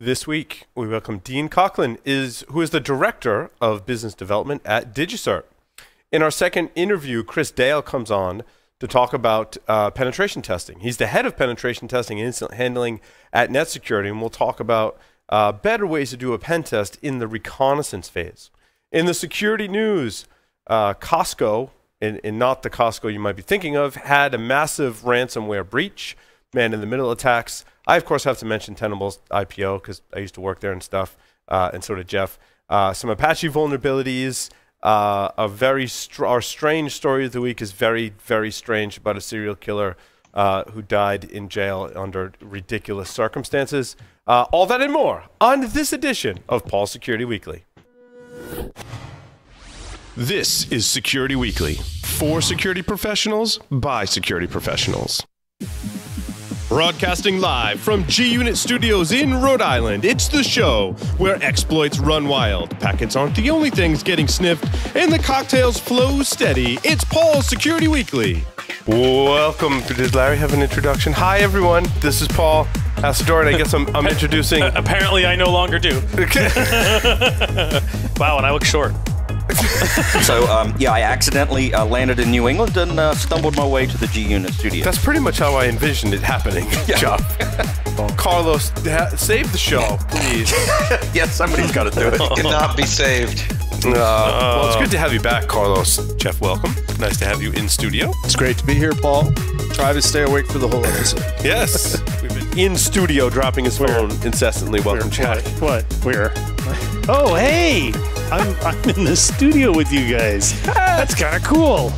This week, we welcome Dean Coclin, who is the Director of Business Development at DigiCert. In our second interview, Chris Dale comes on to talk about penetration testing. He's the head of penetration testing and incident handling at Netsecurity, and we'll talk about better ways to do a pen test in the reconnaissance phase. In the security news, Costco, and not the Costco you might be thinking of, had a massive ransomware breach, man-in-the-middle attacks. I, of course, have to mention Tenable's IPO because I used to work there and stuff, and so did Jeff. Some Apache vulnerabilities. Our strange story of the week is very, very strange about a serial killer who died in jail under ridiculous circumstances. All that and more on this edition of Paul's Security Weekly. This is Security Weekly, for security professionals, by security professionals. Broadcasting live from G-Unit Studios in Rhode Island, it's the show where exploits run wild, packets aren't the only things getting sniffed, and the cocktails flow steady. It's Paul's Security Weekly. Welcome. Did Larry have an introduction? Hi, everyone. This is Paul Asador, I guess I'm introducing... Apparently, I no longer do. Wow, and I look short. So, yeah, I accidentally landed in New England and stumbled my way to the G-Unit studio. That's pretty much how I envisioned it happening, Jeff. Carlos, save the show, please. Yes, somebody's got to do it. Cannot be saved. Well, it's good to have you back, Carlos. Jeff, welcome. Nice to have you in studio. It's great to be here, Paul. Try to stay awake for the whole episode. Yes. We've been in studio dropping his phone incessantly. Welcome, Chad. What? Where? Oh, hey! I'm in the studio with you guys. That's kind of cool.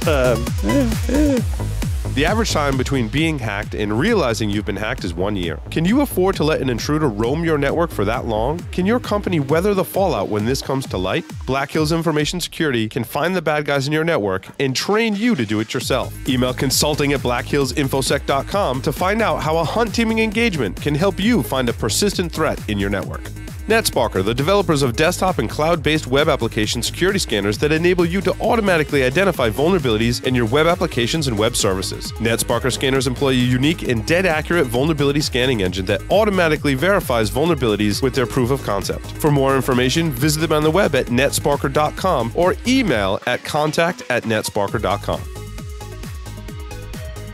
The average time between being hacked and realizing you've been hacked is 1 year. Can you afford to let an intruder roam your network for that long? Can your company weather the fallout when this comes to light? Black Hills Information Security can find the bad guys in your network and train you to do it yourself. Email consulting@blackhillsinfosec.com to find out how a hunt teaming engagement can help you find a persistent threat in your network. NetSparker, the developers of desktop and cloud-based web application security scanners that enable you to automatically identify vulnerabilities in your web applications and web services. NetSparker scanners employ a unique and dead-accurate vulnerability scanning engine that automatically verifies vulnerabilities with their proof of concept. For more information, visit them on the web at netsparker.com or email at contact@netsparker.com.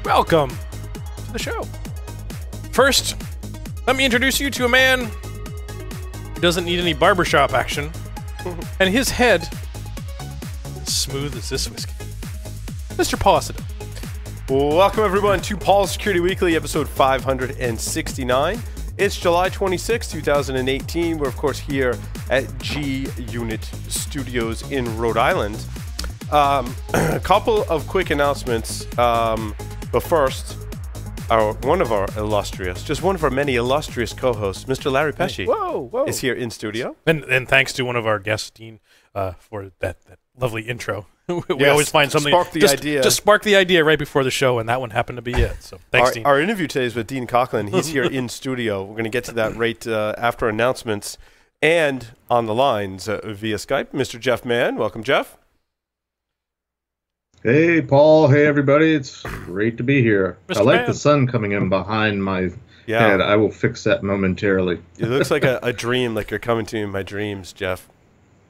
Welcome to the show. First, let me introduce you to a man who doesn't need any barbershop action, and his head is smooth as this whiskey. Mr. Paul Asador. Welcome, everyone, to Paul's Security Weekly, episode 569. It's July 26, 2018. We're, of course, here at G-Unit Studios in Rhode Island. A couple of quick announcements, but first, one of our many illustrious co-hosts, Mr. Larry Pesci, is here in studio. And thanks to one of our guests, Dean, for that lovely intro. We always find something just spark the idea right before the show, and that one happened to be it. So thanks, Dean. Our interview today is with Dean Coclin. He's here in studio. We're going to get to that right after announcements, and on the lines via Skype, Mr. Jeff Mann. Welcome, Jeff. Hey, Paul. Hey, everybody. It's great to be here. Mr. I like Mann. the sun coming in behind my head. I will fix that momentarily. It looks like a dream, like you're coming to me in my dreams, Jeff,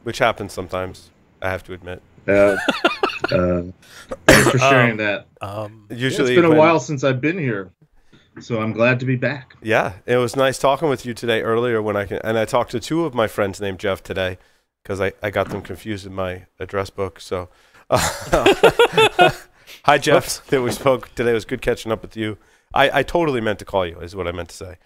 which happens sometimes, I have to admit. Thanks for sharing that. Usually, it's been a while since I've been here, so I'm glad to be back. Yeah, it was nice talking with you today earlier I talked to two of my friends named Jeff today because I got them confused in my address book, so... Hi, Jeff. That we spoke today. It was good catching up with you. I totally meant to call you, is what I meant to say.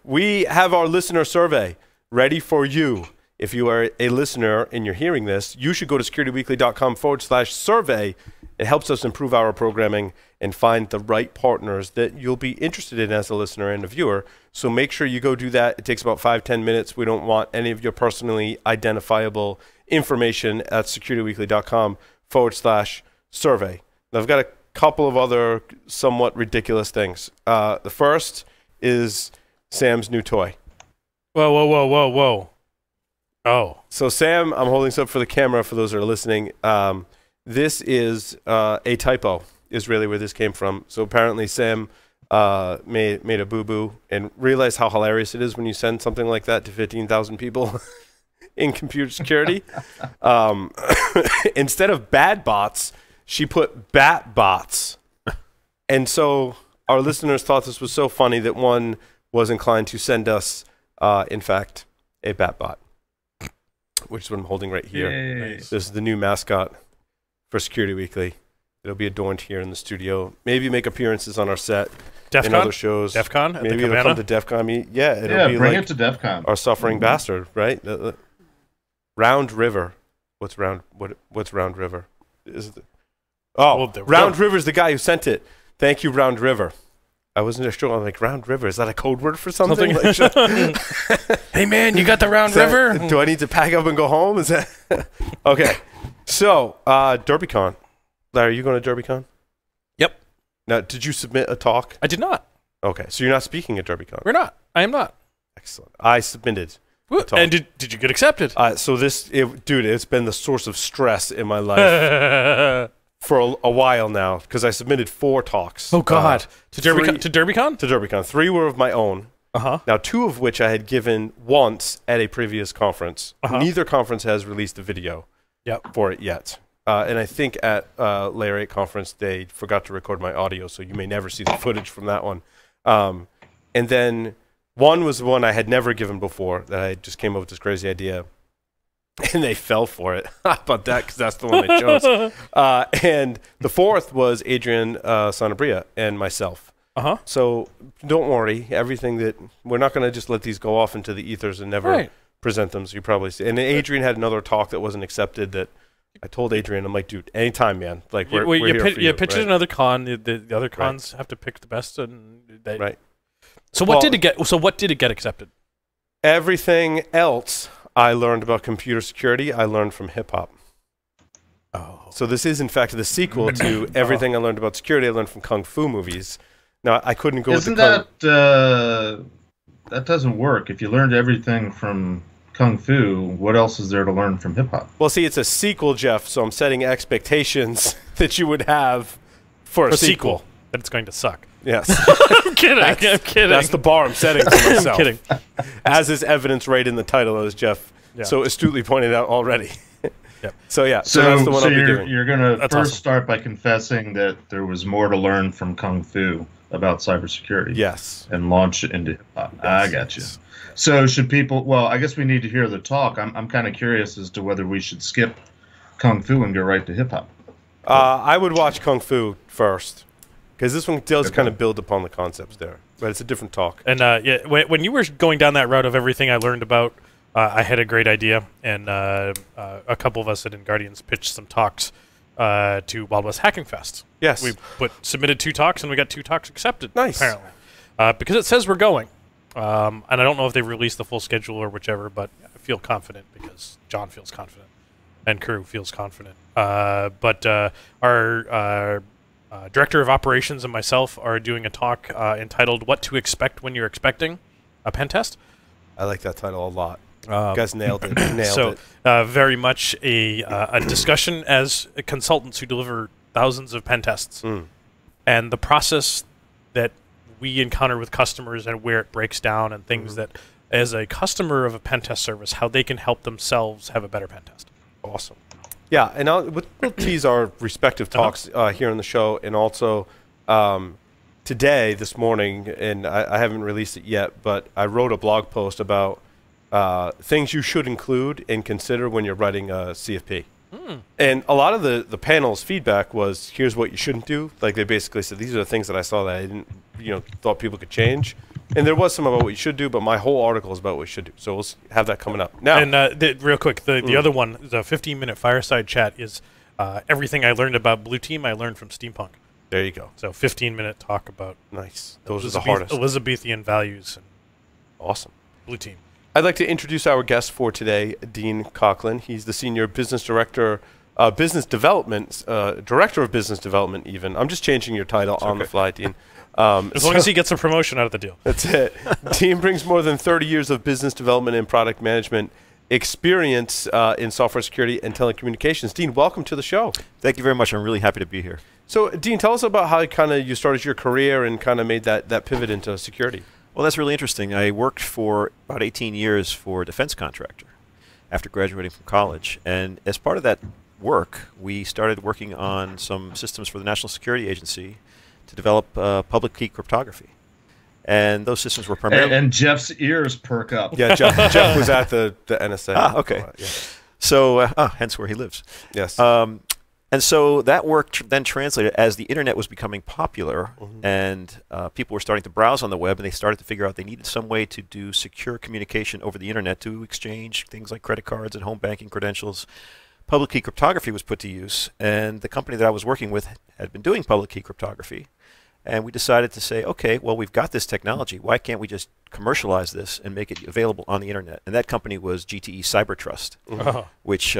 We have our listener survey ready for you. If you are a listener and you're hearing this, you should go to securityweekly.com/survey. It helps us improve our programming and find the right partners that you'll be interested in as a listener and a viewer. So make sure you go do that. It takes about 5-10 minutes. We don't want any of your personally identifiable information at securityweekly.com/survey. Now, I've got a couple of other somewhat ridiculous things. The first is Sam's new toy. Whoa. Oh. So, Sam, I'm holding this up for the camera for those that are listening. This is a typo, is really where this came from. So apparently Sam made a boo-boo and realized how hilarious it is when you send something like that to 15,000 people in computer security. Instead of bad bots, she put bat bots. And so our listeners thought this was so funny that one was inclined to send us, in fact, a bat bot, which is what I'm holding right here. Nice. This is the new mascot for Security Weekly. It'll be adorned here in the studio. Maybe make appearances on our set in other shows. DEF CON at Maybe the it'll come to DEF CON. It'll be bring like it to DEF CON. our suffering bastard, right? Round River. What's Round River? Round River's the guy who sent it. Thank you, Round River. I wasn't sure. I'm like, Round River, is that a code word for something? Hey man, you got the Round River? Do I need to pack up and go home? Is that okay? So, DerbyCon. Larry, are you going to DerbyCon? Yep. Now, did you submit a talk? I did not. Okay, so you're not speaking at DerbyCon. We're not. I am not. Excellent. I submitted. And did you get accepted? So dude, it's been the source of stress in my life for a while now because I submitted 4 talks. Oh God, to DerbyCon? To DerbyCon. 3 were of my own. Now 2 of which I had given once at a previous conference. Neither conference has released a video for it yet. And I think at Layer 8 conference they forgot to record my audio, so you may never see the footage from that one. And then one was the one I had never given before that I just came up with this crazy idea, and they fell for it. How about that? Because that's the one they chose. And the 4th was Adrian Sanabria and myself. So don't worry, everything that we're not going to just let these go off into the ethers and never present them. So you probably see. And then Adrian had another talk that wasn't accepted that I told Adrian, I'm like, dude, anytime, man. Like, we're here for you. You pitched another con. The other cons have to pick the best, and So what did it get? So what did it get accepted? Everything else I learned about computer security, I learned from hip hop. So this is in fact the sequel to everything I learned about security. I learned from kung fu movies. Now I couldn't go. Isn't that doesn't work? If you learned everything from kung fu, what else is there to learn from hip hop? Well, see, it's a sequel, Jeff. So I'm setting expectations that you would have for a sequel. That it's going to suck. Yes. I'm kidding. I'm kidding. That's the bar I'm setting for myself. I'm kidding. As is evidence right in the title, as Jeff so astutely pointed out already. So that's the one I'll be doing. You're going to first start by confessing that there was more to learn from kung fu about cybersecurity. Yes. And launch it into hip hop. Yes. I got you. So should people? Well, I guess we need to hear the talk. I'm kind of curious as to whether we should skip kung fu and go right to hip hop. I would watch kung fu first because this one does kind of build upon the concepts there, but it's a different talk. And when you were going down that route of everything I learned about, I had a great idea, and a couple of us at InGuardians pitched some talks to Wild West Hacking Fest. Yes, we submitted 2 talks, and we got 2 talks accepted. Nice, apparently, because it says we're going. And I don't know if they've released the full schedule or whichever, but I feel confident because John feels confident and crew feels confident. But our director of operations and myself are doing a talk entitled "What to Expect When You're Expecting a Pen Test." I like that title a lot. You guys nailed it. Very much a discussion as consultants who deliver thousands of pen tests and the process that we encounter with customers and where it breaks down and things that, as a customer of a pen test service, how they can help themselves have a better pen test. Awesome. Yeah, and we'll tease our respective talks here on the show, and also today, this morning, and I haven't released it yet, but I wrote a blog post about things you should include and consider when you're writing a CFP. And a lot of the panel's feedback was, here's what you shouldn't do. Like, they basically said, these are the things that I saw that I didn't, thought people could change. And there was some about what you should do, but my whole article is about what you should do. So we'll have that coming up. Now, and real quick, the other one, the 15-minute fireside chat is everything I learned about Blue Team, I learned from Steampunk. There you go. So 15-minute talk about those are the hardest. Elizabethan values. And awesome. Blue Team. I'd like to introduce our guest for today, Dean Coclin. He's the Senior Business Director, Business Development, Director of Business Development even. I'm just changing your title on the fly, Dean. As long as he gets a promotion out of the deal. That's it. Dean brings more than 30 years of business development and product management experience in software security and telecommunications. Dean, welcome to the show. Thank you very much. I'm really happy to be here. So, Dean, tell us about how kind of you started your career and kind of made that pivot into security. Well, that's really interesting. I worked for about 18 years for a defense contractor after graduating from college. And as part of that work, we started working on some systems for the National Security Agency to develop public key cryptography. And those systems were primarily... And Jeff's ears perk up. Yeah, Jeff was at the NSA. Ah, okay. Yeah. So, hence where he lives. Yes. And so that work then translated as the internet was becoming popular and people were starting to browse on the web, and they started to figure out they needed some way to do secure communication over the internet to exchange things like credit cards and home banking credentials. Public key cryptography was put to use, and the company that I was working with had been doing public key cryptography. And we decided to say, okay, well, we've got this technology. Why can't we just commercialize this and make it available on the internet? And that company was GTE Cybertrust, which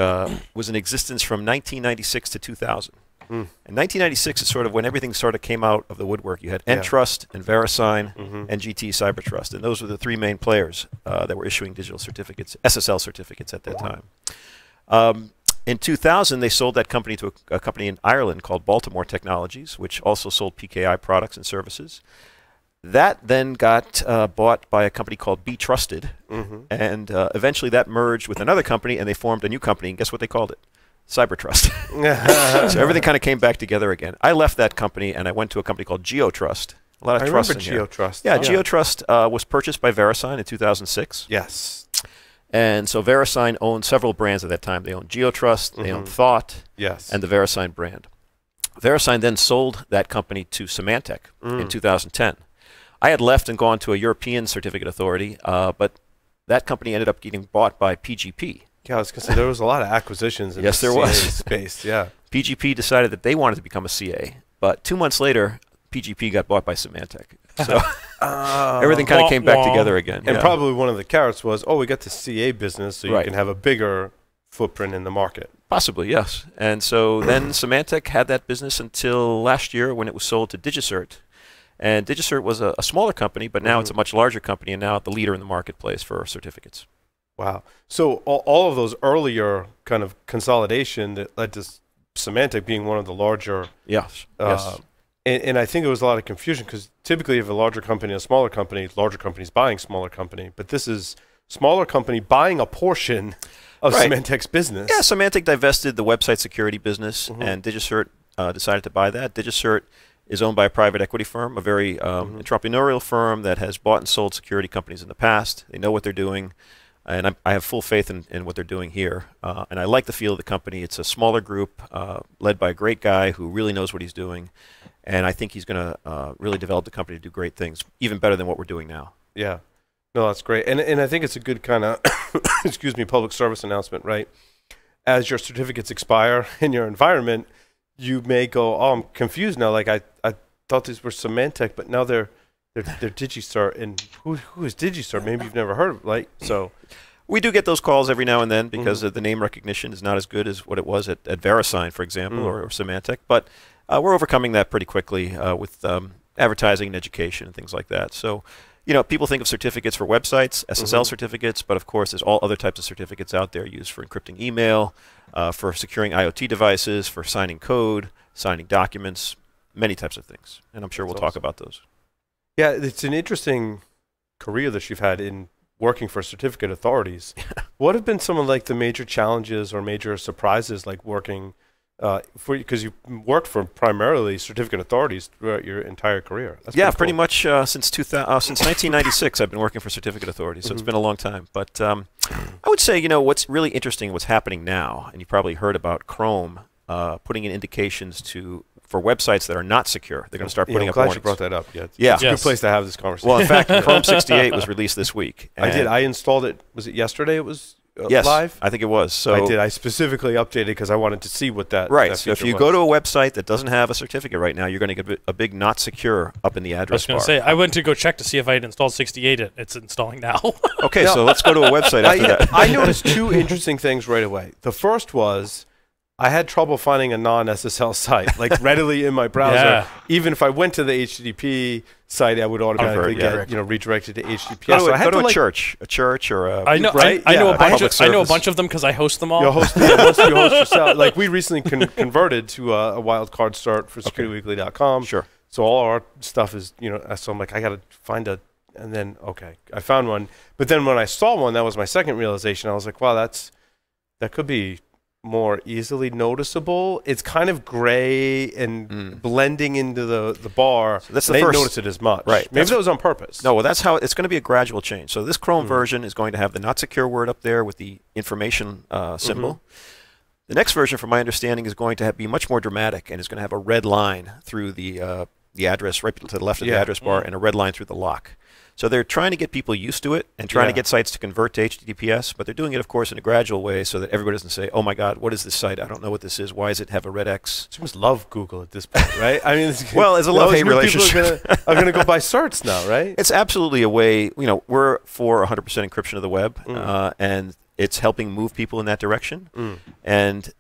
was in existence from 1996 to 2000. And 1996 is sort of when everything sort of came out of the woodwork. You had Entrust and VeriSign and GTE Cybertrust. And those were the three main players that were issuing digital certificates, SSL certificates at that time. In 2000, they sold that company to a company in Ireland called Baltimore Technologies, which also sold PKI products and services. That then got bought by a company called Be Trusted, and eventually that merged with another company, and they formed a new company, and guess what they called it? Cybertrust. So everything kind of came back together again. I left that company, and I went to a company called GeoTrust. A lot of trust in here. GeoTrust. Yeah, GeoTrust was purchased by VeriSign in 2006. Yes. And so VeriSign owned several brands at that time. They owned GeoTrust, they owned Thought, and the VeriSign brand. VeriSign then sold that company to Symantec in 2010. I had left and gone to a European certificate authority, but that company ended up getting bought by PGP. Yeah, I was going to say there was a lot of acquisitions in the CA space. Yeah. PGP decided that they wanted to become a CA, but 2 months later, PGP got bought by Symantec. So everything kind of came back together again. And probably one of the carrots was, we got the CA business, so you can have a bigger footprint in the market. Possibly, yes. And so then Symantec had that business until last year when it was sold to DigiCert. And DigiCert was a smaller company, but now it's a much larger company and now the leader in the marketplace for certificates. Wow. So all of those earlier kind of consolidation that led to Symantec being one of the larger... Yes. And I think there was a lot of confusion because typically you have a larger company, a smaller company, larger companies buying smaller company. But this is smaller company buying a portion of Symantec's business. Yeah, Symantec divested the website security business, and DigiCert decided to buy that. DigiCert is owned by a private equity firm, a very entrepreneurial firm that has bought and sold security companies in the past. They know what they're doing, and I have full faith in what they're doing here. And I like the feel of the company. It's a smaller group led by a great guy who really knows what he's doing. And I think he's going to really develop the company to do great things, even better than what we're doing now. Yeah. No, that's great. And I think it's a good kind of, public service announcement, right? As your certificates expire in your environment, you may go, I'm confused now. Like, I thought these were Symantec, but now they're DigiCert. And who is DigiCert? Maybe you've never heard of it, right? So... We do get those calls every now and then because the name recognition is not as good as what it was at VeriSign, for example, or Symantec. But we're overcoming that pretty quickly with advertising and education and things like that. So, people think of certificates for websites, SSL certificates, but of course there's all other types of certificates out there used for encrypting email, for securing IoT devices, for signing code, signing documents, many types of things. And I'm sure we'll talk about those. Yeah, it's an interesting career that you've had in working for certificate authorities. What have been some of like the major challenges or major surprises like working because you worked for primarily certificate authorities throughout your entire career? That's pretty much since 1996 I've been working for certificate authorities, so it's been a long time. But I would say, what's really interesting, what's happening now, and you probably heard about Chrome putting in indications for websites that are not secure. They're going to start putting up warnings. I'm glad you brought that up. Yeah, it's a good place to have this conversation. Well, in fact, Chrome 68 was released this week. I did. I installed it. Was it yesterday it was yes, live? I think it was. So I did. I specifically updated because I wanted to see what that Right. That so if you was. go to a website that doesn't have a certificate right now, you're going to get a big not secure up in the I was address bar. going to say, I went to go check to see if I had installed 68. It's installing now. Okay, so let's go to a website after that. I noticed two interesting things right away. The first was I had trouble finding a non-SSL site, like readily in my browser. Yeah. Even if I went to the HTTP site, I would automatically get redirected to HTTPS. So I had to like, a church or a I know, Right? I know Yeah. I know a bunch of them because I host them all. you host, once you host yourself. Like we recently converted to a wildcard start for securityweekly.com. Sure. So all our stuff is, so I'm like, I got to find and then, okay, I found one. But then when I saw one, that was my second realization. I was like, wow, that could be more easily noticeable. It's kind of gray and blending into the bar. So that's the they didn't first- notice it as much. Right. Maybe that was on purpose. No, well, that's how it's going to be a gradual change. So this Chrome version is going to have the not secure word up there with the information symbol. The next version, from my understanding, is going to be much more dramatic, and it's going to have a red line through the address, right to the left of the address bar, and a red line through the lock. So they're trying to get people used to it and trying to get sites to convert to HTTPS, but they're doing it, of course, in a gradual way so that everybody doesn't say, oh, my God, what is this site? I don't know what this is. Why does it have a red X? You must love Google at this point, right? I mean, Well, it's a love-hate relationship. People are going to go buy certs now, right? It's absolutely a way, we're for 100% encryption of the web, and it's helping move people in that direction. And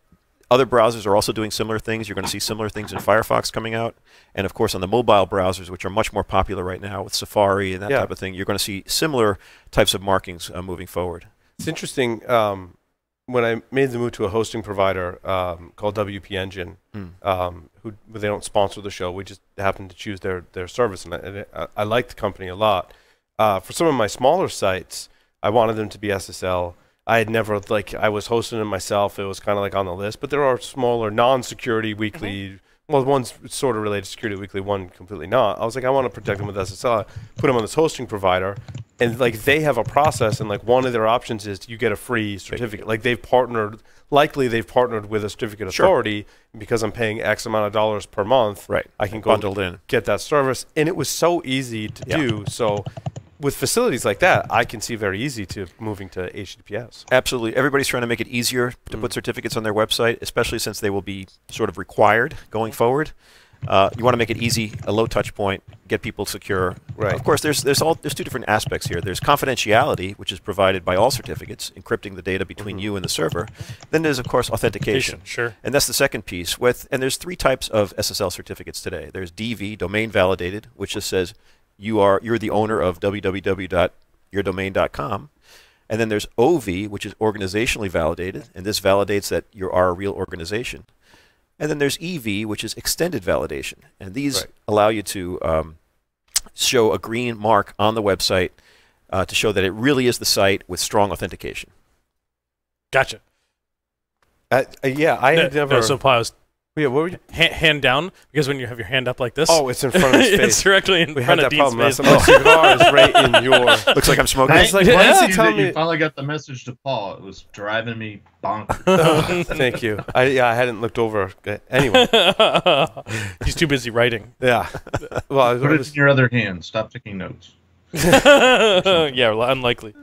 other browsers are also doing similar things. You're going to see similar things in Firefox coming out. And, of course, on the mobile browsers, which are much more popular right now with Safari and that type of thing, you're going to see similar types of markings moving forward. It's interesting. When I made the move to a hosting provider called WP Engine, who they don't sponsor the show, we just happened to choose their service, and I like the company a lot. For some of my smaller sites, I wanted them to be SSL. I had never, I was hosting them myself. It was kind of like on the list. But there are smaller non-security weekly, well, one's sort of related to security weekly, one completely not. I was like, I want to protect them with SSL. Put them on this hosting provider. And, they have a process, and, one of their options is you get a free certificate. Like, they've partnered with a certificate authority. And because I'm paying X amount of dollars per month, I can go bundled in, get that service. And it was so easy to do. So with facilities like that, I can see very easy to moving to HTTPS. Absolutely. Everybody's trying to make it easier to put certificates on their website, especially since they will be sort of required going forward. You want to make it easy, a low touch point, get people secure. Right. Of course, there's two different aspects here. There's confidentiality, which is provided by all certificates, encrypting the data between you and the server. Then there's, of course, authentication. Sure. And that's the second piece. And there's three types of SSL certificates today. There's DV, domain validated, which just says you're the owner of www.yourdomain.com. And then there's OV, which is organizationally validated, and this validates that you are a real organization. And then there's EV, which is extended validation. And these allow you to show a green mark on the website to show that it really is the site with strong authentication. Gotcha. I had never. No, so pause. Yeah, what were you? Hand down, because when you have your hand up like this, it's in front of his face. it's directly in we front had of that Dean's problem last face. time. My cigar is right in your. Looks like I'm smoking. I was like, why is he You telling me? You finally got the message to Paul. It was driving me bonkers. Thank you. I hadn't looked over. Anyway. He's too busy writing. Yeah. Well, Put it in your other hand. Stop taking notes. Yeah, unlikely.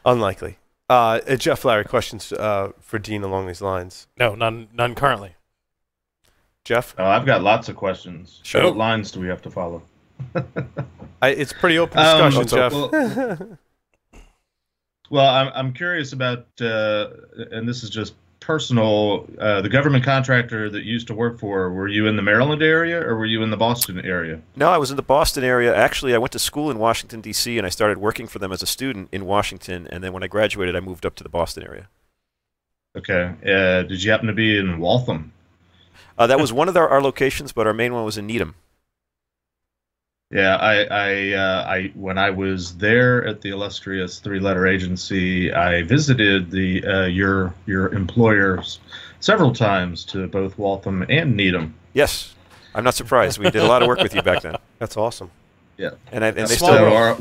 Unlikely. Jeff, Larry, questions for Dean along these lines? No, none currently. Jeff? I've got lots of questions. Sure. What lines do we have to follow? It's pretty open discussion, Jeff. Well, I'm curious about, and this is just personal, the government contractor that you used to work for, were you in the Maryland area or were you in the Boston area? No, I was in the Boston area. Actually, I went to school in Washington, D.C., and I started working for them as a student in Washington. And then when I graduated, I moved up to the Boston area. Okay. Did you happen to be in Waltham? That was one of our locations, but our main one was in Needham. Yeah, I when I was there at the illustrious three-letter agency, I visited your employers several times to both Waltham and Needham. Yes, I'm not surprised. We did a lot of work with you back then. That's awesome. Yeah, and they so, still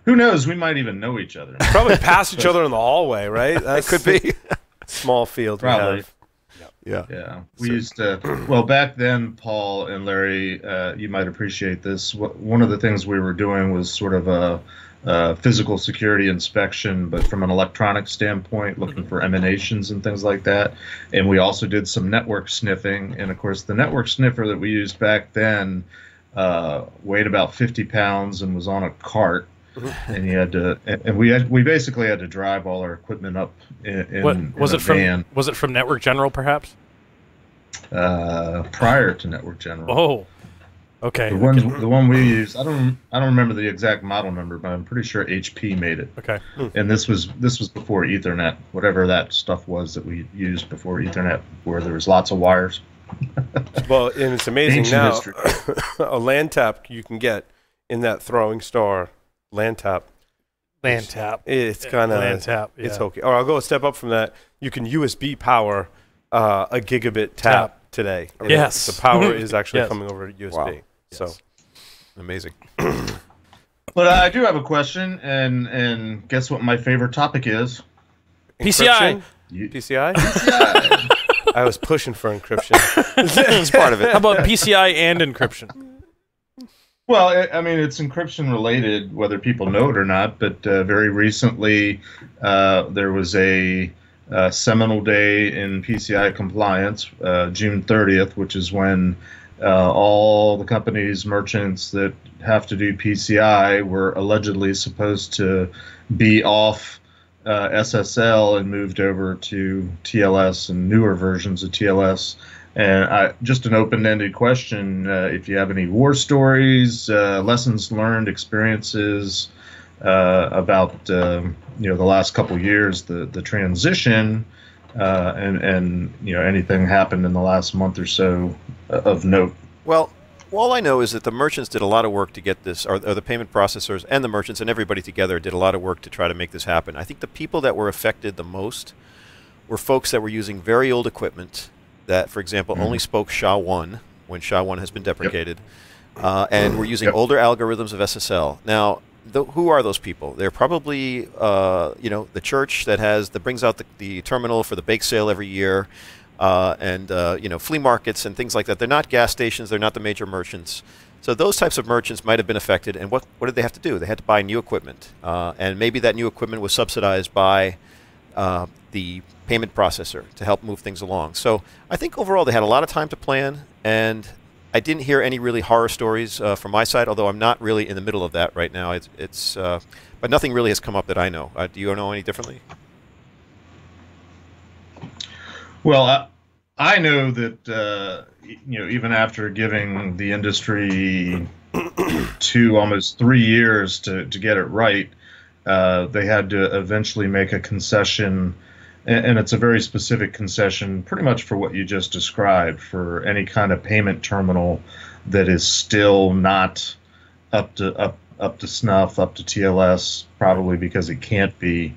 who knows? We might even know each other. Probably pass each other in the hallway, right? It could be. Small field. Probably. Yeah. We used to, well, back then, Paul and Larry, you might appreciate this. One of the things we were doing was sort of a physical security inspection, but from an electronic standpoint, looking for emanations and things like that. And we also did some network sniffing. And of course, the network sniffer that we used back then weighed about 50 pounds and was on a cart. And you had to, and we basically had to drive all our equipment up in Was a it from van. Was it from Network General, perhaps? prior to Network General. Oh, okay. The one we used, I don't remember the exact model number, but I'm pretty sure HP made it. Okay. And this was before Ethernet, whatever that stuff was that we used before Ethernet, where there was lots of wires. Well, and it's amazing Ancient now. history. A LAN tap you can get in that throwing star LAN tap. LAN tap. It's kind of LAN tap. Yeah. It's okay. Or I'll go a step up from that. You can USB power a gigabit tap today. Yes. The power is actually Yes. coming over USB. Wow. So Amazing. But I do have a question, and guess what my favorite topic is? PCI. PCI? I was pushing for encryption. It's part of it. How about PCI and encryption? Well, I mean, it's encryption related, whether people know it or not. But very recently, there was a seminal day in PCI compliance, June 30th, which is when all the companies, merchants that have to do PCI were allegedly supposed to be off SSL and moved over to TLS and newer versions of TLS. And just an open-ended question: if you have any war stories, lessons learned, experiences about the last couple of years, the transition, and anything happened in the last month or so of note. Well, all I know is that the merchants did a lot of work to get this, or the payment processors and the merchants and everybody together did a lot of work to try to make this happen. I think the people that were affected the most were folks that were using very old equipment that, for example, only spoke SHA-1 when SHA-1 has been deprecated, and were using older algorithms of SSL. Now, who are those people? They're probably, the church that brings out the terminal for the bake sale every year, and flea markets and things like that. They're not gas stations. They're not the major merchants. So those types of merchants might have been affected. And what did they have to do? They had to buy new equipment, and maybe that new equipment was subsidized by the payment processor to help move things along. So I think overall they had a lot of time to plan, and I didn't hear any really horror stories from my side, although I'm not really in the middle of that right now. But nothing really has come up that I know. Do you know any differently? Well, I know that even after giving the industry almost 3 years to get it right, they had to eventually make a concession, and it's a very specific concession, pretty much for what you just described, for any kind of payment terminal that is still not up to snuff, up to TLS, probably because it can't be.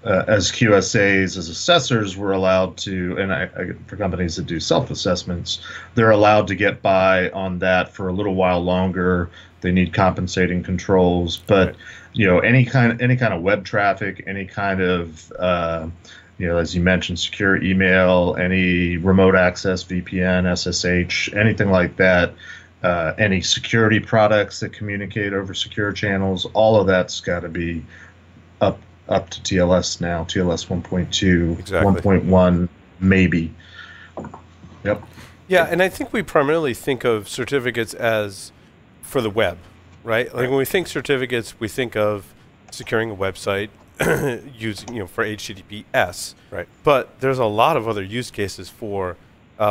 As QSAs, as assessors, we're allowed to, and for companies that do self-assessments, they're allowed to get by on that for a little while longer. They need compensating controls, but any kind of web traffic, any kind of as you mentioned, secure email, any remote access, VPN, SSH, anything like that, any security products that communicate over secure channels, all of that's got to be up to TLS now, TLS 1.2, Exactly. 1.1, maybe. Yep. Yeah, and I think we primarily think of certificates as for the web, right? Like when we think certificates, we think of securing a website using, for HTTPS. Right. But there's a lot of other use cases for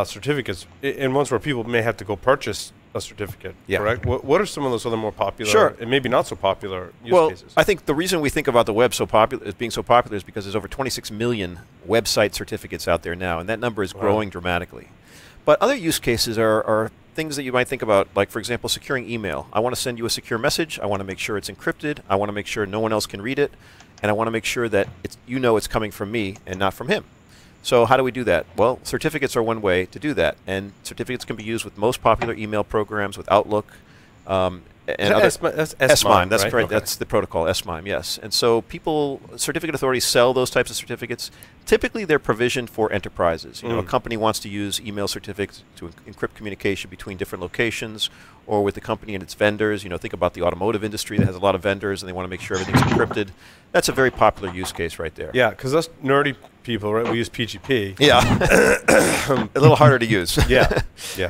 certificates, and ones where people may have to go purchase a certificate, correct? What are some of those other more popular and maybe not so popular use cases? I think the reason we think about the web as being so popular is because there's over 26 million website certificates out there now, and that number is growing dramatically. But other use cases are things that you might think about, like, for example, securing email. I want to send you a secure message. I want to make sure it's encrypted. I want to make sure no one else can read it. And I want to make sure that it's coming from me and not from him. So how do we do that? Well, certificates are one way to do that, and certificates can be used with most popular email programs, with Outlook, and that's SMIME. That's right? correct. Okay. That's the protocol, SMIME. Yes. And so certificate authorities sell those types of certificates. Typically, they're provisioned for enterprises. A company wants to use email certificates to encrypt communication between different locations, or with the company and its vendors. Think about the automotive industry that has a lot of vendors, and they want to make sure everything's encrypted. That's a very popular use case right there. Yeah, because us nerdy people, right? We use PGP. Yeah. A little harder to use. Yeah.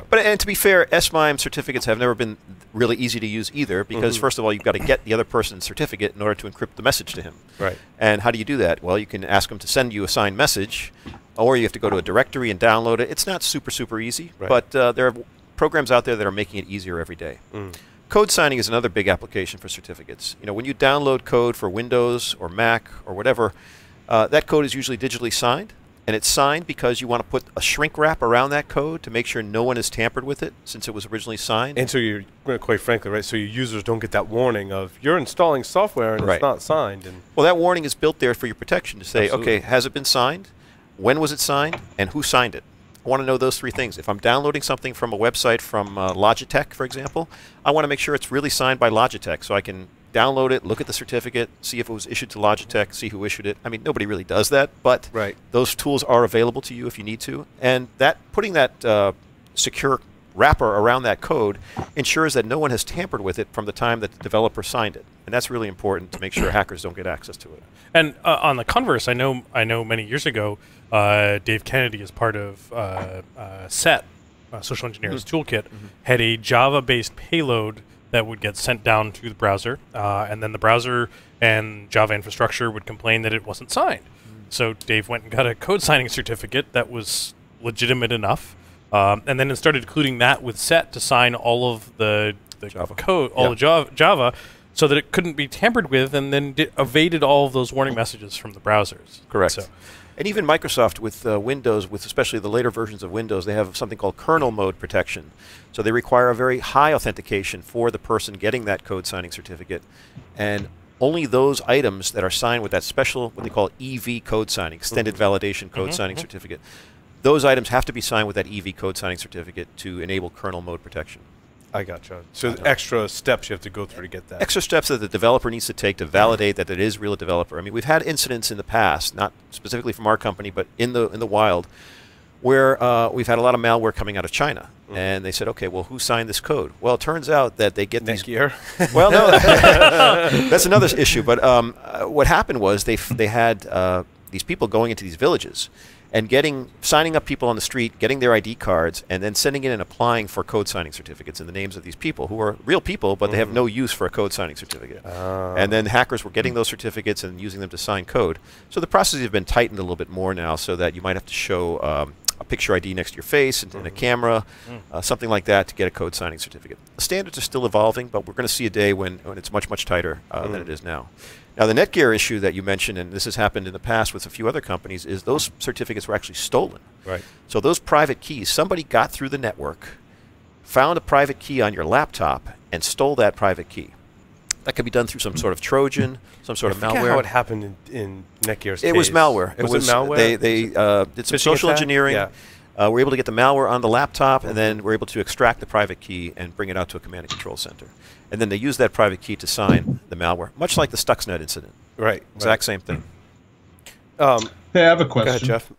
But to be fair, SMIME certificates have never been really easy to use either, because first of all, you've got to get the other person's certificate in order to encrypt the message to him. Right. And how do you do that? Well, you can ask them to send you a signed message, or you have to go to a directory and download it. It's not super easy, Right. but there are programs out there that are making it easier every day. Code signing is another big application for certificates. You know, when you download code for Windows or Mac or whatever, that code is usually digitally signed, and it's signed because you want to put a shrink wrap around that code to make sure no one has tampered with it since it was originally signed. And so you're, quite frankly, right, so your users don't get that warning of you're installing software and Right. it's not signed. And Well, that warning is built there for your protection to say, Absolutely. okay, has it been signed? When was it signed? And who signed it? I want to know those three things. If I'm downloading something from a website from Logitech, for example, I want to make sure it's really signed by Logitech so I can download it, look at the certificate, see if it was issued to Logitech, see who issued it. I mean, nobody really does that, but Right. those tools are available to you if you need to. And that putting that secure wrapper around that code ensures that no one has tampered with it from the time that the developer signed it. And that's really important to make sure hackers don't get access to it. And on the converse, I know many years ago, Dave Kennedy, as part of SET, Social Engineers Toolkit, had a Java-based payload that would get sent down to the browser, and then the browser and Java infrastructure would complain that it wasn't signed. So Dave went and got a code signing certificate that was legitimate enough, and then it started including that with SET to sign all of the Java. code, all the Java, so that it couldn't be tampered with, and then evaded all of those warning messages from the browsers. Correct. So, And even Microsoft with Windows, with especially the later versions of Windows, they have something called kernel mode protection. So they require a very high authentication for the person getting that code signing certificate. And only those items that are signed with that special, what they call EV code signing, extended validation code signing certificate, those items have to be signed with that EV code signing certificate to enable kernel mode protection. I gotcha. So extra steps you have to go through to get that. Extra steps that the developer needs to take to validate that it is real developer. I mean, we've had incidents in the past, not specifically from our company, but in the wild, where we've had a lot of malware coming out of China. And they said, okay, well, who signed this code? Well, it turns out that they get these... Netgear. Well, no, that's another issue. But what happened was they had these people going into these villages and signing up people on the street, getting their ID cards, and then sending in and applying for code signing certificates in the names of these people who are real people, but they have no use for a code signing certificate. And then hackers were getting those certificates and using them to sign code. So the processes have been tightened a little bit more now, so that you might have to show a picture ID next to your face and a camera, something like that, to get a code signing certificate. The standards are still evolving, but we're going to see a day when it's much tighter than it is now. Now, the Netgear issue that you mentioned, and this has happened in the past with a few other companies, is those certificates were actually stolen. Right. So those private keys, somebody got through the network, found a private key on your laptop, and stole that private key. That could be done through some sort of Trojan, some sort of I forget malware. how it happened in Netgear's It was case. malware. Was it malware? They did some Phishing social attack? engineering. Yeah. We're able to get the malware on the laptop, and then we're able to extract the private key and bring it out to a command and control center. And then they use that private key to sign the malware, much like the Stuxnet incident. Right. Exact same thing. Hey, I have a Go ahead, question. Jeff.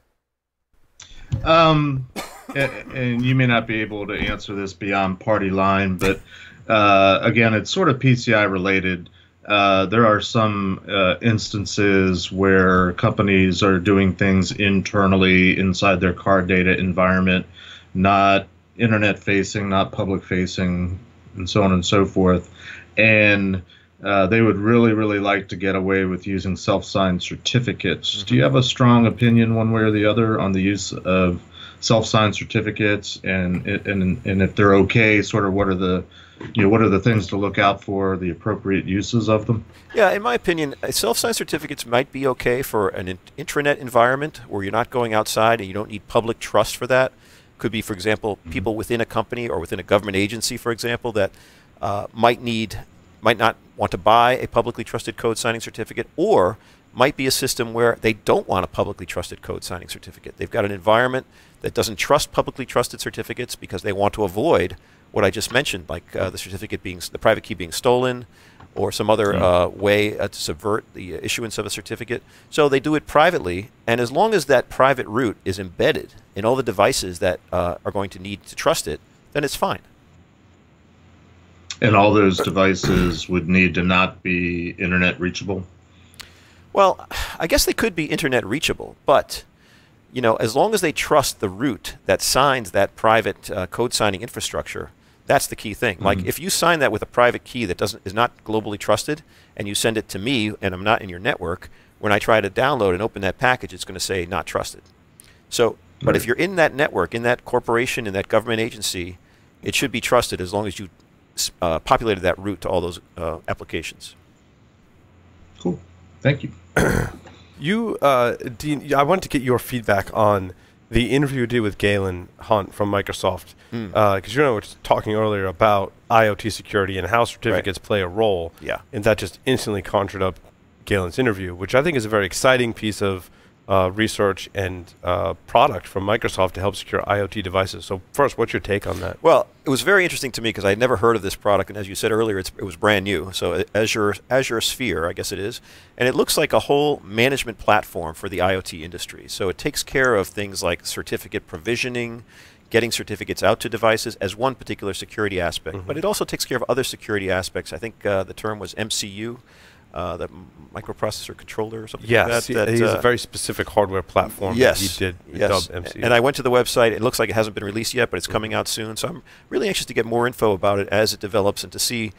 And you may not be able to answer this beyond party line, but again, it's sort of PCI related. There are some instances where companies are doing things internally inside their card data environment, not internet facing, not public facing, and so on and so forth. And they would really like to get away with using self-signed certificates. Do you have a strong opinion one way or the other on the use of self-signed certificates, and if they're okay, sort of what are the things to look out for, the appropriate uses of them? Yeah, in my opinion, self-signed certificates might be okay for an intranet environment where you're not going outside and you don't need public trust for that. Could be, for example, people within a company or within a government agency, for example, that might not want to buy a publicly trusted code signing certificate, or might be a system where they don't want a publicly trusted code signing certificate. They've got an environment that doesn't trust publicly trusted certificates because they want to avoid what I just mentioned, like the private key being stolen, or some other way to subvert the issuance of a certificate. So they do it privately, and as long as that private root is embedded in all the devices that are going to need to trust it, then it's fine. And all those devices would need to not be internet reachable? Well, I guess they could be internet reachable, but as long as they trust the root that signs that private code signing infrastructure, that's the key thing. Like if you sign that with a private key that is not globally trusted, and you send it to me and I'm not in your network, when I try to download and open that package, it's going to say not trusted. So, but Right. if you're in that network, in that corporation, in that government agency, it should be trusted as long as you populated that route to all those applications. Cool. Thank you. You, Dean, I wanted to get your feedback on the interview you did with Galen Hunt from Microsoft, because you and I were talking earlier about IoT security and how certificates play a role. Yeah. And that just instantly conjured up Galen's interview, which I think is a very exciting piece of research and product from Microsoft to help secure IoT devices. So first, what's your take on that? Well, it was very interesting to me because I had never heard of this product, and as you said earlier, it was brand new. So Azure Sphere, I guess it is, and it looks like a whole management platform for the IoT industry. So it takes care of things like certificate provisioning, getting certificates out to devices as one particular security aspect, but it also takes care of other security aspects. I think the term was MCU. The microprocessor controller or something like that. Yes, he's a very specific hardware platform yes, that he did yes. dub MCU. And I went to the website. It looks like it hasn't been released yet, but it's coming out soon. So I'm really anxious to get more info about it as it develops and to see,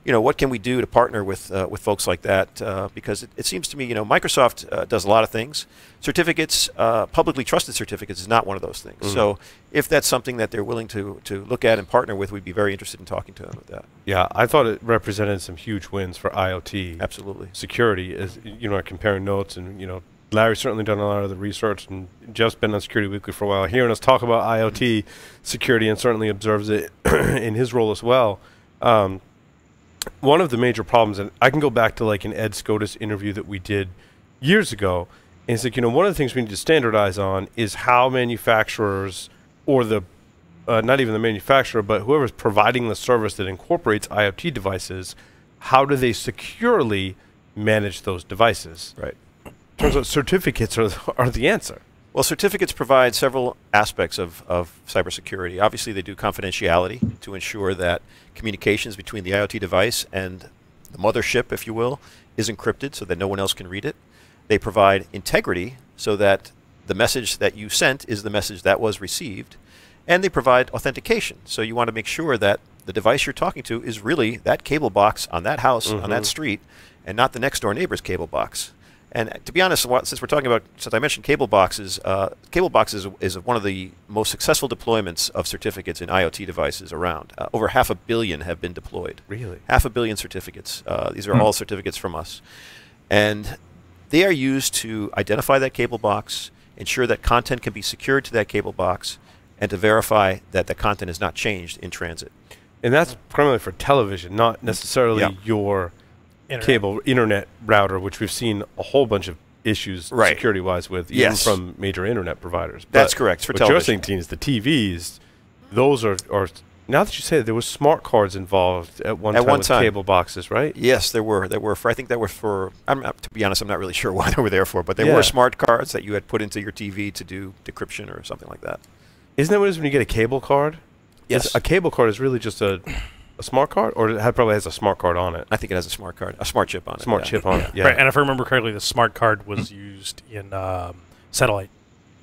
what can we do to partner with folks like that? Because it seems to me, Microsoft does a lot of things. Certificates, publicly trusted certificates, is not one of those things. So if that's something that they're willing to look at and partner with, we'd be very interested in talking to them with that. Yeah, I thought it represented some huge wins for IoT. Absolutely. Security, as comparing notes, and Larry's certainly done a lot of the research, and Jeff's been on Security Weekly for a while, hearing us talk about IoT security, and certainly observes it in his role as well. One of the major problems, and I can go back to like an Ed Scotus interview that we did years ago, and it's like, one of the things we need to standardize on is how manufacturers, or the not even the manufacturer, but whoever's providing the service that incorporates IoT devices, how do they securely manage those devices? Right. Turns out certificates are the answer. Well, certificates provide several aspects of cybersecurity. Obviously, they do confidentiality to ensure that communications between the IoT device and the mothership, if you will, is encrypted so that no one else can read it. They provide integrity so that the message that you sent is the message that was received. And they provide authentication. So you want to make sure that the device you're talking to is really that cable box on that house, on that street, and not the next door neighbor's cable box. And to be honest, since I mentioned cable boxes is one of the most successful deployments of certificates in IoT devices around. Over 500 million have been deployed. Really? 500 million certificates. These are all certificates from us. And they are used to identify that cable box, ensure that content can be secured to that cable box, and to verify that the content is not changed in transit. And that's primarily for television, not necessarily your cable internet router, which we've seen a whole bunch of issues security-wise with, even from major internet providers. That's correct, for what television. What you're saying, Dean, is the TVs, those are now that you say it, there was smart cards involved at one time with cable boxes, right? Yes, there were. I think that were for, to be honest, I'm not really sure what they were there for, but they were smart cards that you had put into your TV to do decryption or something like that. Isn't that what it is when you get a cable card? Yes. A cable card is really just a smart card, or it probably has a smart card on it? I think it has a smart card, a smart chip on it. Smart chip on it, yeah. Right, and if I remember correctly, the smart card was used in satellite.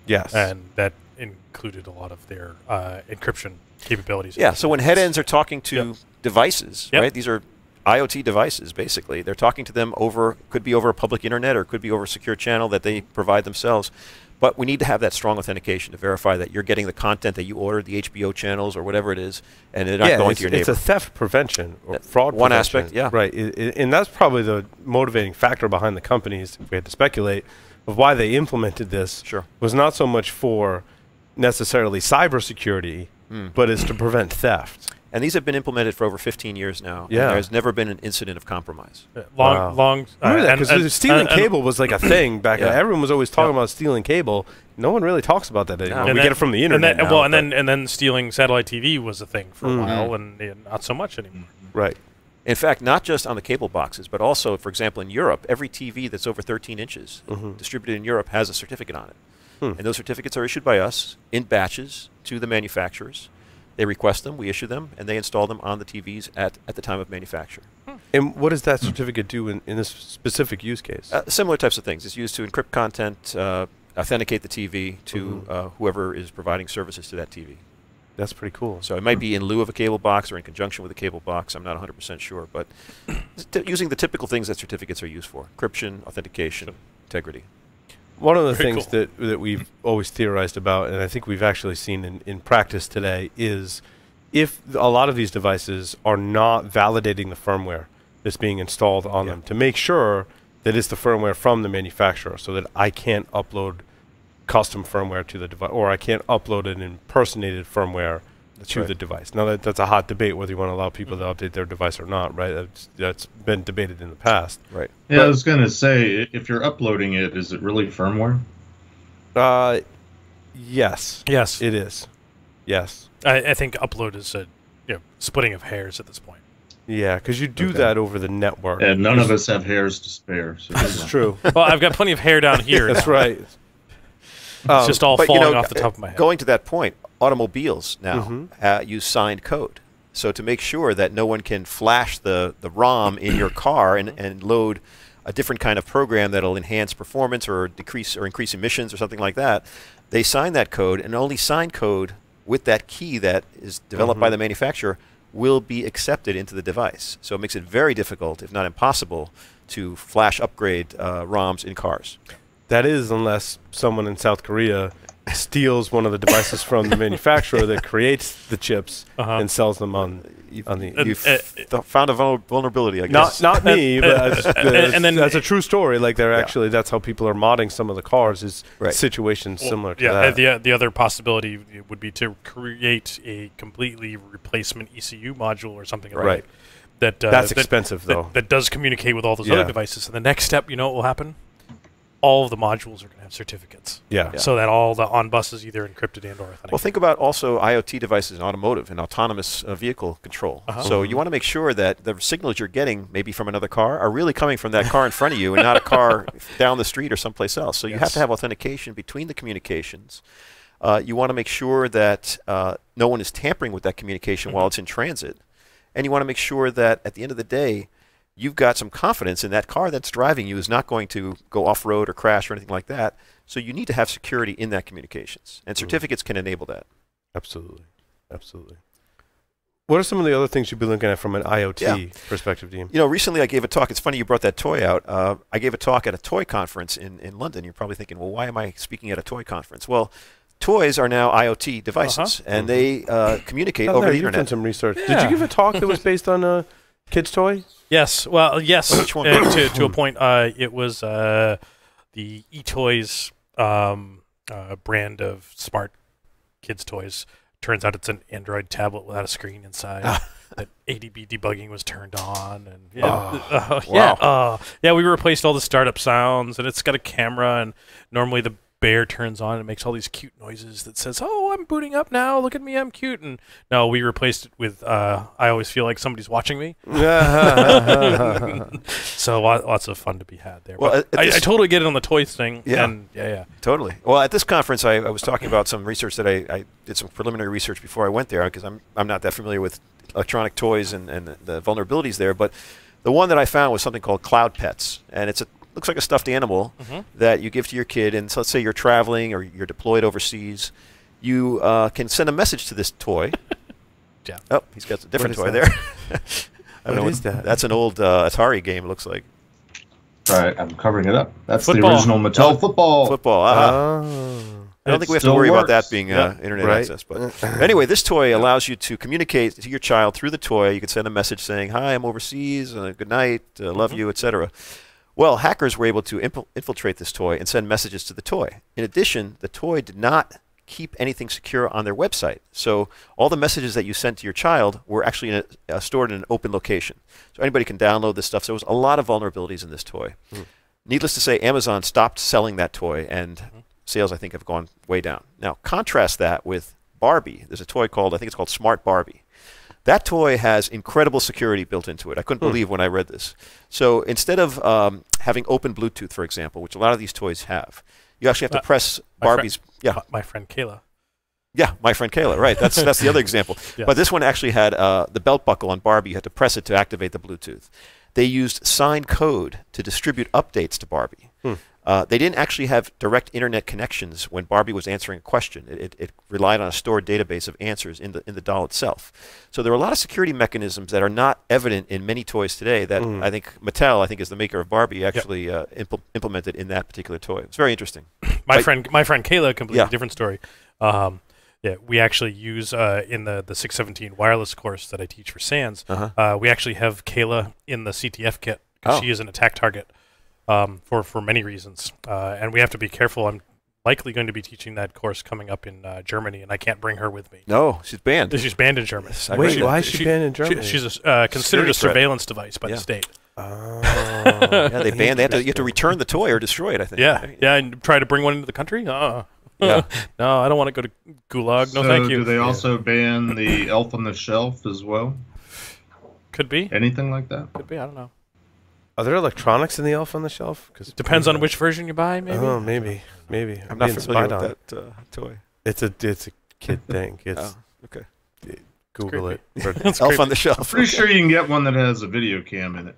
Yes. And that included a lot of their encryption capabilities. Yeah, so when head ends are talking to devices, right? These are IoT devices, basically. They're talking to them could be over a public internet or could be over a secure channel that they provide themselves. But we need to have that strong authentication to verify that you're getting the content that you ordered, the HBO channels or whatever it is, and they're not going to your neighbor. It's a theft prevention or fraud one prevention. aspect, yeah. Right, and that's probably the motivating factor behind the companies, if we had to speculate, of why they implemented this. Sure. Was not so much for necessarily cybersecurity, but is to prevent theft. And these have been implemented for over 15 years now. Yeah. And there has never been an incident of compromise. Long. Because stealing cable was like a thing back then. Everyone was always talking about stealing cable. No one really talks about that anymore. We get it from the internet now. And then stealing satellite TV was a thing for a while, and not so much anymore. Right. In fact, not just on the cable boxes, but also, for example, in Europe, every TV that's over 13 inches distributed in Europe has a certificate on it. And those certificates are issued by us in batches to the manufacturers. They request them, we issue them, and they install them on the TVs at the time of manufacture. And what does that certificate do in this specific use case? Similar types of things. It's used to encrypt content, authenticate the TV to whoever is providing services to that TV. That's pretty cool. So it might be in lieu of a cable box or in conjunction with a cable box. I'm not 100% sure, but using the typical things that certificates are used for: encryption, authentication, integrity. One of the Very things cool. that we've always theorized about, and I think we've actually seen in practice today, is if a lot of these devices are not validating the firmware that's being installed on them to make sure that it's the firmware from the manufacturer, so that I can't upload custom firmware to the device, or I can't upload an impersonated firmware to the device. Now, that's a hot debate whether you want to allow people to update their device or not, right? That's been debated in the past. Right. Yeah, I was going to say, if you're uploading it, is it really firmware? Yes. Yes. It is. Yes. I think upload is a splitting of hairs at this point. Yeah, because you do Okay. that over the network. And none of us have hairs to spare. So It's true. Well, I've got plenty of hair down here. That's now. right. It's just all But, falling off the top of my head. Going to that point, automobiles now use signed code. So to make sure that no one can flash the ROM in your car and load a different kind of program that'll enhance performance or decrease or increase emissions or something like that, they sign that code, and only signed code with that key that is developed by the manufacturer will be accepted into the device. So it makes it very difficult, if not impossible, to flash upgrade ROMs in cars. That is, unless someone in South Korea steals one of the devices from the manufacturer that creates the chips and sells them on the. You've found a vulnerability, I guess. Not me, but and then that's a true story. Like they're actually, that's how people are modding some of the cars. Is situations similar to that. The other possibility would be to create a completely replacement ECU module or something like that. That's expensive, though. That does communicate with all those other devices. And the next step, you know what will happen? All of the modules are going to have certificates. So that all the on bus is either encrypted and or authenticated. Well, think about also IoT devices in automotive and autonomous vehicle control. So you want to make sure that the signals you're getting, maybe from another car, are really coming from that car in front of you and not a car down the street or someplace else. So you have to have authentication between the communications. You want to make sure that no one is tampering with that communication while it's in transit. And you want to make sure that at the end of the day, you've got some confidence in that car that's driving you is not going to go off-road or crash or anything like that. So you need to have security in that communications. And certificates can enable that. Absolutely. Absolutely. What are some of the other things you've been looking at from an IoT perspective, Dean? You know, recently I gave a talk. It's funny you brought that toy out. I gave a talk at a toy conference in London. You're probably thinking, well, why am I speaking at a toy conference? Well, toys are now IoT devices, and they communicate over the You've internet. done some research. Did you give a talk that was based on a kid's toy? Yes. Well, yes. Which one? To a point, it was the eToys brand of smart kids toys. Turns out it's an Android tablet without a screen inside. That ADB debugging was turned on, and we replaced all the startup sounds, and it's got a camera, and normally the bear turns on and makes all these cute noises that says, "Oh, I'm booting up now. Look at me, I'm cute." And no, we replaced it with I always feel like somebody's watching me. So lots of fun to be had there. Well, I totally get it on the toys thing. Totally. Well, at this conference, I was talking about some research that I did some preliminary research before I went there, because I'm not that familiar with electronic toys and the vulnerabilities there. But the one that I found was something called Cloud Pets, and looks like a stuffed animal that you give to your kid. And so let's say you're traveling or you're deployed overseas. You can send a message to this toy. Oh, he's got a different toy there. What is that? That's an old Atari game, it looks like. All right, I'm covering it up. That's Football. the original Mattel football. Football. I don't think we have to worry about that being internet access. But anyway, this toy allows you to communicate to your child through the toy. You can send a message saying, "Hi, I'm overseas. Good night. Love you," etc. Well, hackers were able to infiltrate this toy and send messages to the toy. In addition, the toy did not keep anything secure on their website. So all the messages that you sent to your child were actually stored in an open location. So anybody can download this stuff. So there was a lot of vulnerabilities in this toy. Needless to say, Amazon stopped selling that toy, and sales, I think, have gone way down. Now, contrast that with Barbie. There's a toy called, I think it's called Smart Barbie. That toy has incredible security built into it. I couldn't believe when I read this. So instead of having open Bluetooth, for example, which a lot of these toys have, you actually have to press Barbie's... My friend Kayla. Yeah, my friend Kayla, right. That's the other example. But this one actually had the belt buckle on Barbie. You had to press it to activate the Bluetooth. They used signed code to distribute updates to Barbie. They didn't actually have direct internet connections when Barbie was answering a question. It relied on a stored database of answers in the doll itself. So there are a lot of security mechanisms that are not evident in many toys today that I think Mattel, is the maker of Barbie, actually implemented in that particular toy. It's very interesting. My friend Kayla, completely different story. We actually use in the 617 wireless course that I teach for SANS, we actually have Kayla in the CTF kit because she is an attack target. For many reasons, and we have to be careful. I'm likely going to be teaching that course coming up in Germany, and I can't bring her with me. No, she's banned. She's banned in Germany. Wait, why is she banned in Germany? She's considered a surveillance device by the state. Yeah, they banned. You have to return the toy or destroy it, I think. Yeah, and try to bring one into the country. No, I don't want to go to Gulag. No, thank you. Do they also ban the Elf on the Shelf as well? Could be. Anything like that? Could be. I don't know. Are there electronics in the Elf on the Shelf? Depends on which version you buy, maybe. Oh, maybe. I'm not familiar with that toy. It's a kid thing. It's okay. Google it. Elf on the Shelf. Pretty sure you can get one that has a video cam in it.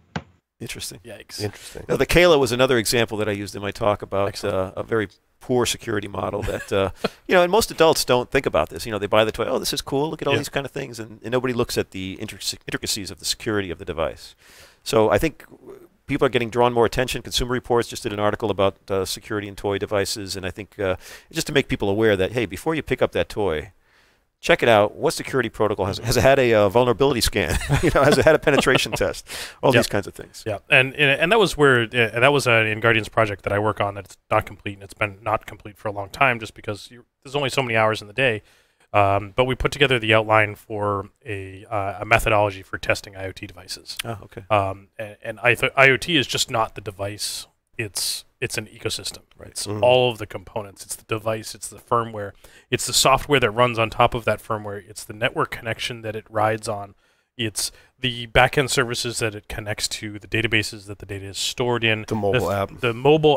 Interesting. Yikes. Interesting. Now, the Kayla was another example that I used in my talk about a very poor security model that, and most adults don't think about this. They buy the toy, oh, this is cool, look at all these kind of things, and nobody looks at the intricacies of the security of the device. So I think people are getting drawn more attention. Consumer Reports just did an article about security in toy devices, and I think just to make people aware that, hey, before you pick up that toy, check it out. What security protocol has it had a vulnerability scan? Has it had a penetration test? All these kinds of things. Yeah, and that was where that was an InGuardians project that I work on. That's not complete, and it's been not complete for a long time, just because there's only so many hours in the day. But we put together the outline for a methodology for testing IoT devices. Oh, okay. And IoT is just not the device. It's an ecosystem. Right. It's all of the components. It's the device. It's the firmware. It's the software that runs on top of that firmware. It's the network connection that it rides on. It's the backend services that it connects to, the databases that the data is stored in, the mobile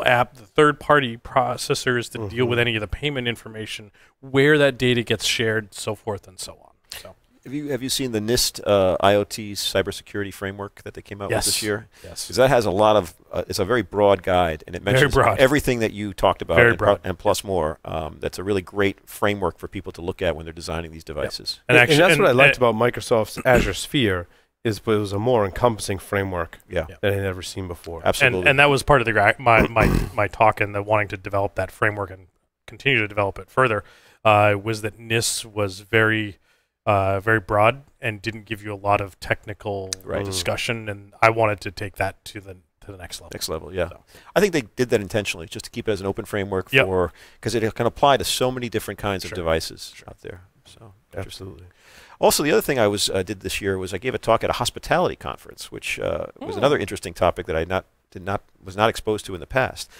app, the third-party processors that deal with any of the payment information, where that data gets shared, so forth and so on. So. Have you seen the NIST IoT cybersecurity framework that they came out with this year? Yes. Because that has a lot of it's a very broad guide, and it mentions everything that you talked about and plus more. That's a really great framework for people to look at when they're designing these devices. Yep. And that's what I liked about Microsoft's Azure Sphere. It was a more encompassing framework that I'd never seen before. Absolutely. And that was part of my talk and the wanting to develop that framework and continue to develop it further was that NIST was very broad and didn't give you a lot of technical discussion, and I wanted to take that to the next level. Next level, yeah. So. I think they did that intentionally, just to keep it as an open framework for because it can apply to so many different kinds of devices out there. So absolutely. Also, the other thing I did this year was I gave a talk at a hospitality conference, which was another interesting topic that I was not exposed to in the past.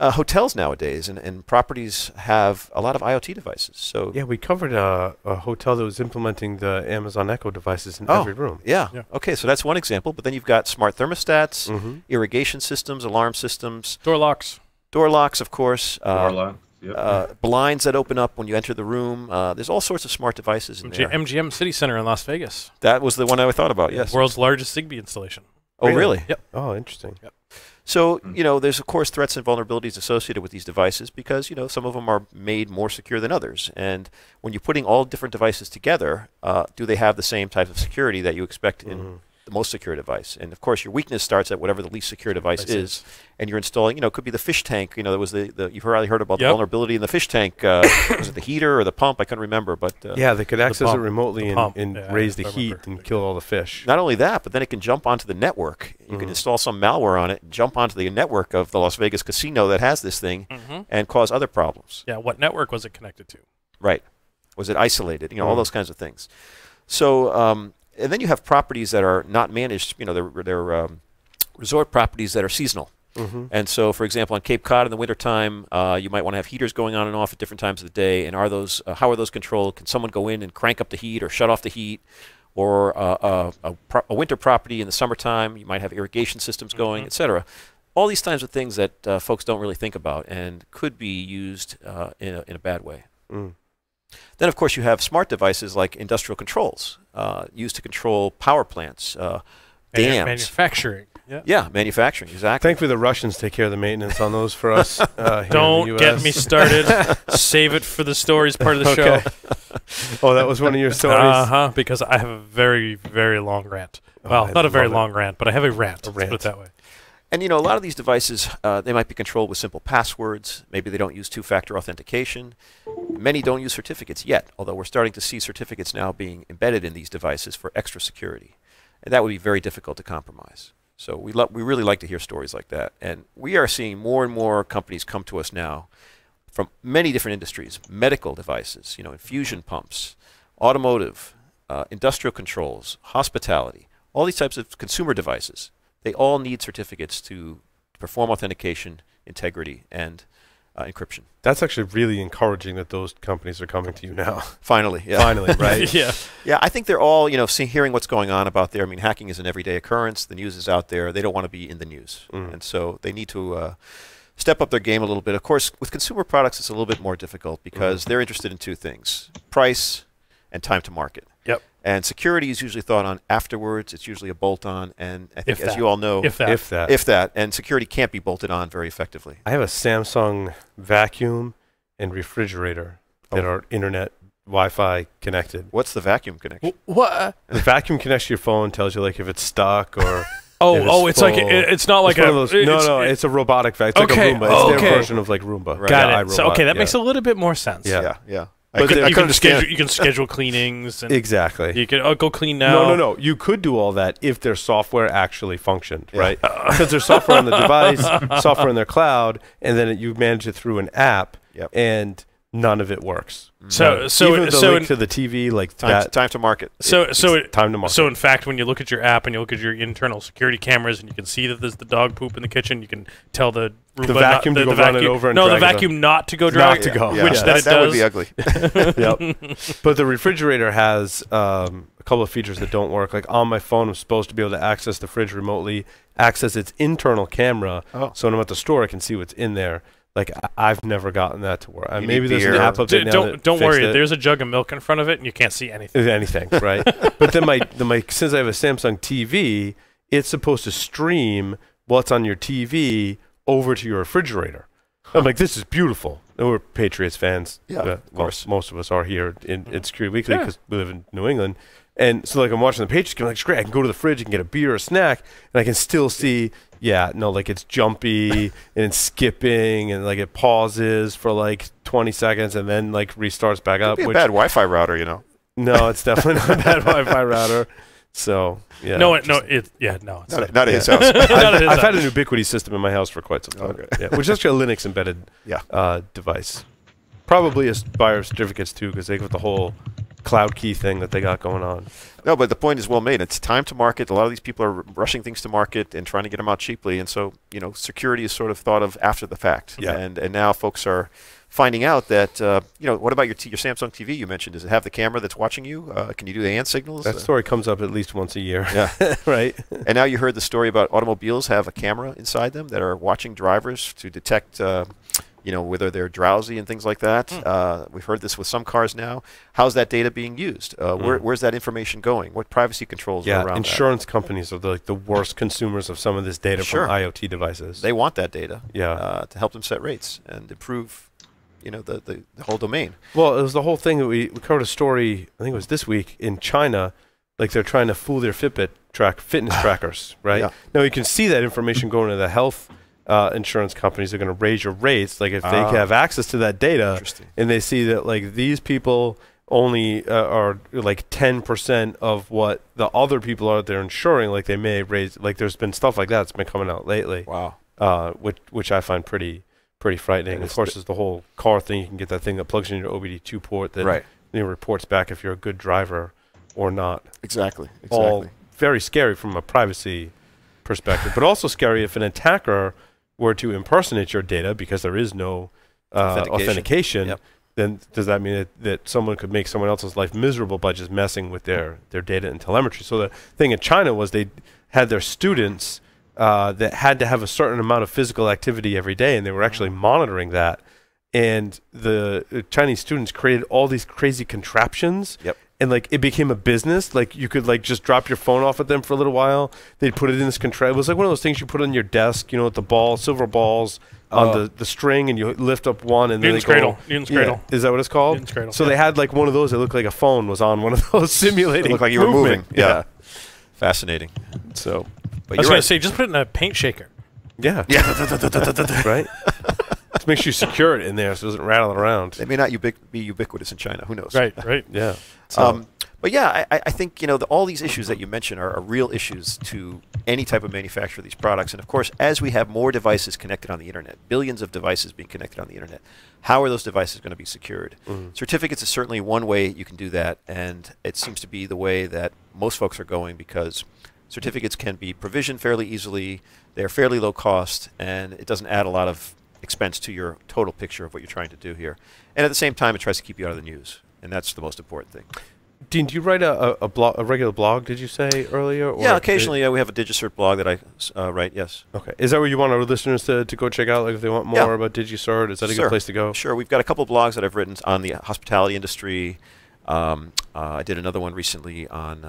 Hotels nowadays and properties have a lot of IoT devices. So we covered a hotel that was implementing the Amazon Echo devices in every room. Yeah. Okay, so that's one example. But then you've got smart thermostats, irrigation systems, alarm systems, door locks, of course. Blinds that open up when you enter the room. There's all sorts of smart devices in there. MGM City Center in Las Vegas. That was the one I thought about. Yes. World's largest Zigbee installation. Oh, really? Yep. Oh, interesting. Yep. So, there's, of course, threats and vulnerabilities associated with these devices because, some of them are made more secure than others. And when you're putting all different devices together, do they have the same type of security that you expect in the most secure device? And, of course, your weakness starts at whatever the least secure device is. And you're installing, it could be the fish tank. There was you've probably heard about the vulnerability in the fish tank. Was it the heater or the pump? I couldn't remember. But they could access it remotely and raise the heat and kill all the fish. Not only that, but then it can jump onto the network. You can install some malware on it, jump onto the network of the Las Vegas casino that has this thing, and cause other problems. Yeah, what network was it connected to? Right. Was it isolated? All those kinds of things. So, and then you have properties that are not managed. They're resort properties that are seasonal. And so, for example, on Cape Cod in the wintertime, you might want to have heaters going on and off at different times of the day. And how are those controlled? Can someone go in and crank up the heat or shut off the heat? Or a winter property in the summertime, you might have irrigation systems going, etc. All these kinds of things that folks don't really think about and could be used in a bad way. Then, of course, you have smart devices like industrial controls used to control power plants, dams. Manufacturing. Yeah, manufacturing, exactly. Thankfully, the Russians take care of the maintenance on those for us. Here in the Don't US. get me started. Save it for the stories part of the Okay. show. Oh, that was one of your stories. Because I have a very, very long rant. Well, I not a very love it. long rant, but I have a rant. Let's rant. put it that way. And a lot of these devices, they might be controlled with simple passwords. Maybe they don't use two-factor authentication. Many don't use certificates yet, although we're starting to see certificates now being embedded in these devices for extra security. And that would be very difficult to compromise. So we really like to hear stories like that. And we are seeing more and more companies come to us now from many different industries: medical devices, infusion pumps, automotive, industrial controls, hospitality, all these types of consumer devices. They all need certificates to perform authentication, integrity, and encryption. That's actually really encouraging that those companies are coming to you now. Finally, yeah. Finally, right? Yeah. Yeah, I think they're all, hearing what's going on about there. I mean, hacking is an everyday occurrence. The news is out there. They don't want to be in the news. And so they need to step up their game a little bit. Of course, with consumer products, it's a little bit more difficult because they're interested in two things: price and time to market. Yep. And security is usually thought on afterwards. It's usually a bolt-on. And I think, If as that. you all know, If that. If that. and security can't be bolted on very effectively. I have a Samsung vacuum and refrigerator that are internet Wi-Fi connected. What's the vacuum connection? What? The vacuum connects to your phone, tells you like if it's stuck or. Oh, if it's like full. it's not like It's one of those, it's a robotic vacuum. It's Okay, like a Roomba. It's okay. their version of like Roomba. Right. Got Yeah, it. So iRobot, okay, that yeah. makes a little bit more sense. Yeah. Yeah. But I you couldn't understand. You can schedule cleanings and Exactly. you can go clean now. No. You could do all that if their software actually functioned, right? Because there's software on the device, software in their cloud, and then you manage it through an app, and none of it works. So even the link to the TV, like Time to market. time to market. So in fact, when you look at your app and you look at your internal security cameras and you can see that there's the dog poop in the kitchen, you can tell the Roomba vacuum to go run it over and no, the drag it vacuum not to go drag Not to go. which Yeah. that that would does. be ugly. Yep. But the refrigerator has a couple of features that don't work. Like on my phone, I'm supposed to be able to access the fridge remotely, access its internal camera, so when I'm at the store, I can see what's in there. Like I've never gotten that to work. You Maybe need there's an beer. app update now that Don't fixed worry. it. There's a jug of milk in front of it, and you can't see anything. Anything, right? But then my since I have a Samsung TV, it's supposed to stream what's on your TV over to your refrigerator. I'm like, this is beautiful. And we're Patriots fans. Yeah, of course. Most of us are here in Security Weekly because we live in New England. And so, like, I'm watching the Patriots game. Like, it's great. I can go to the fridge and get a beer or a snack, and I can still see, like, it's jumpy and it's skipping, and, like, it pauses for, like, 20 seconds and then, like, restarts back up. It'd be a bad Wi-Fi router, No, it's definitely not a bad Wi-Fi router. So, yeah. It's not. Not at his house. I've had an Ubiquity system in my house for quite some time, Okay. which is actually a Linux embedded device. Probably by certificates too, because they got the whole cloud key thing that they got going on. No, but the point is well made. It's time to market. A lot of these people are rushing things to market and trying to get them out cheaply, and so security is sort of thought of after the fact. Yeah. And now folks are finding out that what about your Samsung TV you mentioned? Does it have the camera that's watching you? Can you do the hand signals? That story comes up at least once a year. Yeah. Right. And now you heard the story about automobiles have a camera inside them that are watching drivers to detect whether they're drowsy and things like that. We've heard this with some cars now. How's that data being used? Where's that information going? What privacy controls are around insurance companies are the worst consumers of some of this data from IoT devices. They want that data to help them set rates and improve the whole domain. Well, it was the whole thing that we covered a story, I think it was this week, in China. Like they're trying to fool their Fitbit fitness trackers, right? Yeah. Now you can see that information going to the health insurance companies. Are going to raise your rates. Like if they have access to that data and they see that like these people only are like 10% of what the other people are they're insuring, like they may raise, like there's been stuff like that's been coming out lately. Wow. Which I find pretty frightening. Of course, there's the whole car thing. You can get that thing that plugs in your OBD2 port that reports back if you're a good driver or not. Exactly. All very scary from a privacy perspective, but also scary if an attacker were to impersonate your data because there is no authentication. Yep. Then does that mean that someone could make someone else's life miserable by just messing with their data and telemetry? So the thing in China was they had their students that had to have a certain amount of physical activity every day, and they were actually monitoring that. And the Chinese students created all these crazy contraptions, and like it became a business. Like you could like just drop your phone off at them for a little while. They'd put it in this control. It was like one of those things you put on your desk, you know, with the ball, silver balls on the string, and you lift up one, and Newton's then they Cradle. Newton's Cradle. Is that what it's called? Newton's Cradle. So they had like one of those that looked like a phone was on one of those simulating. It looked like you were moving. movement. Yeah. Fascinating. So, But I was you're going right. to say, just put it in a paint shaker. yeah. Right? It makes you secure it in there so it doesn't rattle around. They may not be ubiquitous in China. Who knows? Right. Yeah. So, But yeah, I think all these issues that you mentioned are real issues to any type of manufacturer of these products. And of course, as we have more devices connected on the internet, billions of devices being connected on the internet, how are those devices going to be secured? Certificates is certainly one way you can do that, and it seems to be the way that most folks are going because certificates can be provisioned fairly easily, they're fairly low cost, and it doesn't add a lot of expense to your total picture of what you're trying to do here. And at the same time, it tries to keep you out of the news, and that's the most important thing. Dean, do you write a regular blog, did you say earlier? Or Yeah, occasionally we have a DigiCert blog that I write, yes. Okay. Is that where you want our listeners to go check out? Like if they want more about DigiCert, is that a good place to go? Sure. We've got a couple blogs that I've written on the hospitality industry. I did another one recently on,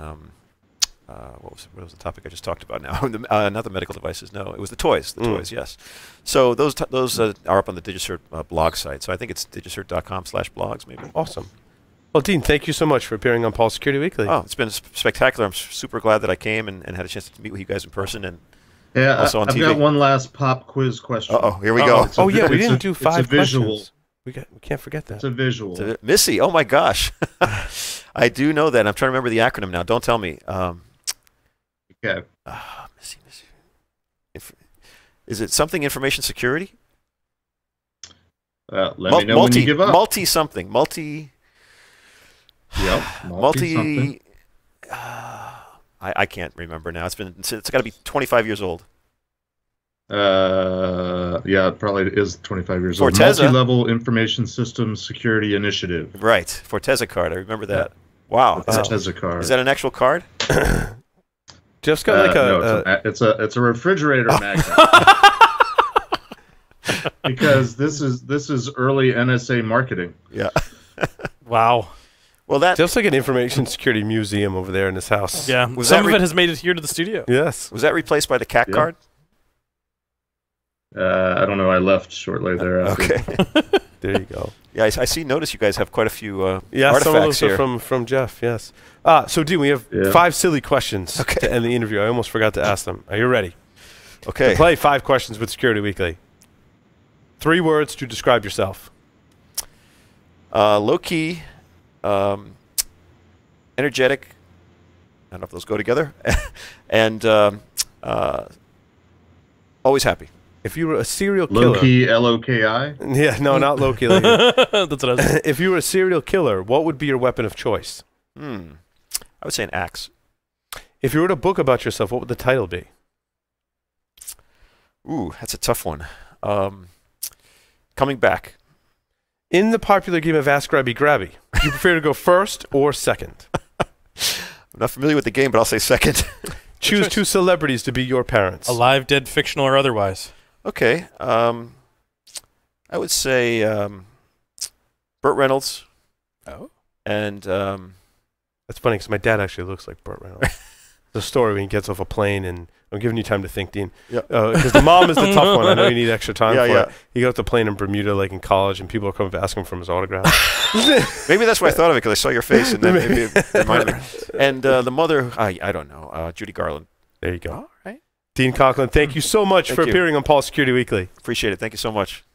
what was the topic I just talked about now? Not the medical devices, no. It was the toys. The toys, yes. So those are up on the DigiCert blog site. So I think it's digicert.com/blogs maybe. Awesome. Well, Dean, thank you so much for appearing on Paul Security Weekly. Oh, it's been spectacular. I'm super glad that I came and had a chance to meet with you guys in person and Yeah, also on I've TV. got one last pop quiz question. Uh-oh, here we go. It's a Oh, yeah, we it's didn't a- do 5 It's a visual. questions. We can't forget that. It's a visual. Missy, oh my gosh. I do know that. I'm trying to remember the acronym now. Don't tell me. Okay. Missy. Is it something information security? Let me know when you give up. Multi-something. Multi... Yep. Multi... I can't remember now. It's got to be 25 years old. Yeah, it probably is 25 years old. Forteza. Multi-level information systems security initiative. Right. Forteza card. I remember that. Wow. Forteza card. Is that an actual card? Jeff's got like no, it's a refrigerator magnet. Because this is early NSA marketing. Yeah. Wow. Well, that Jeff's like an information security museum over there in his house. Yeah. Was Some that of it has made it here to the studio. Yes. was that replaced by the cat Yeah. card? I don't know. I left shortly thereafter. Okay. There you go. Yeah, I notice you guys have quite a few Yeah, some of artifacts those here. are from Jeff, yes. So, Dean, we have 5 silly questions to end the interview. I almost forgot to ask them. Are you ready? Okay. To play 5 questions with Security Weekly. 3 words to describe yourself. Low-key, energetic, I don't know if those go together, and always happy. If you were a serial killer... Low-key, L-O-K-I? Yeah, no, not low-key. That's what I was. If you were a serial killer, what would be your weapon of choice? I would say an axe. If you wrote a book about yourself, what would the title be? Ooh, that's a tough one. Coming back. In the popular game of Ask Grabby Grabby, do you prefer to go first or second? I'm not familiar with the game, but I'll say second. Choose 2 celebrities to be your parents. Alive, dead, fictional, or otherwise. Okay. I would say Burt Reynolds. Oh. And That's funny because my dad actually looks like Burt Reynolds. The story when he gets off a plane, and I'm giving you time to think, Dean. Yeah. Because the mom is the tough one. I know you need extra time for Yeah. it. He got off the plane in Bermuda, like in college, and people are coming to ask him for his autograph. maybe that's why I thought of it, because I saw your face, and then maybe it reminded me. And the mother, I don't know, Judy Garland. There you go. All right. Dean Coclin, thank you so much Thank for you. appearing on Paul Security Weekly. Appreciate it. Thank you so much.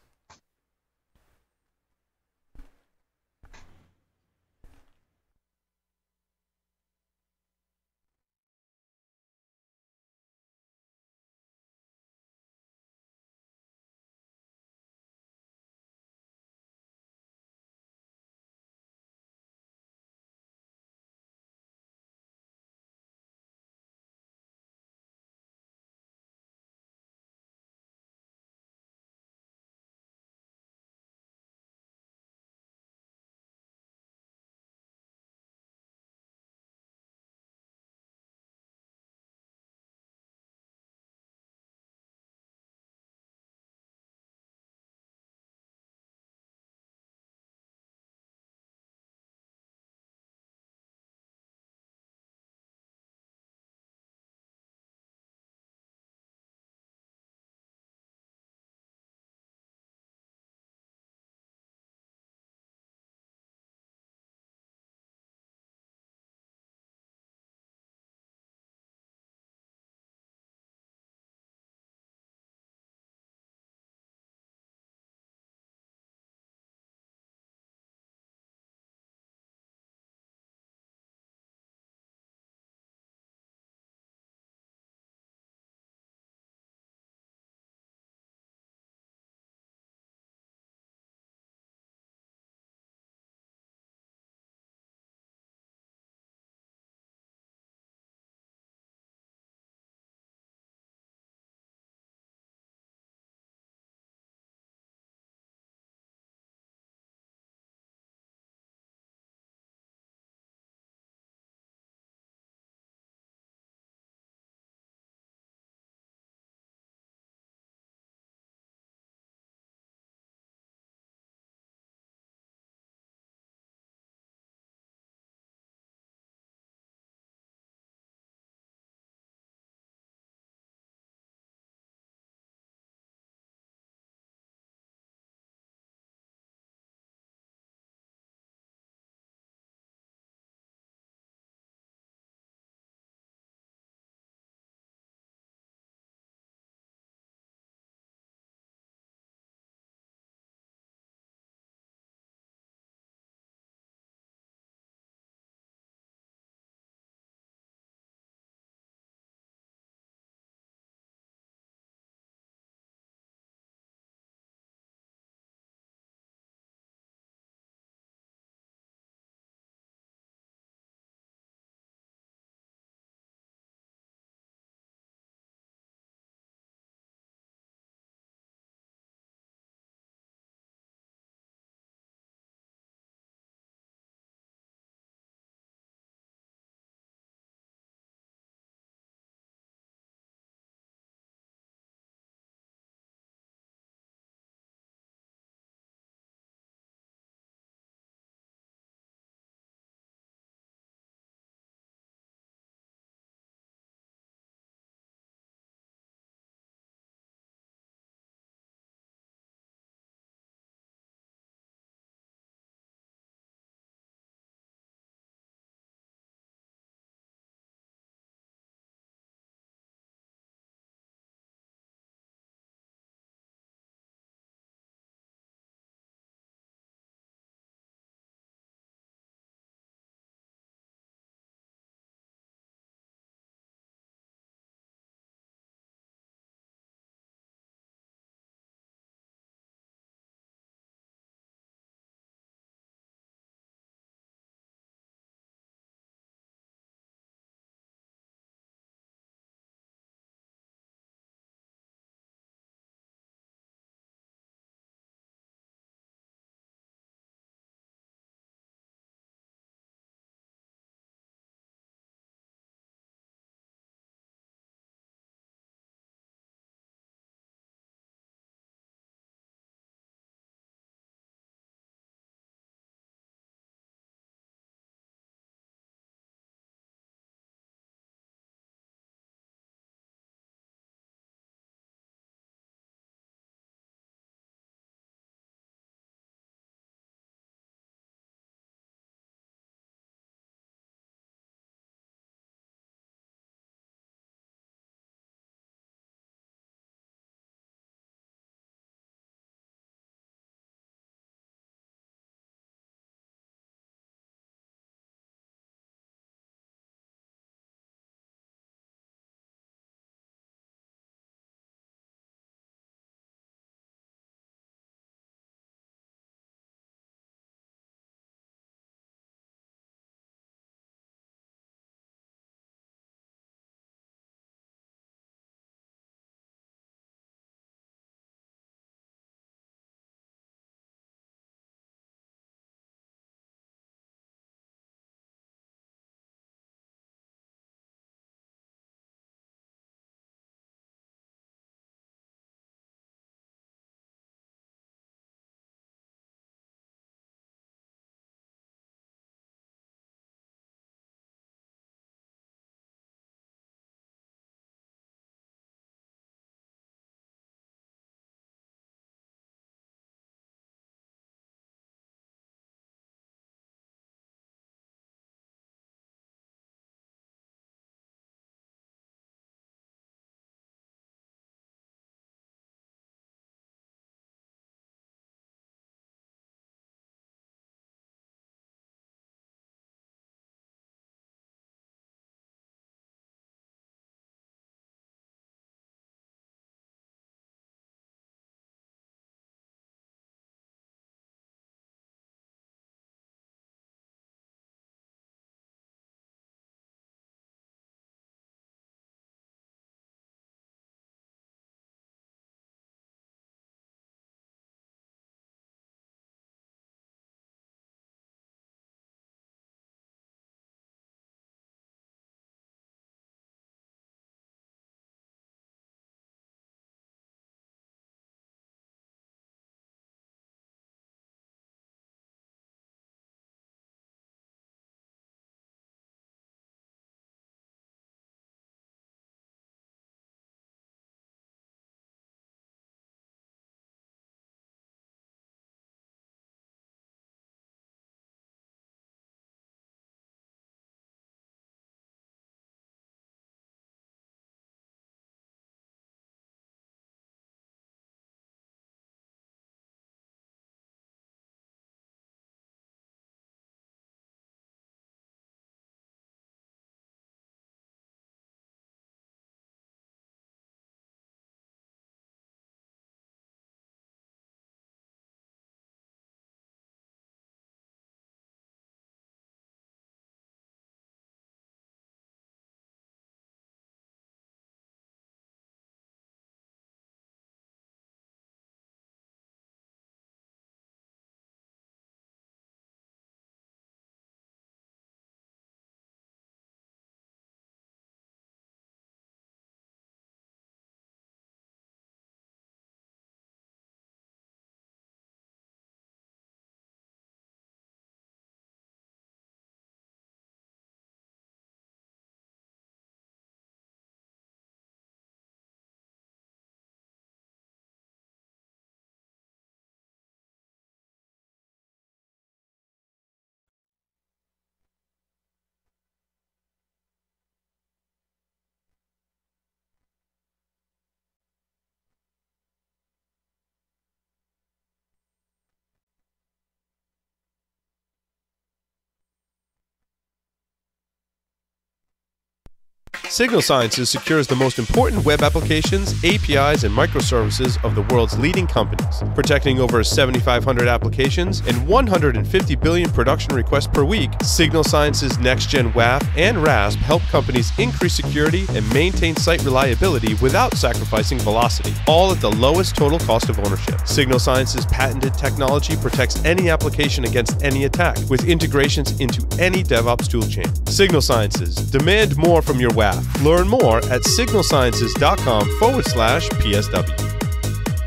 Signal Sciences secures the most important web applications, APIs, and microservices of the world's leading companies, protecting over 7,500 applications and 150 billion production requests per week. Signal Sciences Next-Gen WAF and RASP help companies increase security and maintain site reliability without sacrificing velocity, all at the lowest total cost of ownership. Signal Sciences' patented technology protects any application against any attack, with integrations into any DevOps toolchain. Signal Sciences. Demand more from your WAF. Learn more at signalsciences.com/PSW.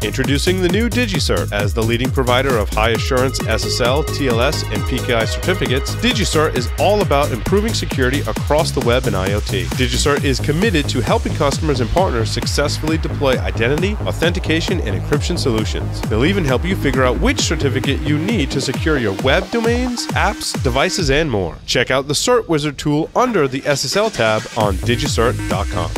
Introducing the new DigiCert. As the leading provider of high-assurance SSL, TLS, and PKI certificates, DigiCert is all about improving security across the web and IoT. DigiCert is committed to helping customers and partners successfully deploy identity, authentication, and encryption solutions. They'll even help you figure out which certificate you need to secure your web domains, apps, devices, and more. Check out the Cert Wizard tool under the SSL tab on digicert.com.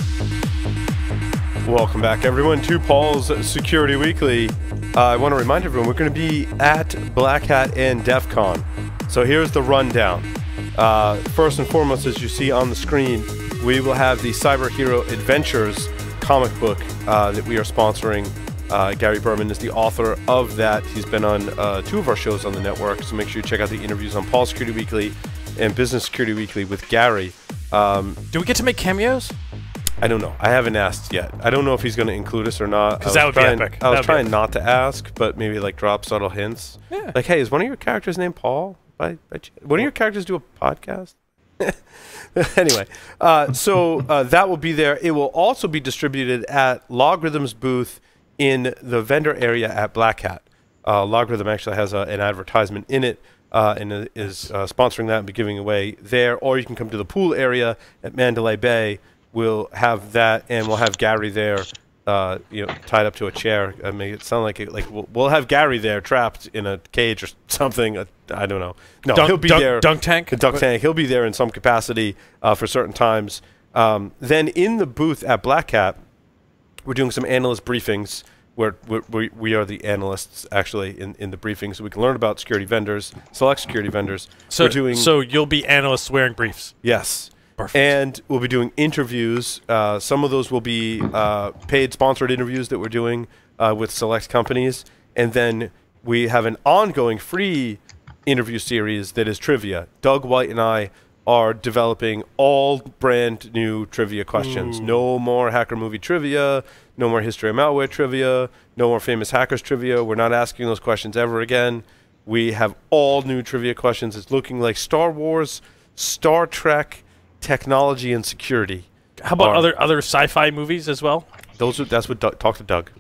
Welcome back, everyone, to Paul's Security Weekly. I want to remind everyone we're going to be at Black Hat and DEF CON. So here's the rundown. First and foremost, as you see on the screen, we will have the Cyber Hero Adventures comic book that we are sponsoring. Gary Berman is the author of that. He's been on 2 of our shows on the network, so make sure you check out the interviews on Paul's Security Weekly and Business Security Weekly with Gary. Do we get to make cameos? I don't know. I haven't asked yet. I don't know if he's going to include us or not. Because that would be epic. I was trying not to ask, but maybe like drop subtle hints. Yeah. Like, hey, is one of your characters named Paul? One of your characters do a podcast? Anyway, so that will be there. It will also be distributed at Logarithm's booth in the vendor area at Black Hat. Logarithm actually has an advertisement in it and is sponsoring that and be giving away there. Or you can come to the pool area at Mandalay Bay. We'll have that, and we'll have Gary there, tied up to a chair. I make it sound like we'll have Gary there, trapped in a cage or something. I don't know. No, he'll be there. Dunk tank. The dunk tank. He'll be there in some capacity for certain times. Then in the booth at Black Hat, we're doing some analyst briefings. Where we are the analysts actually in the briefings, so we can learn about security vendors, select security vendors. So you'll be analysts wearing briefs. Yes. Perfect. And we'll be doing interviews. Some of those will be paid, sponsored interviews that we're doing with select companies. And then we have an ongoing free interview series that is trivia. Doug White and I are developing all brand new trivia questions. Ooh. No more hacker movie trivia. No more history of malware trivia. No more famous hackers trivia. We're not asking those questions ever again. We have all new trivia questions. It's looking like Star Wars, Star Trek, technology, and security. How about other sci-fi movies as well? That's what talk to Doug.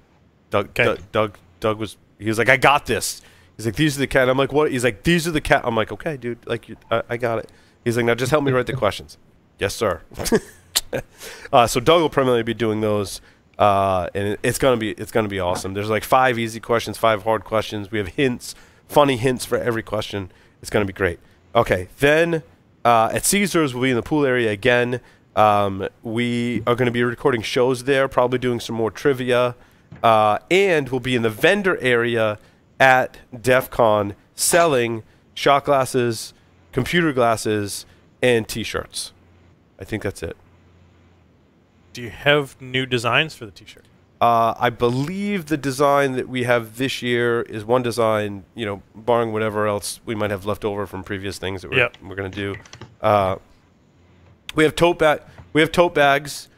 Doug was like, I got this. He's like, these are the cat. I'm like, what? He's like, these are the cat. I'm like, okay, dude, like I got it. He's like, now just help me write the questions. Yes, sir. So Doug will primarily be doing those, and it's gonna be awesome. There's like 5 easy questions, 5 hard questions. We have hints, funny hints for every question. It's gonna be great. Okay, then. At Caesars, we'll be in the pool area again. We are going to be recording shows there, probably doing some more trivia. And we'll be in the vendor area at DEF CON selling shot glasses, computer glasses, and T-shirts. I think that's it. Do you have new designs for the T-shirt? I believe the design that we have this year is one design, barring whatever else we might have left over from previous things that we're going to do. We have tote bags,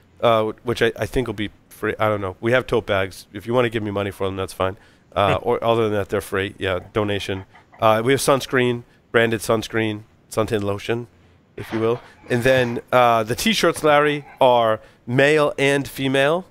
which I think will be free. I don't know. We have tote bags. If you want to give me money for them, that's fine. Or other than that, they're free. Yeah, donation. We have sunscreen, branded sunscreen, suntan lotion, if you will. And then the T-shirts, Larry, are male and female.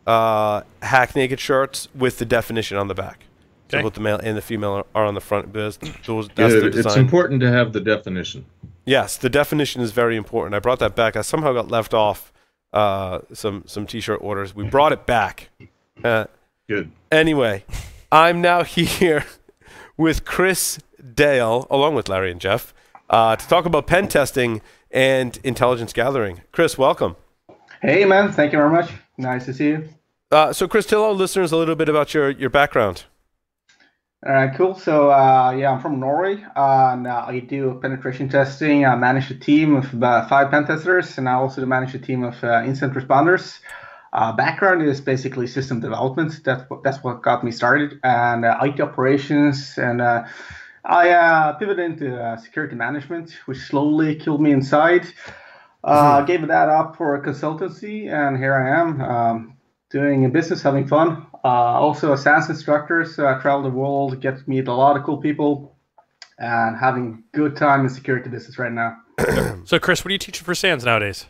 Hack naked shirts with the definition on the back. Okay. So both the male and the female are on the front. That's the design. It's important to have the definition. Yes, the definition is very important. I brought that back. I somehow got left off some T-shirt orders. We brought it back. Good. Anyway, I'm now here with Chris Dale, along with Larry and Jeff, to talk about pen testing and intelligence gathering. Chris, welcome. Hey, man. Thank you very much. Nice to see you. So, Chris, tell our listeners a little bit about your background. All right, cool. So, yeah, I'm from Norway, and I do penetration testing. I manage a team of about 5 pen testers, and I also manage a team of incident responders. Background is basically system development. That's what got me started, and IT operations, and I pivoted into security management, which slowly killed me inside. Gave that up for a consultancy, and here I am doing a business, having fun. Also a SaaS instructor, so I travel the world, get to meet a lot of cool people, and having good time in security business right now. So, Chris, what are you teaching for SANS nowadays?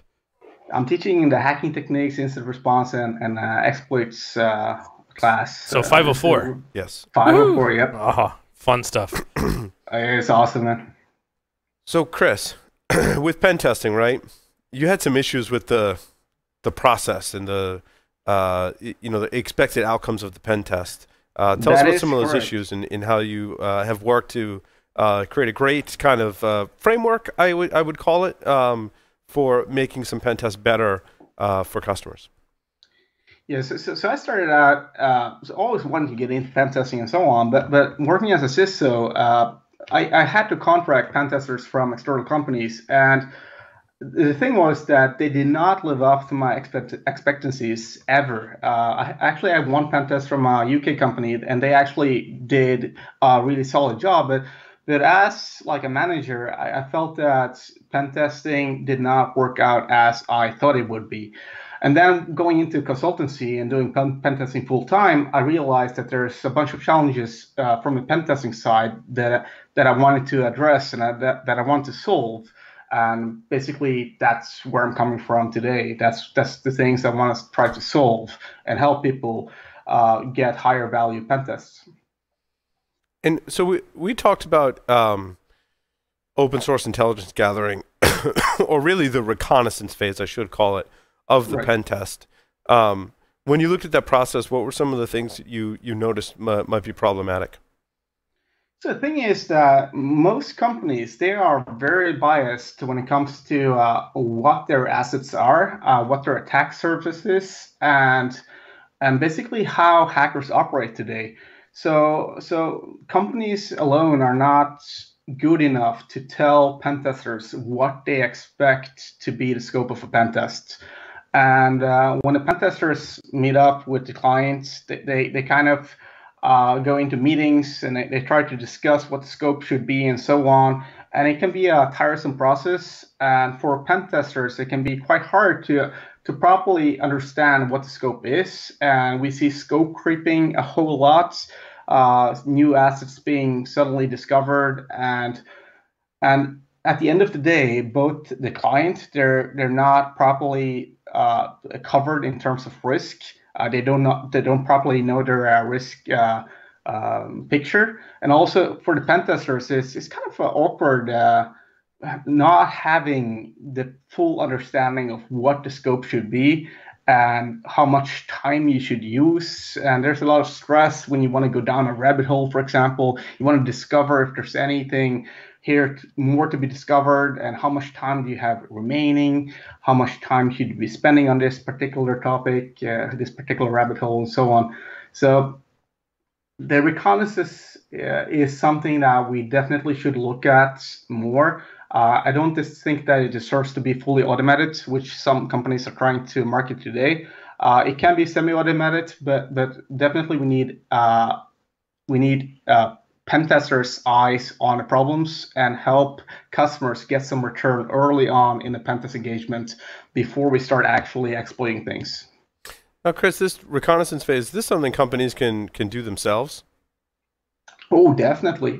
I'm teaching the hacking techniques, incident response, and exploits class. So 504. Yes. 504, yep. Fun stuff. It's awesome, man. So, Chris, with pen testing, right? You had some issues with the process and the the expected outcomes of the pen test. Tell us about some of those issues and how you have worked to create a great kind of framework, I would call it, for making some pen tests better for customers. Yeah, so I started out always wanting to get into pen testing and so on, but working as a CISO, I had to contract pen testers from external companies, and the thing was that they did not live up to my expectancies ever. I had one pen test from a UK company, and they actually did a really solid job. But as like a manager, I felt that pen testing did not work out as I thought it would be. And then going into consultancy and doing pen testing full time, I realized that there's a bunch of challenges from the pen testing side that I wanted to address and that I want to solve. And basically, that's where I'm coming from today. That's the things I want to try to solve and help people get higher value pen tests. And so we talked about open source intelligence gathering, or really the reconnaissance phase, I should call it, of the pen test. When you looked at that process, what were some of the things that you noticed might be problematic? So the thing is that most companies, they are very biased when it comes to what their assets are, what their attack surface is, and basically how hackers operate today. So companies alone are not good enough to tell pen testers what they expect to be the scope of a pen test. And when the pen testers meet up with the clients, they kind of go into meetings and they try to discuss what the scope should be and so on. And it can be a tiresome process. And for pen testers, it can be quite hard to properly understand what the scope is. And we see scope creeping a whole lot, new assets being suddenly discovered. And at the end of the day, both the client, they're not properly covered in terms of risk. They don't properly know their risk picture, and also for the pen testers, it's kind of awkward not having the full understanding of what the scope should be and how much time you should use. And there's a lot of stress when you want to go down a rabbit hole. For example, you want to discover if there's anything here more to be discovered, and how much time do you have remaining, how much time should you be spending on this particular topic, this particular rabbit hole, and so on. So the reconnaissance is something that we definitely should look at more. I don't just think that it deserves to be fully automated, which some companies are trying to market today. It can be semi-automated, but definitely we need pen testers' eyes on the problems and help customers get some return early on in the pen test engagement before we start actually exploiting things. Now, Chris, this reconnaissance phase, is this something companies can do themselves? Oh, definitely.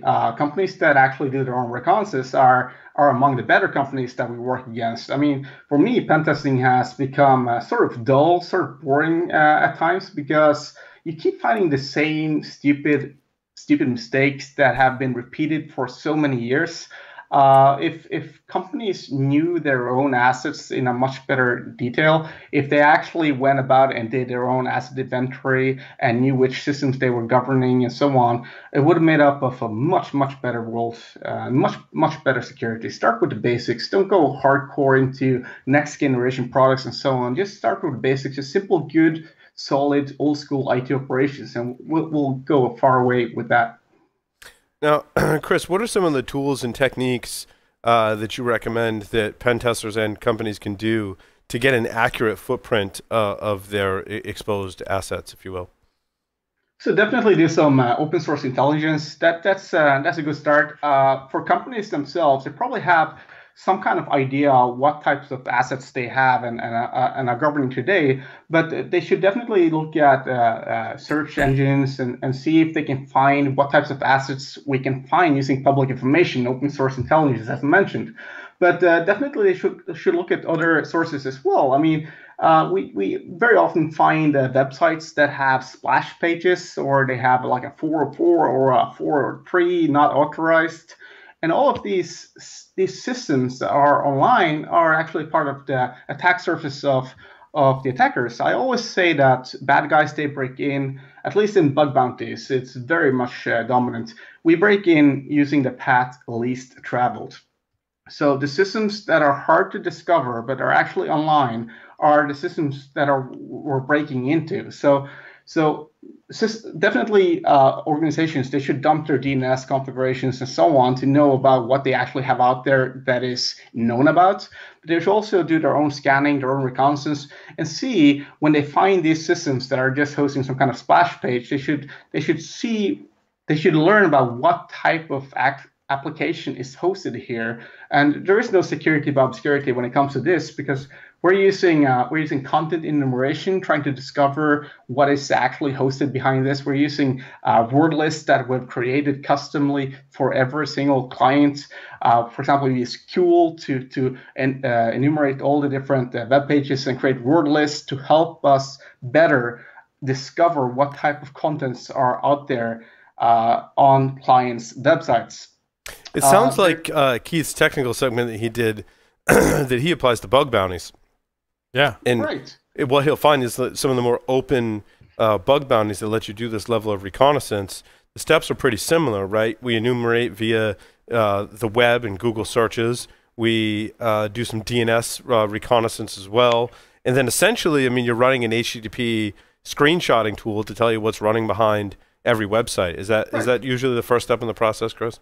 Companies that actually do their own reconnaissance are among the better companies that we work against. I mean, for me, pen testing has become sort of dull, sort of boring at times, because you keep finding the same stupid mistakes that have been repeated for so many years. If companies knew their own assets in a much better detail, if they actually went about and did their own asset inventory and knew which systems they were governing and so on, it would have made up of a much better world, much better security. Start with the basics. Don't go hardcore into next generation products and so on. Just start with the basics. Just simple, good solid old school IT operations, and we'll go a far way with that. Now, Chris, what are some of the tools and techniques that you recommend that pen testers and companies can do to get an accurate footprint of their exposed assets, if you will? So definitely do some open source intelligence. That's a good start. For companies themselves, they probably have some kind of idea what types of assets they have and are governing today, but they should definitely look at search engines and see if they can find what types of assets we can find using public information, open source intelligence, as mentioned. But definitely they should look at other sources as well. I mean, we very often find websites that have splash pages, or they have like a 404 or a 403 not authorized. And all of these systems that are online are actually part of the attack surface of the attackers. I always say that bad guys, they break in, at least in bug bounties, it's very much dominant. We break in using the path least traveled. So the systems that are hard to discover but are actually online are the systems that we're breaking into. So definitely organizations, they should dump their DNS configurations and so on to know about what they actually have out there that is known about. But they should also do their own scanning, their own reconnaissance, and see when they find these systems that are just hosting some kind of splash page, they should learn about what type of application is hosted here. And there is no security by obscurity when it comes to this, because we're using content enumeration, trying to discover what is actually hosted behind this. We're using word lists that we've created customly for every single client. For example, we use Cool to enumerate all the different web pages and create word lists to help us better discover what type of contents are out there on clients' websites. It sounds like Keith's technical segment that he did, that he applies to bug bounties. Yeah. And right. What he'll find is that some of the more open bug bounties that let you do this level of reconnaissance, the steps are pretty similar, right? We enumerate via the web and Google searches. We do some DNS reconnaissance as well. And then essentially, I mean, you're running an HTTP screenshotting tool to tell you what's running behind every website. Is that usually the first step in the process, Chris?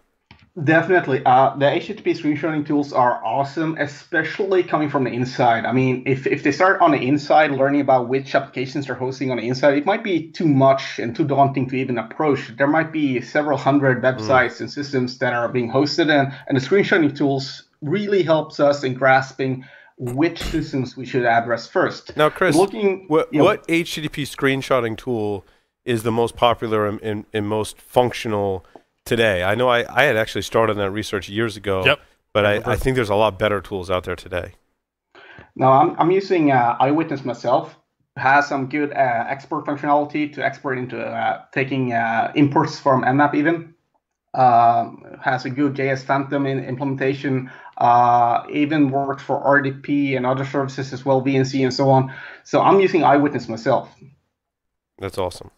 Definitely. The HTTP screenshotting tools are awesome, especially coming from the inside. I mean, if they start on the inside, learning about which applications they're hosting on the inside, it might be too much and too daunting to even approach. There might be several hundred websites and systems that are being hosted, and the screenshotting tools really helps us in grasping which systems we should address first. Now, Chris, what HTTP screenshotting tool is the most popular and most functional today? I know I had actually started that research years ago, but I think there's a lot better tools out there today. No, I'm using Eyewitness myself. It has some good export functionality to export into taking imports from Nmap even. Has a good JS Phantom implementation. Even works for RDP and other services as well, VNC and so on. So I'm using Eyewitness myself. That's awesome.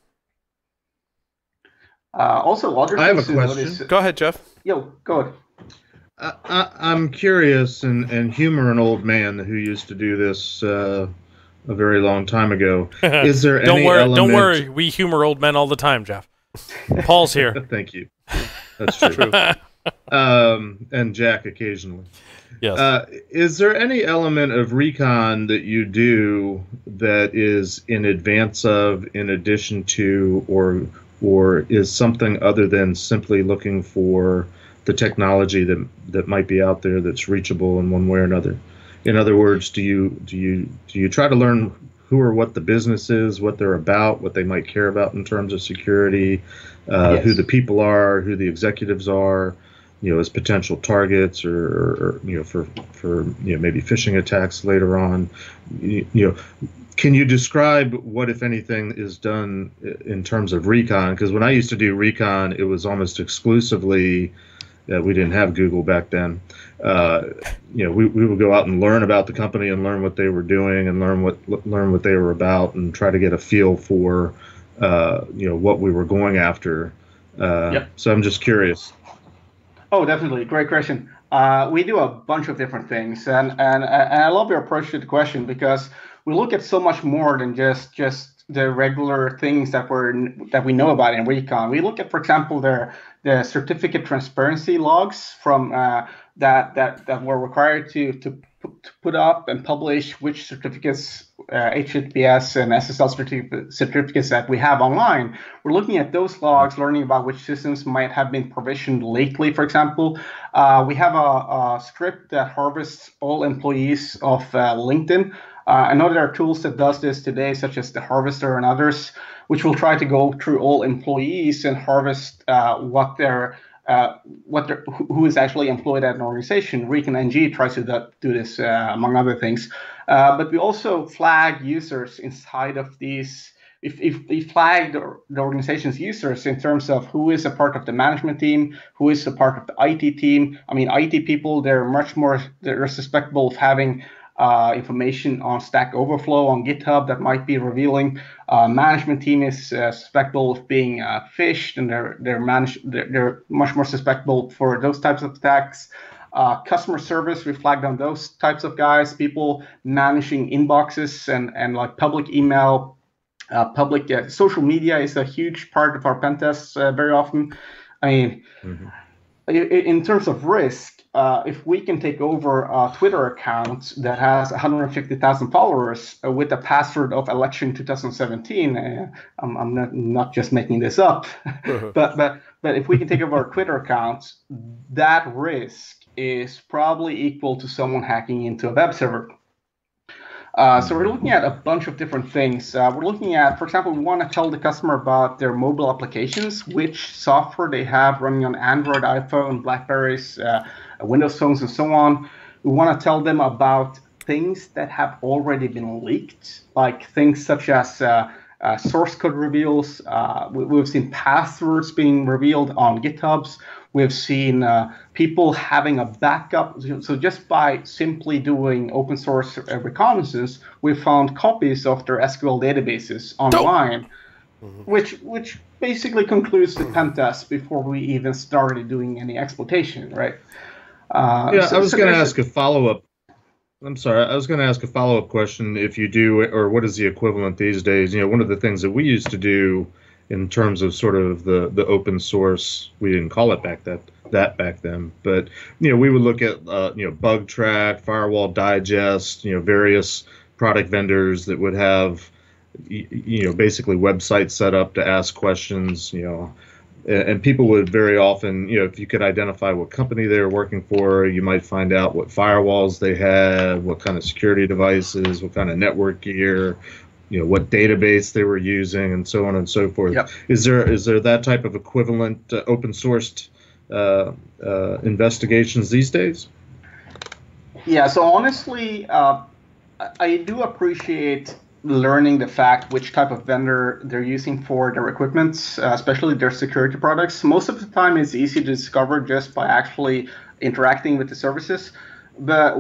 Also, other I have a question. Go ahead, Jeff. Yo, go ahead. I'm curious, and humor an old man who used to do this a very long time ago. Is there any element... Don't worry, we humor old men all the time, Jeff. Paul's here. Thank you. That's true. And Jack occasionally. Yes. Is there any element of recon that you do that is in advance of, in addition to, or is something other than simply looking for the technology that might be out there that's reachable in one way or another? In other words, do you try to learn who or what the business is, what they're about, what they might care about in terms of security, Yes. who the people are, who the executives are, as potential targets, or for maybe phishing attacks later on, Can you describe what, if anything, is done in terms of recon? Because when I used to do recon, it was almost exclusively, we didn't have Google back then. We would go out and learn about the company and learn what they were doing and learn what they were about and try to get a feel for what we were going after. So I'm just curious. Oh, definitely. Great question. We do a bunch of different things, and I love your approach to the question, because we look at so much more than just the regular things that we know about in Recon. We look at, for example, the certificate transparency logs from that were required to put up and publish which certificates, HTTPS and SSL certificates that we have online. We're looking at those logs, learning about which systems might have been provisioned lately, for example. We have a script that harvests all employees of LinkedIn. I know there are tools that does this today, such as the Harvester and others, which will try to go through all employees and harvest who is actually employed at an organization. Recon NG tries to do this, among other things. But we also flag users inside of these. If we flag the organization's users in terms of who is a part of the management team, who is a part of the IT team. I mean, IT people, they're susceptible of having information on Stack Overflow, on GitHub that might be revealing. Management team is susceptible of being phished, and they're much more susceptible for those types of attacks. Customer service, we flagged on those types of guys. People managing inboxes and like public email, public social media is a huge part of our pen tests very often. I mean, in terms of risk. If we can take over a Twitter account that has 150,000 followers with a password of election 2017, I'm not just making this up, but if we can take over a Twitter account, that risk is probably equal to someone hacking into a web server. So we're looking at a bunch of different things. We're looking at, for example, we want to tell the customer about their mobile applications, which software they have running on Android, iPhone, Blackberries, Windows phones, and so on. We want to tell them about things that have already been leaked, like things such as source code reveals. We've seen passwords being revealed on GitHubs. We've seen people having a backup. So just by simply doing open source reconnaissance, we found copies of their SQL databases online, which basically concludes the pen test before we even started doing any exploitation, right? I was going to ask a follow-up. I'm sorry, I was going to ask a follow-up question. If you do, or what is the equivalent these days? You know, one of the things that we used to do in terms of sort of the open source, we didn't call it back then, but you know, we would look at Bug Track, Firewall Digest, various product vendors that would have basically websites set up to ask questions, and people would very often, if you could identify what company they were working for, you might find out what firewalls they had, what kind of security devices, what kind of network gear, what database they were using, and so on and so forth. Yep. Is there that type of equivalent open sourced investigations these days? Yeah. So honestly, I do appreciate learning the fact which type of vendor they're using for their equipment, especially their security products. Most of the time, it's easy to discover just by actually interacting with the services. But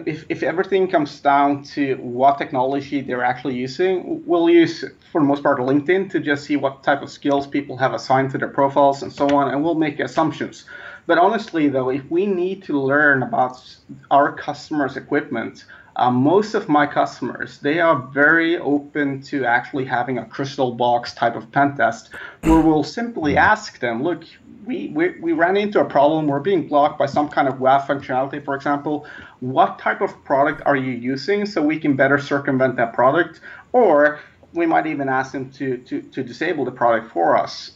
if everything comes down to what technology they're actually using, we'll use, for the most part, LinkedIn to just see what type of skills people have assigned to their profiles and so on, and we'll make assumptions. But honestly, though, if we need to learn about our customers' equipment, most of my customers, they are very open to actually having a crystal box type of pen test, where we'll simply ask them, look, we ran into a problem, we're being blocked by some kind of WAF functionality, for example. What type of product are you using so we can better circumvent that product? Or we might even ask them to disable the product for us.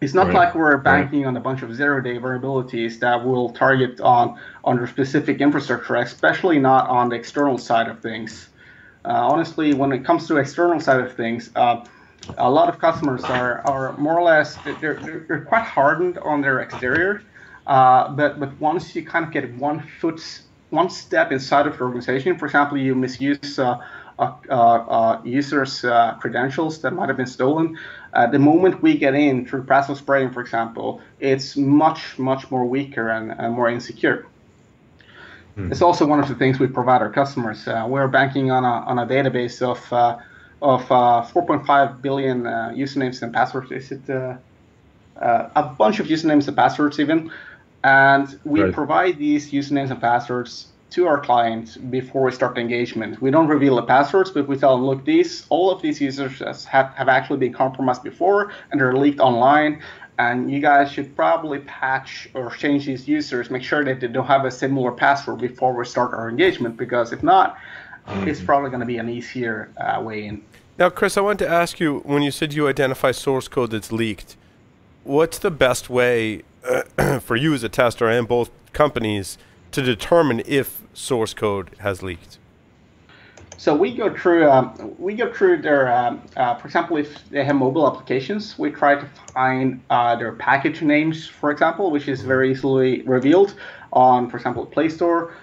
It's not like we're banking on a bunch of zero-day vulnerabilities that will target on their specific infrastructure, especially not on the external side of things. Honestly, when it comes to external side of things, a lot of customers are more or less, they're quite hardened on their exterior, but once you kind of get one step inside of the organization, for example, you misuse users' credentials that might have been stolen. The moment we get in through passive spraying, for example, it's much more weaker and more insecure. It's also one of the things we provide our customers. We're banking on a database of 4.5 billion usernames and passwords. Is it a bunch of usernames and passwords even? And we provide these usernames and passwords to our clients before we start the engagement. We don't reveal the passwords, but we tell them, look, all of these users have actually been compromised before, and they're leaked online. And you guys should probably patch or change these users, make sure that they don't have a similar password before we start our engagement, because if not, it's probably going to be an easier way in. Now, Chris, I wanted to ask you, when you said you identify source code that's leaked, what's the best way for you as a tester and both companies to determine if source code has leaked? So we go through their, for example, if they have mobile applications, we try to find their package names, for example, which is very easily revealed on, for example, Play Store.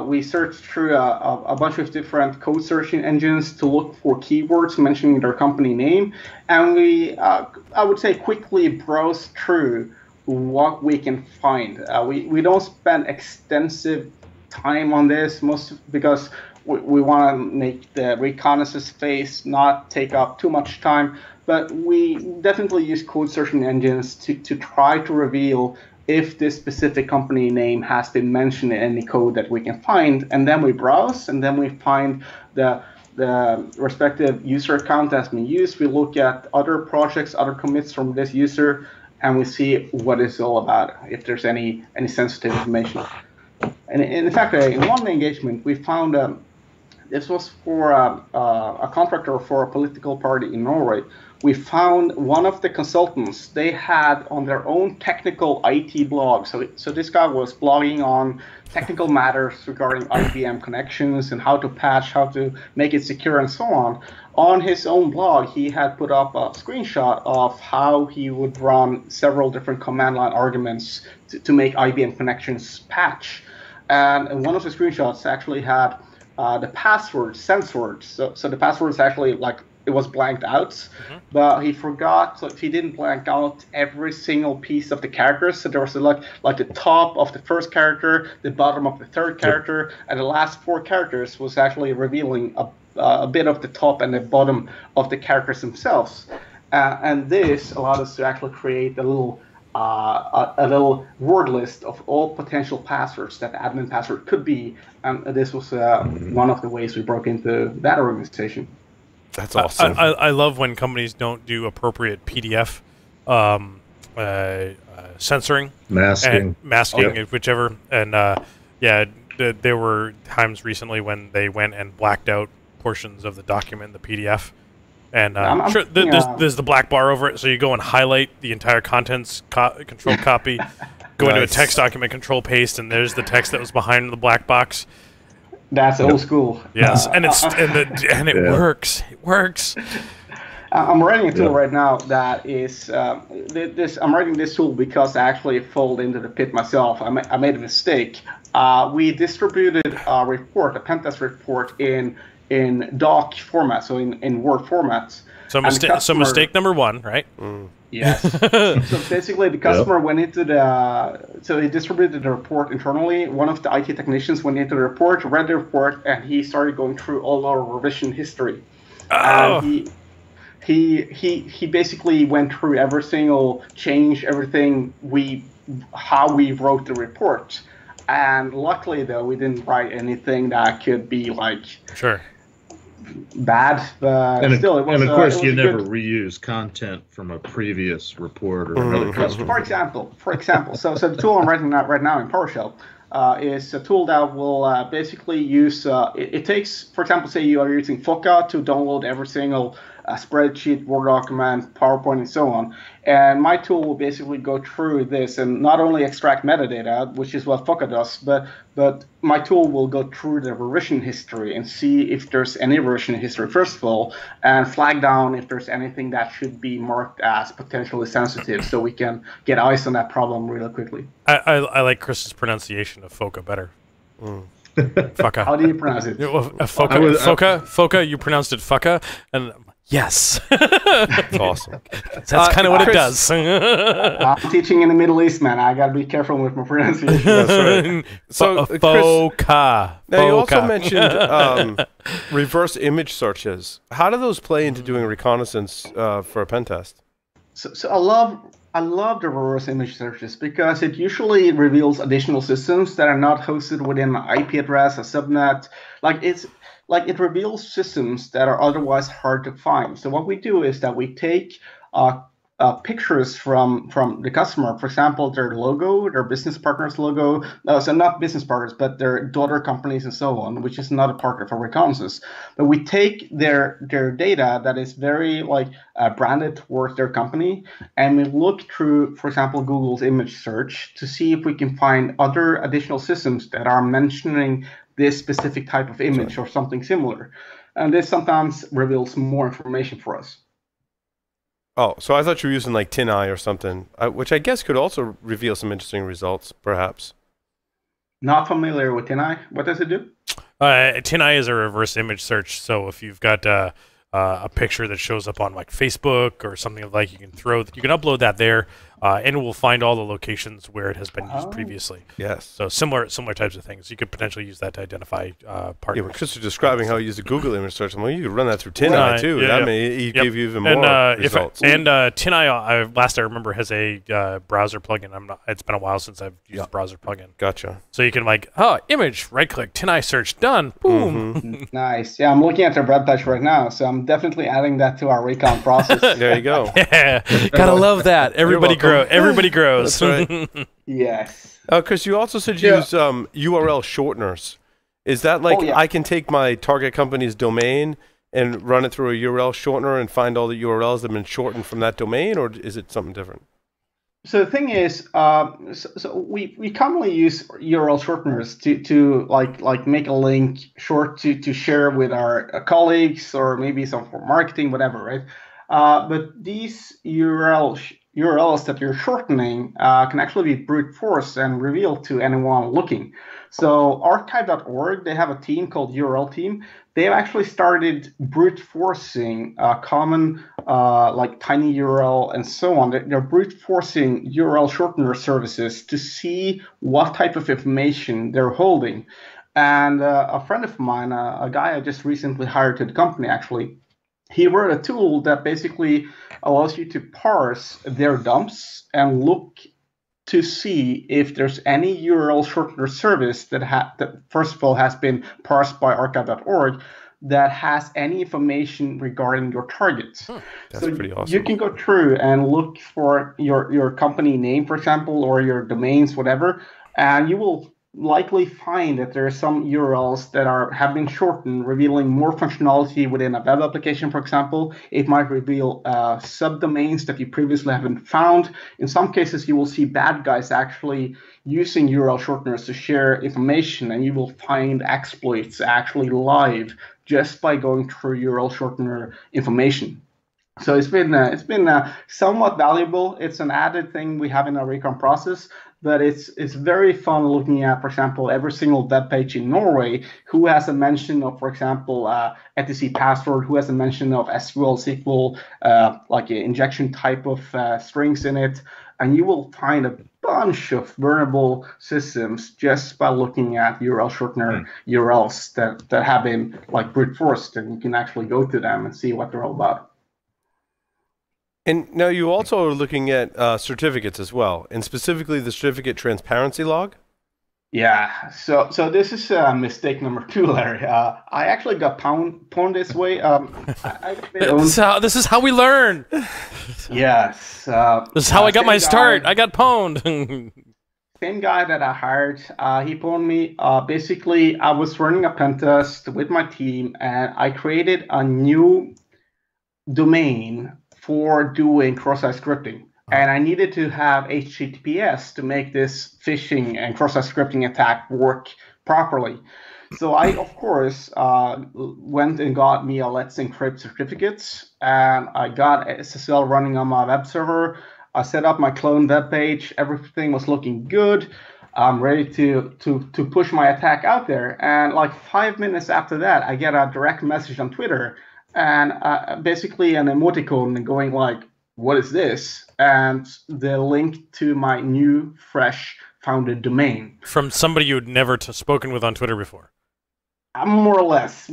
We search through a bunch of different code searching engines to look for keywords mentioning their company name, and we, I would say, quickly browse through what we can find. We don't spend extensive time on this, because we want to make the reconnaissance phase not take up too much time, but we definitely use code searching engines to try to reveal if this specific company name has been mentioned in any code that we can find, and then we browse, and then we find the respective user account that's been used. We look at other projects, other commits from this user, and we see what it's all about, if there's any sensitive information. And in fact, in one engagement, we found this was for a contractor for a political party in Norway. We found one of the consultants, they had on their own technical IT blog. So this guy was blogging on technical matters regarding IBM connections and how to patch, how to make it secure, and so on. On his own blog, he had put up a screenshot of how he would run several different command line arguments to make IBM connections patch. And one of the screenshots actually had the password censored. So the password is actually like, it was blanked out, but he forgot. So he didn't blank out every single piece of the characters. So there was like the top of the first character, the bottom of the third character, and the last 4 characters was actually revealing a bit of the top and the bottom of the characters themselves. And this allowed us to actually create a little word list of all potential passwords that the admin password could be. And this was one of the ways we broke into that organization. That's awesome. I love when companies don't do appropriate PDF censoring, masking, whichever. And yeah, there were times recently when they went and blacked out portions of the document, the PDF. And sure, there's the black bar over it, so you go and highlight the entire contents, control copy, go into a text document, control paste, and there's the text that was behind the black box. That's old school. Yes, and it works. It works. I'm writing a tool right now that is I'm writing this tool because I actually fell into the pit myself. I made a mistake. We distributed a report, a pen test report, in doc format, so in Word format. So mistake number 1, right? Yes. So basically, the customer went into so he distributed the report internally. One of the IT technicians went into the report, read the report, and he started going through all our revision history. And he basically went through every single change, everything how we wrote the report. And luckily, though, we didn't write anything that could be like bad, but still, it was. And of course, you never reuse content from a previous report or another customer. For example, so the tool I'm writing right now in PowerShell is a tool that will basically use. It takes, for example, say you are using Foca to download every single spreadsheet, Word document, PowerPoint, and so on. And my tool will basically go through this and not only extract metadata, which is what Foca does, but my tool will go through the revision history and see if there's any revision history, first of all, and flag down if there's anything that should be marked as potentially sensitive, so we can get eyes on that problem really quickly. I like Chris's pronunciation of Foca better. Foca. How do you pronounce it? Foca, you pronounced it Foca, and yes. That's awesome. That's kind of what it does. I'm teaching in the Middle East, man. I gotta be careful with my pronunciation. That's right. So, Foca. Now, you also mentioned reverse image searches. How do those play into doing reconnaissance for a pen test? So I love I love the reverse image searches because it usually reveals additional systems that are not hosted within an IP address, a subnet. It reveals systems that are otherwise hard to find. So what we do is that we take pictures from the customer, for example, their logo, their business partner's logo. So not business partners, but their daughter companies and so on, which is not a part of our reconnaissance. But we take their data that is very branded towards their company, and we look through, for example, Google's image search to see if we can find other additional systems that are mentioning this specific type of image or something similar. And this sometimes reveals more information for us. Oh, so I thought you were using like TinEye or something, which I guess could also reveal some interesting results, perhaps. Not familiar with TinEye. What does it do? TinEye is a reverse image search. So if you've got a picture that shows up on like Facebook or something like, you can upload that there, and it will find all the locations where it has been used previously. Yes. So similar types of things. You could potentially use that to identify partners. Yeah, but Chris was describing how he used a Google image search. Well, you could run that through TinEye too. That may give you even more results. TinEye, last I remember, has a browser plugin. It's been a while since I've used a browser plugin. Gotcha. So you can image, right click, TinEye search, done, boom. Nice. Yeah, I'm looking at their web page right now, so I'm definitely adding that to our recon process. There you go. Yeah, gotta love that. Everybody grows. That's right. Yes. Chris, you also said you use URL shorteners. Is that I can take my target company's domain and run it through a URL shortener and find all the URLs that have been shortened from that domain, or is it something different? So the thing is, we commonly use URL shorteners to make a link short to share with our colleagues or maybe some for marketing, whatever, right? But these URLs that you're shortening can actually be brute forced and revealed to anyone looking. So archive.org, they have a team called URL team. They've actually started brute forcing common tiny URL and so on. They're brute forcing URL shortener services to see what type of information they're holding. And a friend of mine, a guy I just recently hired to the company actually, he wrote a tool that basically allows you to parse their dumps and look to see if there's any URL shortener service that first of all has been parsed by archive.org that has any information regarding your targets. That's pretty awesome. You can go through and look for your company name, for example, or your domains, whatever, and you will likely find that there are some URLs that have been shortened, revealing more functionality within a web application, for example. It might reveal subdomains that you previously haven't found. In some cases, you will see bad guys actually using URL shorteners to share information, and you will find exploits actually live just by going through URL shortener information. So it's been somewhat valuable. It's an added thing we have in our recon process. But it's very fun looking at, for example, every single web page in Norway who has a mention of, for example, etc password, who has a mention of SQL, SQL, like an injection type of strings in it. And you will find a bunch of vulnerable systems just by looking at URL shortener URLs that have been brute forced, and you can actually go to them and see what they're all about. And now you also are looking at certificates as well, and specifically the certificate transparency log? Yeah, so this is mistake number 2, Larry. I actually got pwned this way. This is how we learn. Yes. This is how I got my start. I got pwned. Same guy that I hired, he pwned me. Basically, I was running a pen test with my team, and I created a new domain for doing cross-site scripting. And I needed to have HTTPS to make this phishing and cross-site scripting attack work properly. So I, of course, went and got me a Let's Encrypt certificates, and I got SSL running on my web server. I set up my clone web page. Everything was looking good. I'm ready to push my attack out there. And 5 minutes after that, I get a direct message on Twitter, and basically an emoticon going what is this? And the link to my new, fresh founded domain. From somebody you had never spoken with on Twitter before. More or less.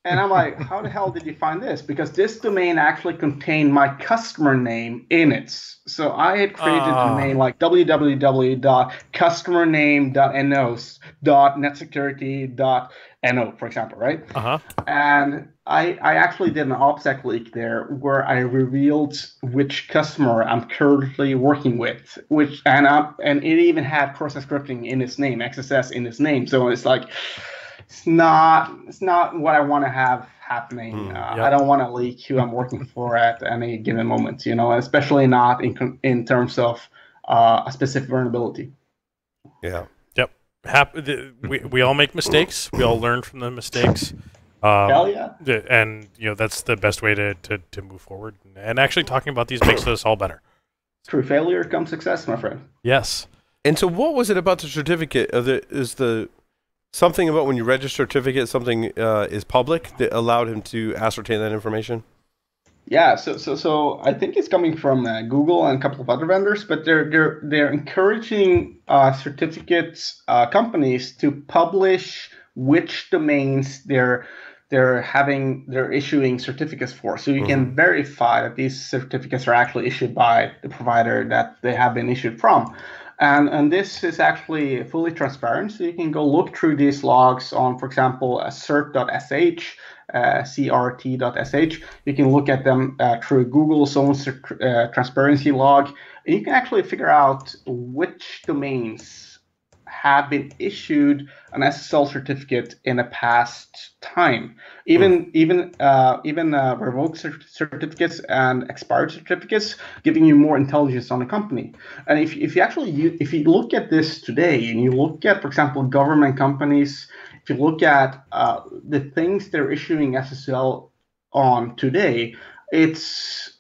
And I'm like, how the hell did you find this? Because this domain actually contained my customer name in it. So I had created a domain like www.customerName.no.netsecurity.no, for example, right? And I actually did an OPSEC leak there where I revealed which customer I'm currently working with, and it even had process scripting in its name, XSS in its name. So it's like, it's not what I want to have happening. I don't want to leak who I'm working for at any given moment, especially not in terms of a specific vulnerability. Yeah. Yep. We all make mistakes. We all learn from the mistakes. Hell yeah. And that's the best way to move forward. And actually talking about these makes us all better. Through failure comes success, my friend. Yes. And so what was it about the certificate? Is the something about when you register a certificate, something is public that allowed him to ascertain that information? Yeah, so I think it's coming from Google and a couple of other vendors, but they're encouraging certificates companies to publish which domains they're issuing certificates for, so you can verify that these certificates are actually issued by the provider that they have been issued from. And this is actually fully transparent, so you can go look through these logs on, for example, cert.sh, crt.sh. You can look at them through Google's own transparency log, and you can actually figure out which domains have been issued an SSL certificate in a past time. Even revoked certificates and expired certificates, giving you more intelligence on the company. And if you look at this today, and you look at, for example, government companies, if you look at the things they're issuing SSL on today, it's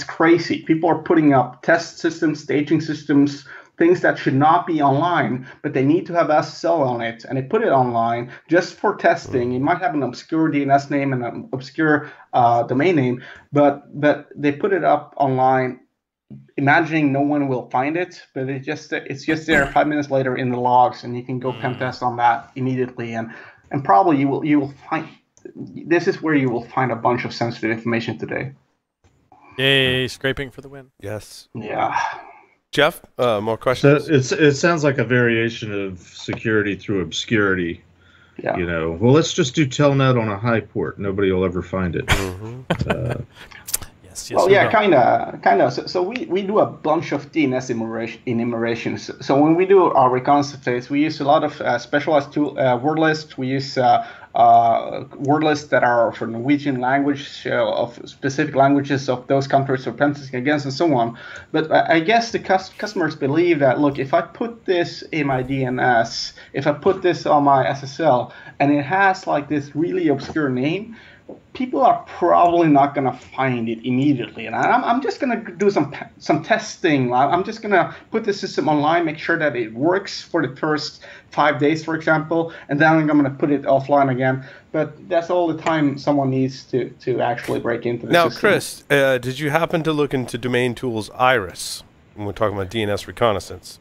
crazy. People are putting up test systems, staging systems, things that should not be online, but they need to have SSL on it, and they put it online just for testing. It might have an obscure DNS name and an obscure domain name, but they put it up online, imagining no one will find it. But it's just there 5 minutes later in the logs, and you can go pen test on that immediately, and probably you will find. This is where you will find a bunch of sensitive information today. Yay! Scraping for the win. Yes. Yeah. Jeff, more questions? So it sounds like a variation of security through obscurity. Yeah. Well, let's just do telnet on a high port. Nobody will ever find it. Yes. Well, yeah, kind of. So we do a bunch of DNS enumerations. So when we do our reconnaissance phase, we use a lot of specialized word lists. We use word lists that are for Norwegian language, of specific languages of those countries we're testing against, and so on. But I guess the customers believe that, look, if I put this in my DNS, if I put this on my SSL, and it has like this really obscure name, people are probably not going to find it immediately. And I'm just going to do some testing. I'm just going to put the system online, make sure that it works for the first 5 days, for example, and then I'm going to put it offline again. But that's all the time someone needs to actually break into the system. Now, Chris, did you happen to look into Domain Tools Iris when we're talking about DNS reconnaissance?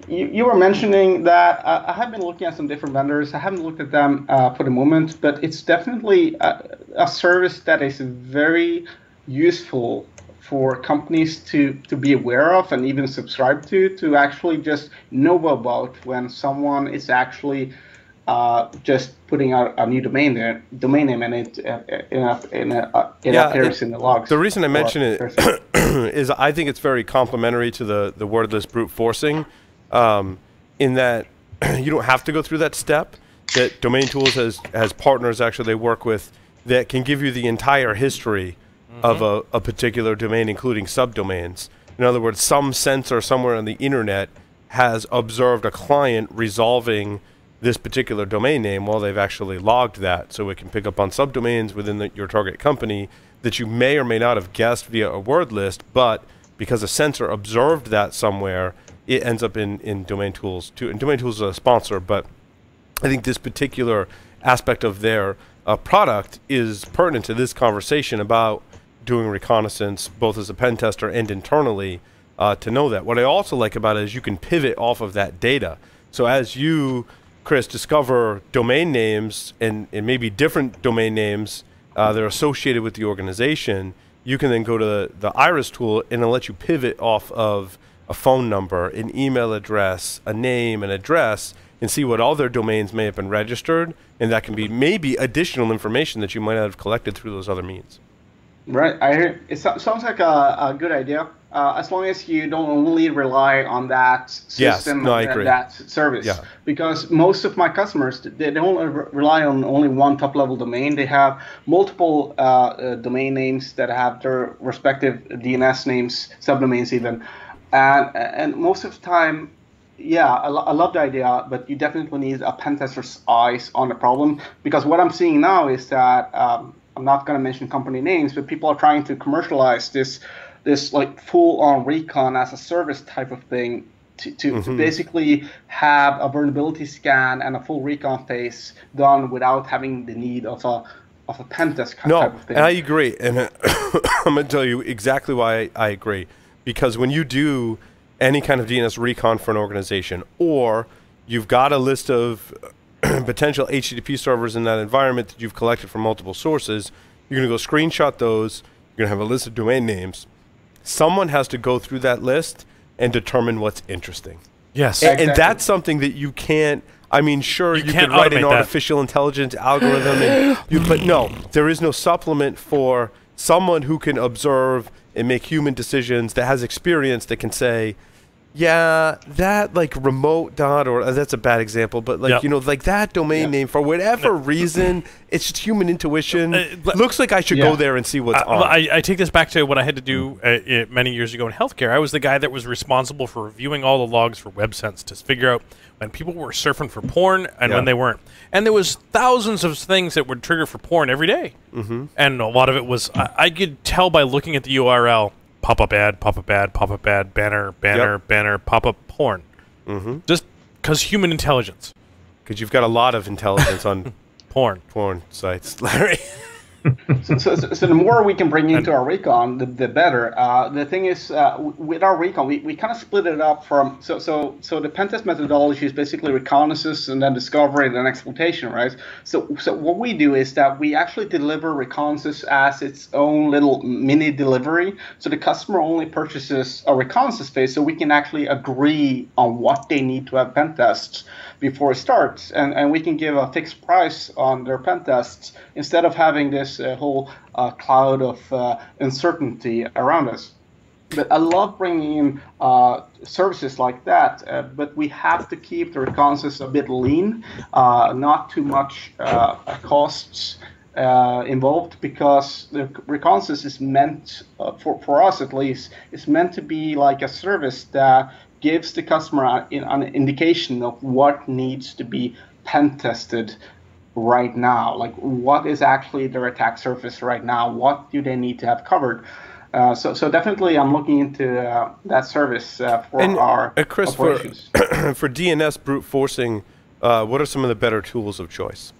You were mentioning that. I have been looking at some different vendors. I haven't looked at them for the moment, but it's definitely a service that is very useful for companies to be aware of and even subscribe to actually just know about when someone is actually just putting out a new domain name, and it appears in the logs. The reason I mention it is I think it's very complementary to the wordless brute forcing. In that you don't have to go through that step, that Domain Tools has partners actually they work with that can give you the entire history of a particular domain, including subdomains. In other words, some sensor somewhere on the internet has observed a client resolving this particular domain name while they've actually logged that, so it can pick up on subdomains within your target company that you may or may not have guessed via a word list, but because a sensor observed that somewhere, it ends up in Domain Tools too. And Domain Tools is a sponsor, but I think this particular aspect of their product is pertinent to this conversation about doing reconnaissance, both as a pen tester and internally, to know that. What I also like about it is you can pivot off of that data. So as you Chris, discover domain names and maybe different domain names that are associated with the organization, you can then go to the Iris tool and it'll let you pivot off of a phone number, an email address, a name, an address, and see what other domains may have been registered, and that can be maybe additional information that you might not have collected through those other means. Right. It sounds like a good idea, as long as you don't only rely on that system, I agree. that service. Yeah. Because most of my customers, they don't rely on only one top-level domain. They have multiple domain names that have their respective DNS names, subdomains even, and most of the time. Yeah, I love the idea, but you definitely need a pen tester's eyes on the problem, because what I'm seeing now is that I'm not going to mention company names, but people are trying to commercialize this like full-on recon as a service type of thing to basically have a vulnerability scan and a full recon phase done without having the need of a pen test type of thing. And I agree, and I'm going to tell you exactly why I agree, because when you do any kind of DNS recon for an organization, or you've got a list of potential HTTP servers in that environment that you've collected from multiple sources, you're going to go screenshot those, you're going to have a list of domain names. Someone has to go through that list and determine what's interesting. Yes. And that's something that you can't, I mean, sure, you could write an artificial intelligence algorithm, but no, there is no supplement for someone who can observe and make human decisions, that has experience, that can say, yeah, that like remote dot, or that's a bad example, but like, you know, like that domain name, for whatever reason, it's just human intuition. Looks like I should go there and see what's on. I take this back to what I had to do many years ago in healthcare. I was the guy that was responsible for reviewing all the logs for WebSense to figure out when people were surfing for porn and when they weren't. And there was thousands of things that would trigger for porn every day. And a lot of it was, I could tell by looking at the URL, pop-up ad, pop-up ad, pop-up ad, banner, banner, pop-up porn. Just because human intelligence. Because you've got a lot of intelligence on porn sites, Larry. So the more we can bring into our recon, the better. The thing is, with our recon, we kind of split it up from so the pentest methodology is basically reconnaissance and then discovery and then exploitation, right? So what we do is that we actually deliver reconnaissance as its own little mini delivery. So the customer only purchases a reconnaissance phase, so we can actually agree on what they need to have pen tests before it starts, and we can give a fixed price on their pen tests instead of having this whole cloud of uncertainty around us. But I love bringing in services like that, but we have to keep the reconnaissance a bit lean, not too much costs involved, because the reconnaissance is meant, for us at least, is meant to be like a service that gives the customer an indication of what needs to be pen tested right now, like what is actually their attack surface right now, what do they need to have covered. So definitely I'm looking into that service for our Chris, operations. For DNS brute forcing, what are some of the better tools of choice?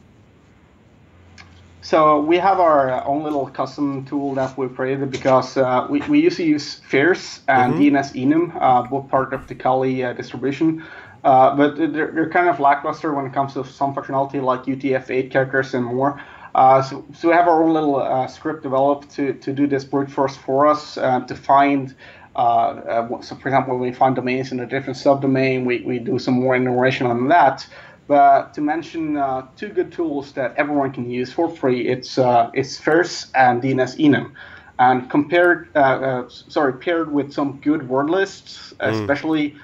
So we have our own little custom tool that we created, because we used to use Fierce and DNS Enum, both part of the Kali distribution. But they're kind of lackluster when it comes to some functionality like UTF-8 characters and more. So we have our own little script developed to do this brute force for us, to find, so for example, when we find domains in a different subdomain, we do some more enumeration on that. But to mention two good tools that everyone can use for free, it's Fierce and DNS Enum. And paired with some good word lists, especially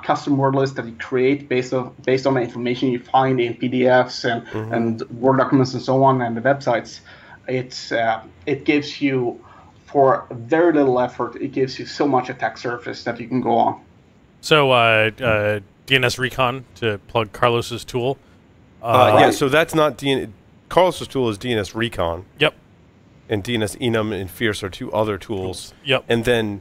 custom word lists that you create based on the information you find in PDFs and Word documents and so on, and the websites. It gives you, for very little effort, it gives you so much attack surface that you can go on. So DNS Recon, to plug Carlos's tool. Yeah, so that's not Carlos's tool is DNS Recon. Yep. And DNS Enum and Fierce are two other tools. Yep. And then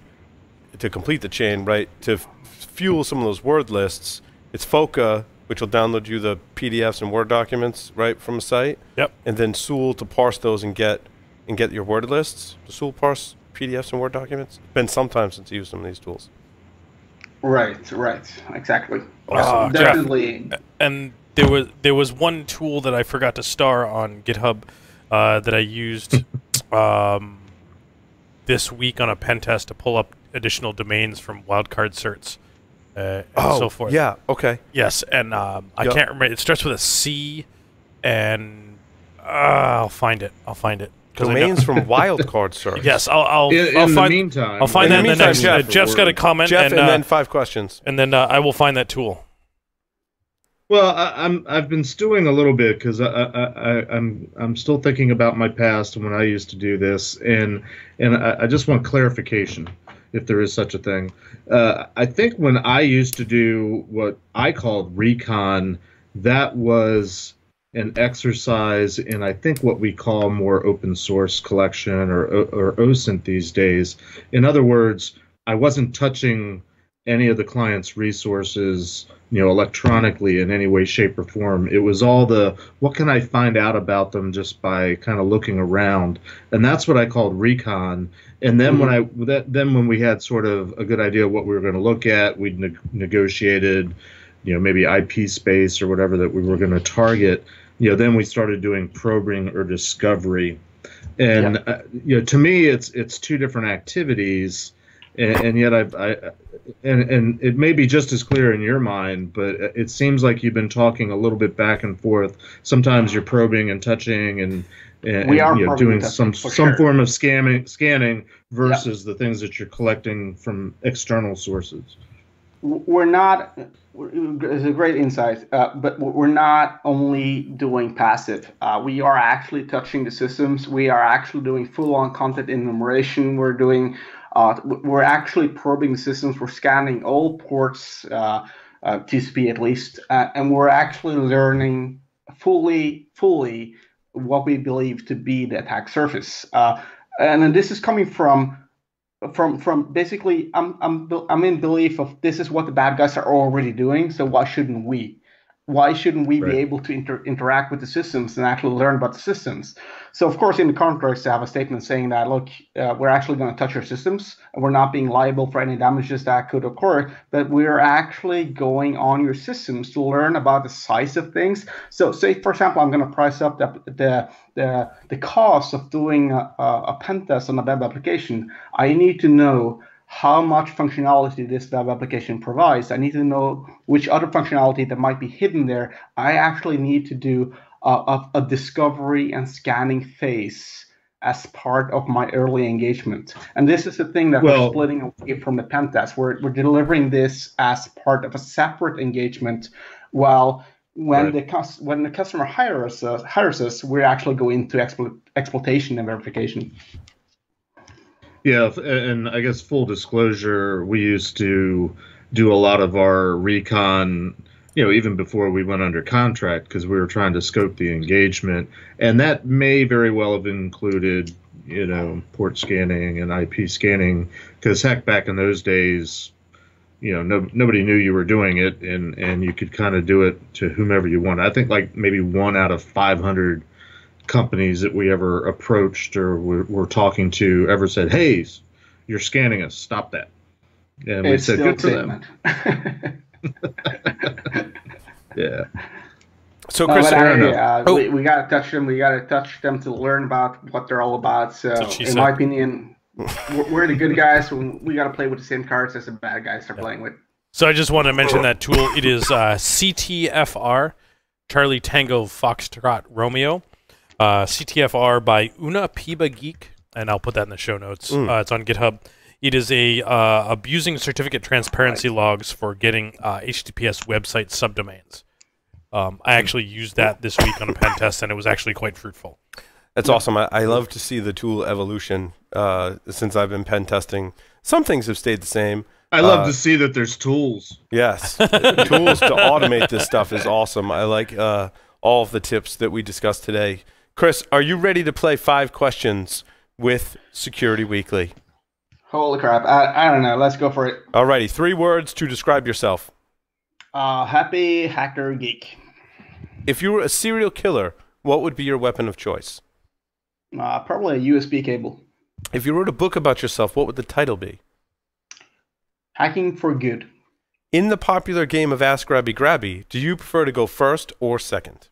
to complete the chain, right, to fuel some of those word lists, it's Foca, which will download you the PDFs and Word documents, right, from a site. Yep. And then Sool to parse those and get your word lists. Does Sool parse PDFs and Word documents? It's been some time since I used some of these tools. Right, exactly. Awesome. Definitely. And there was one tool that I forgot to star on GitHub that I used this week on a pen test to pull up additional domains from wildcard certs and so forth. Yeah. Okay. Yes, and I can't remember. It starts with a C, and I'll find it. Domains from wildcard search. Yes, I'll In find. the meantime, I'll find that in the next. Jeff's got a comment. Jeff, and then 5 questions. And then I will find that tool. Well, I've been stewing a little bit because I'm still thinking about my past and when I used to do this, and I just want clarification, if there is such a thing. I think when I used to do what I called recon, that was an exercise in, I think, what we call more open source collection or OSINT these days. In other words, I wasn't touching any of the client's resources, electronically in any way, shape, or form. It was all the, what can I find out about them just by kind of looking around, and that's what I called recon. And then when we had sort of a good idea of what we were going to look at, we negotiated, maybe IP space or whatever that we were going to target. Then we started doing probing or discovery, and to me, it's two different activities. And yet and it may be just as clear in your mind, but it seems like you've been talking a little bit back and forth. Sometimes you're probing and touching and doing some form of scanning versus the things that you're collecting from external sources. We're not. It's a great insight, but we're not only doing passive. We are actually touching the systems. We are actually doing full-on content enumeration. We're actually probing the systems. We're scanning all ports, TCP at least, and we're actually learning fully what we believe to be the attack surface. And then this is coming from basically, I'm in belief of this is what the bad guys are already doing. So why shouldn't we? Why shouldn't we be able to interact with the systems and actually learn about the systems? So, of course, in the contracts, I have a statement saying that, look, we're actually going to touch your systems, and we're not being liable for any damages that could occur, but we're actually going on your systems to learn about the size of things. So, say, for example, I'm going to price up the cost of doing a pen test on a web application. I need to know how much functionality this web application provides. I need to know which other functionality that might be hidden there. I actually need to do a discovery and scanning phase as part of my early engagement. And this is the thing that we're splitting away from the pen test. We're delivering this as part of a separate engagement, while when the customer hires us, we're actually going into exploitation and verification. Yeah, and I guess full disclosure, we used to do a lot of our recon, even before we went under contract, because we were trying to scope the engagement, and that may very well have included, port scanning and IP scanning, because heck, back in those days, nobody knew you were doing it, and you could kind of do it to whomever you want. I think like maybe 1 out of 500 companies that we ever approached or were talking to ever said, "Hey, you're scanning us. Stop that." And we said, "Good for them." Yeah. So, Chris, we got to touch them. We got to touch them to learn about what they're all about. So, in my opinion, we're the good guys. We got to play with the same cards as the bad guys are playing with. So, I just want to mention that tool. It is CTFR, Charlie Tango Foxtrot Romeo. CTFR by Una Piba Geek, and I'll put that in the show notes. It's on GitHub. It is a abusing certificate transparency logs for getting HTTPS website subdomains. I actually used that this week on a pen test, and it was actually quite fruitful. That's awesome. I love to see the tool evolution since I've been pen testing. Some things have stayed the same. I love to see that there's tools. Yes. Tools to automate this stuff is awesome. I like all of the tips that we discussed today. Chris, are you ready to play 5 questions with Security Weekly? Holy crap. I don't know. Let's go for it. Alrighty. 3 words to describe yourself. Happy hacker geek. If you were a serial killer, what would be your weapon of choice? Probably a USB cable. If you wrote a book about yourself, what would the title be? Hacking for Good. In the popular game of Ask Grabby Grabby, do you prefer to go first or second?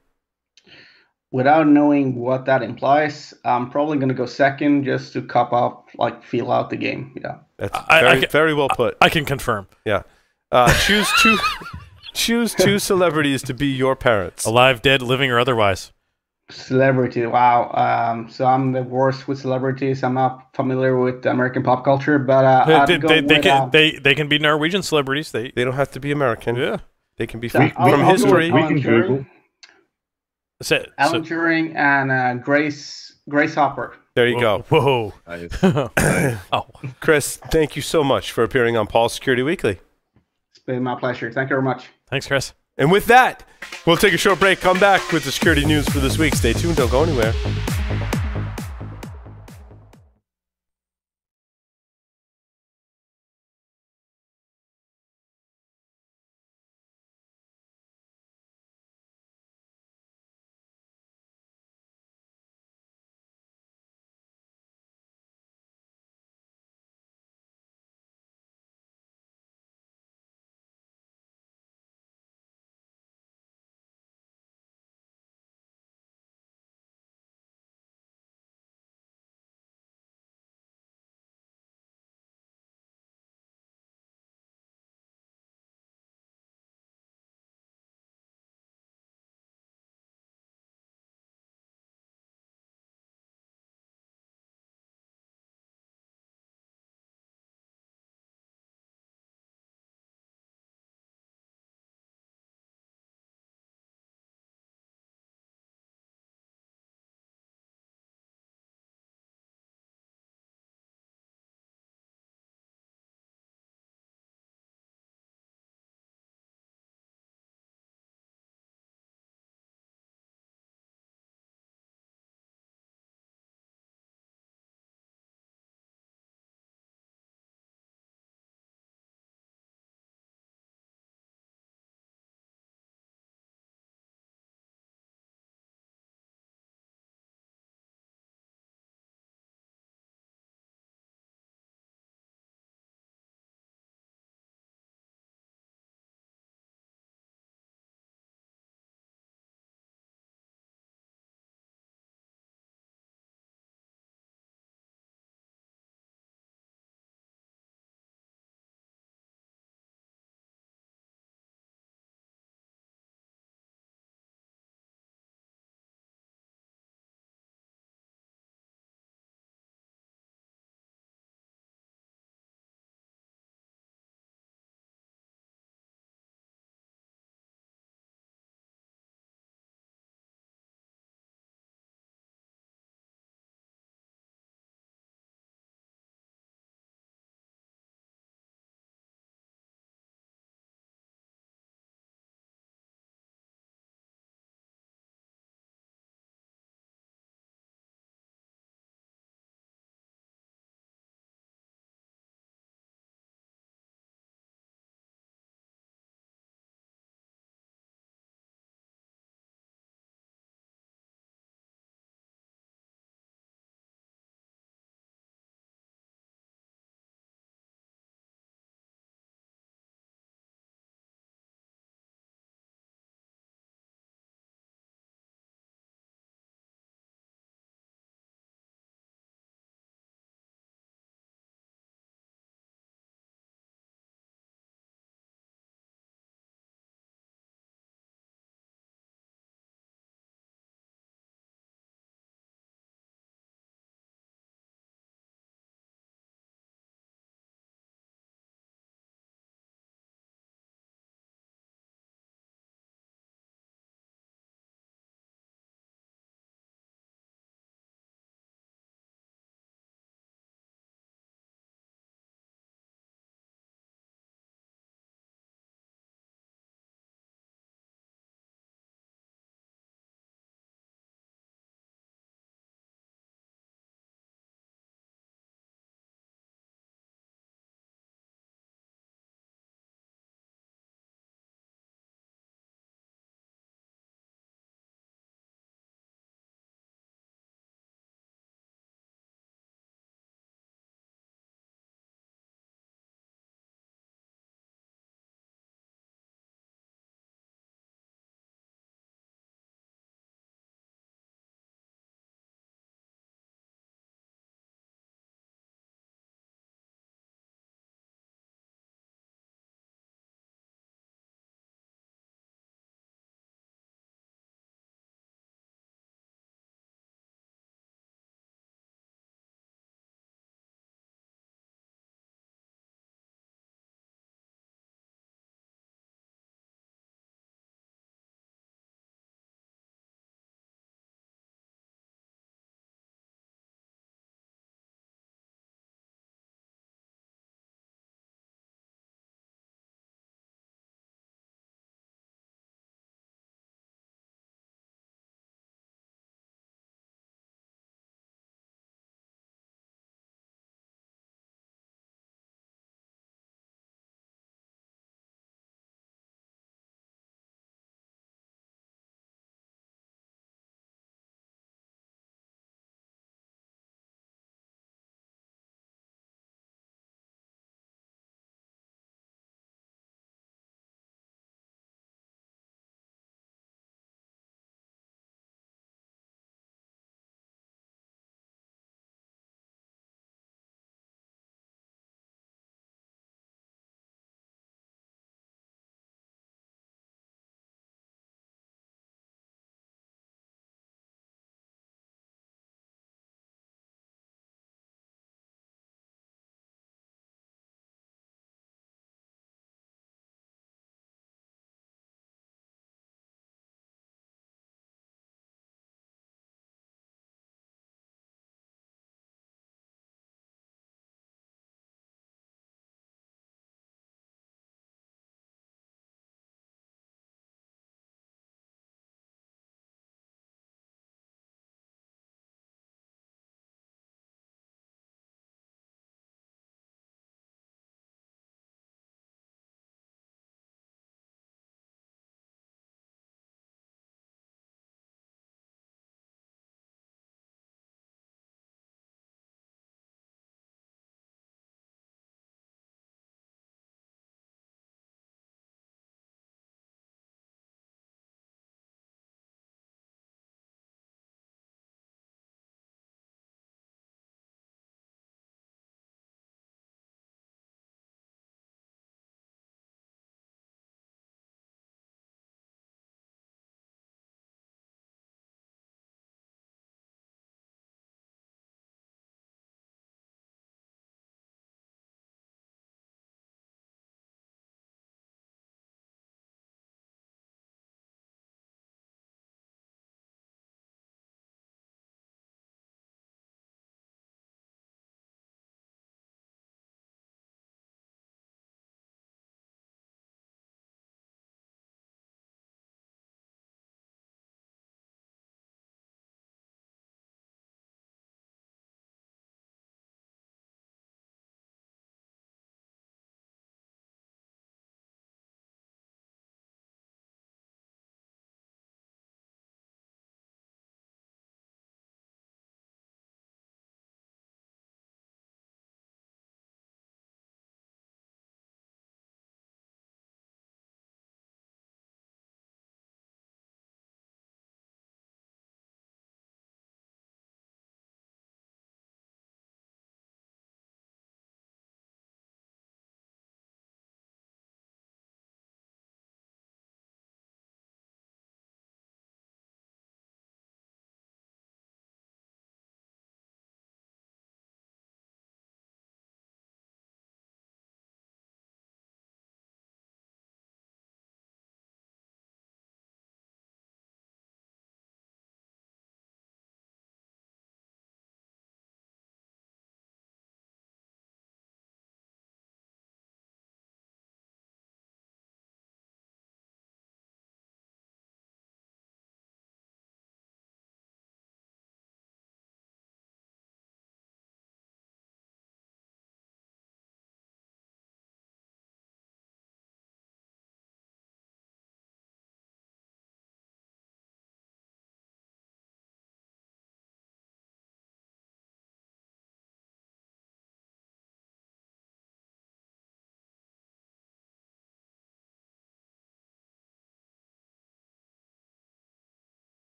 Without knowing what that implies, I'm probably going to go second just to cop up, like feel out the game. Yeah. That's very well put. I can confirm. Yeah. Choose two celebrities to be your parents. Alive, dead, living, or otherwise. Celebrity, wow. So I'm the worst with celebrities. I'm not familiar with American pop culture, but they can be Norwegian celebrities. They don't have to be American. Yeah. They can be from history. We can Google. Alan Turing and Grace Hopper. There you go. Whoa. Oh, Chris, thank you so much for appearing on Paul's Security Weekly. It's been my pleasure. Thank you very much. Thanks, Chris. And with that, we'll take a short break, come back with the security news for this week. Stay tuned. Don't go anywhere.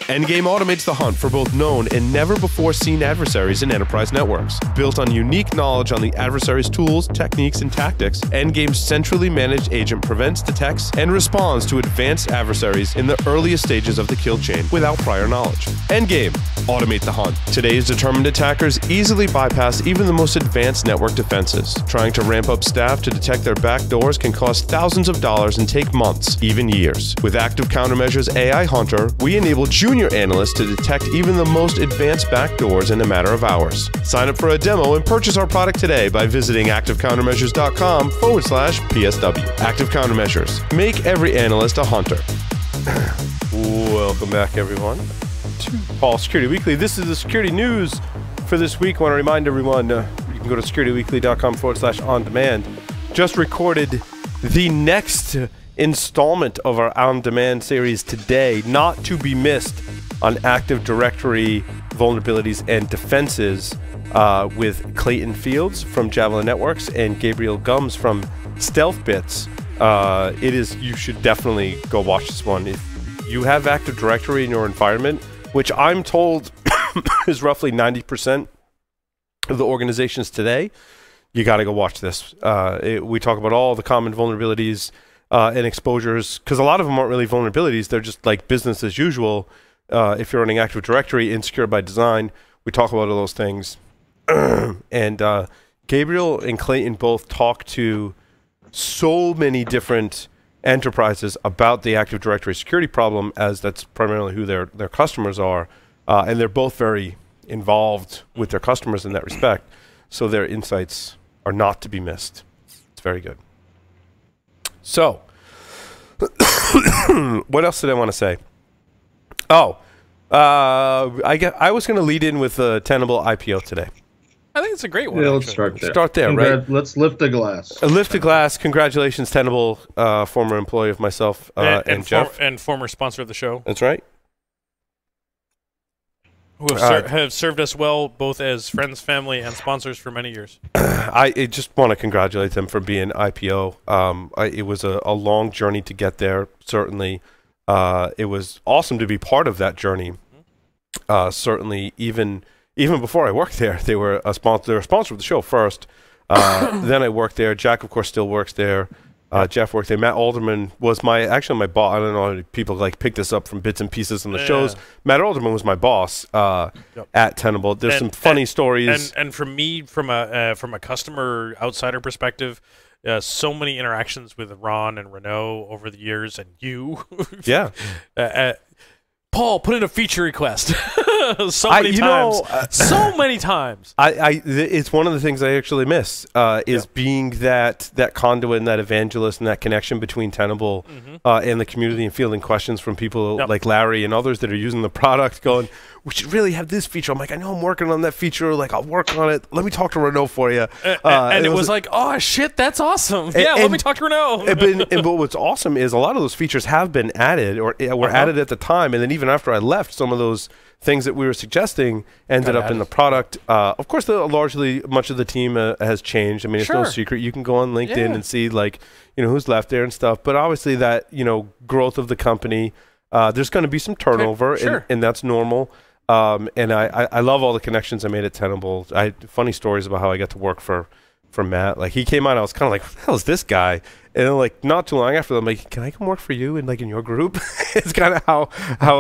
Endgame automates the hunt for both known and never-before-seen adversaries in enterprise networks. Built on unique knowledge on the adversary's tools, techniques, and tactics, Endgame's centrally managed agent prevents, detects, and responds to advanced adversaries in the earliest stages of the kill chain without prior knowledge. Endgame, automate the hunt. Today's determined attackers easily bypass even the most advanced network defenses. Trying to ramp up staff to detect their backdoors can cost thousands of dollars and take months, even years. With Active Countermeasures AI Hunter, we enable junior analysts to detect even the most advanced backdoors in a matter of hours. Sign up for a demo and purchase our product today by visiting activecountermeasures.com/PSW. Active Countermeasures. Make every analyst a hunter. Welcome back, everyone, to Paul Security Weekly. This is the security news for this week. I want to remind everyone, you can go to securityweekly.com/on-demand. Just recorded the next installment of our on-demand series today, not to be missed, on Active Directory vulnerabilities and defenses with Clayton Fields from Javelin Networks and Gabriel Gums from Stealth Bits. You should definitely go watch this one. If you have Active Directory in your environment, which I'm told is roughly 90% of the organizations today, you got to go watch this. We talk about all the common vulnerabilities and exposures, because a lot of them aren't really vulnerabilities. They're just like business as usual. If you're running Active Directory, insecure by design, we talk about all those things. And Gabriel and Clayton both talk to so many different enterprises about the Active Directory security problem, as that's primarily who their customers are. And they're both very involved with their customers in that respect. So their insights are not to be missed. It's very good. So, what else did I want to say? Oh, I was going to lead in with the Tenable IPO today. I think it's a great one. Yeah, let's start there. Start there, right? Let's lift the glass. Lift the glass. Congratulations, Tenable, former employee of myself and Jeff. And former sponsor of the show. That's right. Who have served us well, both as friends, family, and sponsors for many years. I just want to congratulate them for being IPO. It was a long journey to get there, certainly. It was awesome to be part of that journey. Certainly, even before I worked there, they were a sponsor. They were a sponsor of the show first. Then I worked there. Jack, of course, still works there. Jeff worked there. Matt Alderman was my boss. I don't know if people pick this up from bits and pieces on the shows. Matt Alderman was my boss at Tenable. There's some funny stories. And for me, from a customer outsider perspective, so many interactions with Ron and Renault over the years, and you. Yeah. Paul, put in a feature request. So many times. It's one of the things I actually miss is being that conduit and that evangelist and that connection between Tenable and the community, and fielding questions from people like Larry and others that are using the product, going, we should really have this feature. I'm like, I know I'm working on that feature. Like, I'll work on it. Let me talk to Renault for you. And it was like, oh, shit, that's awesome. Let me talk to Renault. But what's awesome is a lot of those features have been added or were added at the time. And then even after I left, some of those things that we were suggesting ended up in the product. Of course, much of the team has changed. I mean, it's no secret. You can go on LinkedIn and see who's left there and stuff. But obviously that, growth of the company, there's going to be some turnover and that's normal. And I love all the connections I made at Tenable. I had funny stories about how I got to work for Matt. Like, he came on, I was kind of like, what the hell is this guy? And then, not too long after that, I'm like, can I come work for you in your group? It's kind of how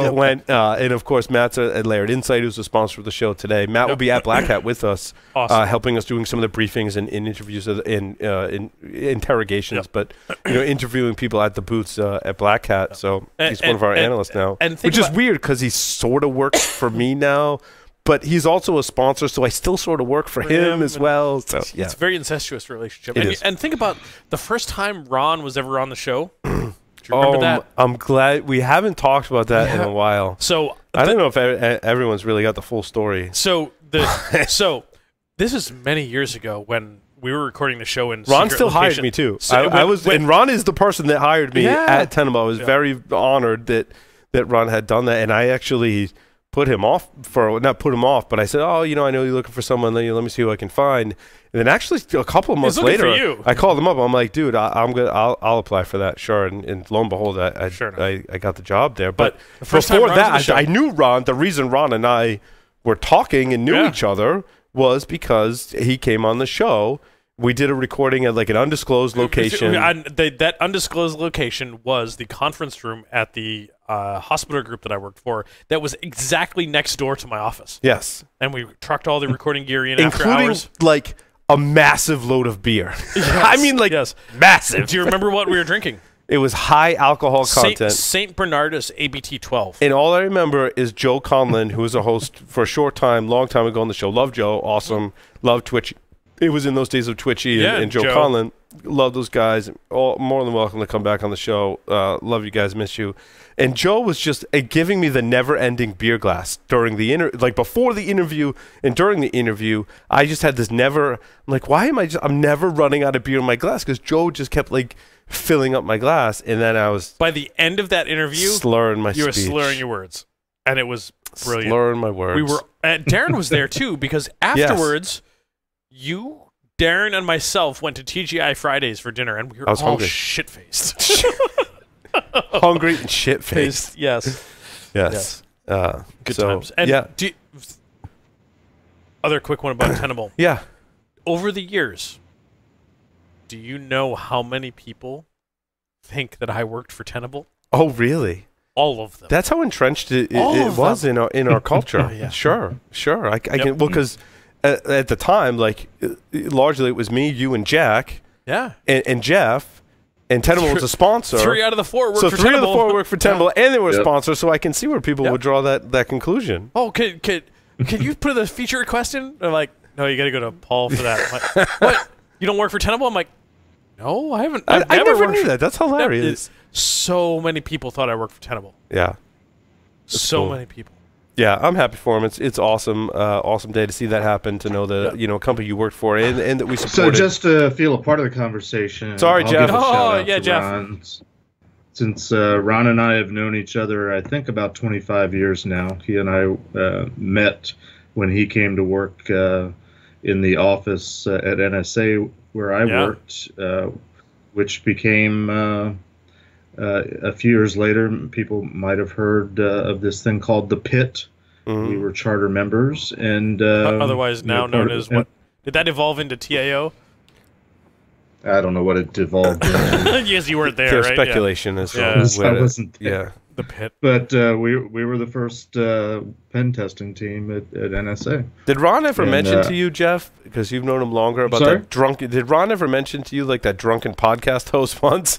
it went. And of course, Matt's at Layered Insight, who's a sponsor of the show today. Matt will be at Black Hat with us, helping us doing some of the briefings and interviews in interrogations, but interviewing people at the booths at Black Hat. So he's one of our analysts now, which is weird because he sort of works for me now. But he's also a sponsor, so I still sort of work for him as well. So, it's a very incestuous relationship. And think about the first time Ron was ever on the show. Do you remember that? I'm glad we haven't talked about that in a while. So I don't know if everyone's really got the full story. So this is many years ago when we were recording the show in Ron still hired me too. So and Ron is the person that hired me at Tenable. I was very honored that Ron had done that, and I actually put him off not put him off, but I said, oh, I know you're looking for someone. Let me see who I can find. And then actually a couple of months later, I called him up. I'm like, dude, I'll apply for that. Sure. And lo and behold, I got the job there. But before that, I knew Ron. The reason Ron and I were talking and knew each other was because he came on the show. We did a recording at like an undisclosed location. That undisclosed location was the conference room at the hospital group that I worked for that was exactly next door to my office. Yes. And we trucked all the recording gear in after hours. Including like a massive load of beer. Yes. I mean like massive. Do you remember what we were drinking? It was high alcohol content. St. Bernardus ABT 12. And all I remember is Joe Coclin, who was a host for a short time, long time ago on the show. Love Joe. Awesome. Love Twitch. It was in those days of Twitchy and Joe Coclin. Love those guys. More than welcome to come back on the show. Love you guys. Miss you. And Joe was just giving me the never-ending beer glass during the like before the interview and during the interview. I just had this I'm like, why am I'm never running out of beer in my glass? Because Joe just kept like filling up my glass, and then I was by the end of that interview slurring my speech. You were slurring your words, and it was brilliant. Slurring my words. We were. And Darren was there too because afterwards. Yes. You, Darren, and myself went to TGI Fridays for dinner, and we were all shit-faced. Hungry and shit-faced. Yes. Good times. And other quick one about Tenable. Yeah. Over the years, do you know how many people think that I worked for Tenable? Oh, really? All of them. That's how entrenched it was in our culture. Yeah. Sure. I can, well, because at the time, like, largely it was me, you, and Jack. Yeah. And Jeff. And Tenable was a sponsor. 3 out of the 4 worked for Tenable. So 3 of the 4 worked for Tenable, and they were a sponsor, so I can see where people would draw that conclusion. Oh, can you put a feature request in? They're like, no, you got to go to Paul for that. I'm like, what? You don't work for Tenable? I'm like, no, I haven't. I never knew that. That's hilarious. So many people thought I worked for Tenable. Yeah. So many people. Yeah, I'm happy for him. It's awesome, awesome day to see that happen. To know the company you worked for and that we supported. So just to feel a part of the conversation. Sorry, Jeff. Jeff. Ron. Since Ron and I have known each other, I think about 25 years now. He and I met when he came to work in the office at NSA where I worked, which became a few years later, people might have heard of this thing called the Pit. Mm-hmm. We were charter members, and otherwise now known as what? Did that evolve into TAO? I don't know what it devolved into. Yes, you weren't there, right? Speculation is I wasn't there. Yeah. The Pit. But we were the first pen testing team at NSA. Did Ron ever mention to you, Jeff, because you've known him longer, about that drunken? Did Ron ever mention to you like that drunken podcast host once?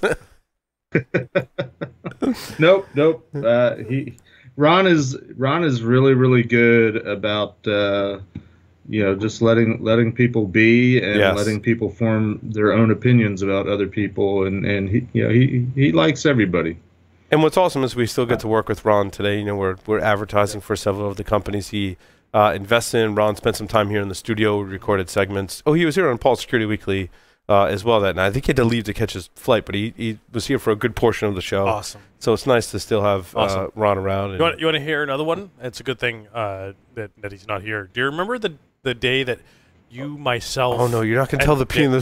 Nope. Ron is really, really good about just letting people be and letting people form their own opinions about other people, and he likes everybody. And what's awesome is we still get to work with Ron today. We're advertising for several of the companies he invests in. Ron spent some time here in the studio. We recorded segments. Oh, he was here on Paul's Security Weekly as well that night. I think he had to leave to catch his flight, but he was here for a good portion of the show. Awesome. So it's nice to still have Ron around. You want to hear another one? It's a good thing that he's not here. Do you remember the day that you, myself... Oh, no, you're not going to tell the pee in the...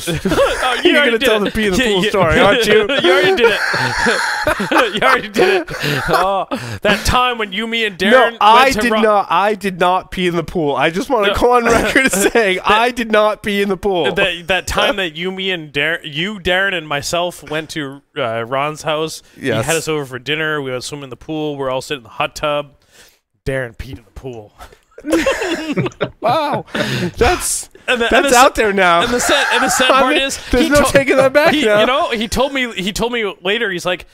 You're going to tell the pee in the pool story, aren't you? You already did it. You already did it. Oh, that time when you, me, and Darren... No, I did not pee in the pool. I just want to go on record as saying I did not pee in the pool. That time that you, me, and Darren, and myself went to Ron's house. Yes. He had us over for dinner. We went swimming in the pool. We're all sitting in the hot tub. Darren peed in the pool. Wow, that's out there now. And the sad part is there's no taking that back now. He told me later. He's like,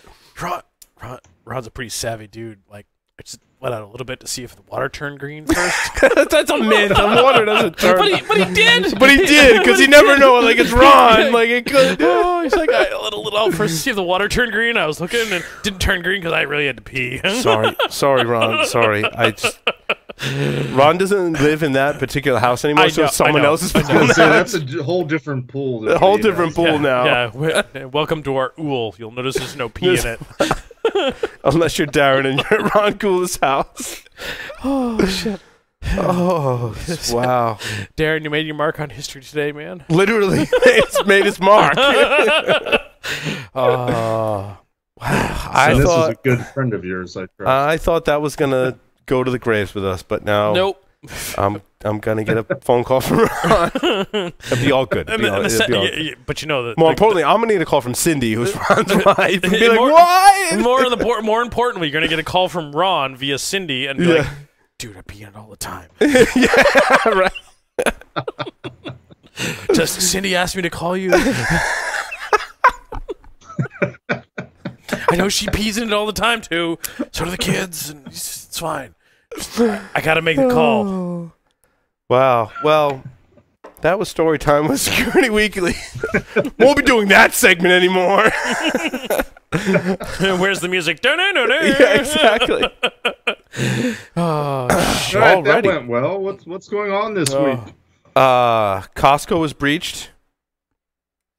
Ron's a pretty savvy dude. Like, I just went out a little bit to see if the water turned green first. That's a myth. The water doesn't turn. But he did. But he did, because you never know. Like, it's Ron. Like, it could. Oh, he's like, I let a little out first to see if the water turned green. I was looking and it didn't turn green because I really had to pee. Sorry, Ron. Sorry. Ron doesn't live in that particular house anymore, so it's someone else's pool. That's a whole different pool. A whole different pool now. Yeah. Welcome to our ool. You'll notice there's no pee in it. Unless you're Darren and you're at Ron Gould's house. Oh, shit. Oh, wow. Darren, you made your mark on history today, man. Literally, it's made its mark. Wow. So this is a good friend of yours, I trust. I thought that was going to go to the graves with us, but now I'm going to get a phone call from Ron. It'll be all good. But you know, more importantly, I'm going to need a call from Cindy, who's Ron's wife, and be like, what? More importantly, you're going to get a call from Ron via Cindy and be like, dude, I pee in it all the time. Yeah, right. Just Cindy asked me to call you. I know she pees in it all the time too. So do the kids, and it's fine. I gotta make the call. Wow. Well, that was story time with Security Weekly. Won't be doing that segment anymore. Where's the music? Yeah, exactly. All right, that went well. What's going on this week? Costco was breached.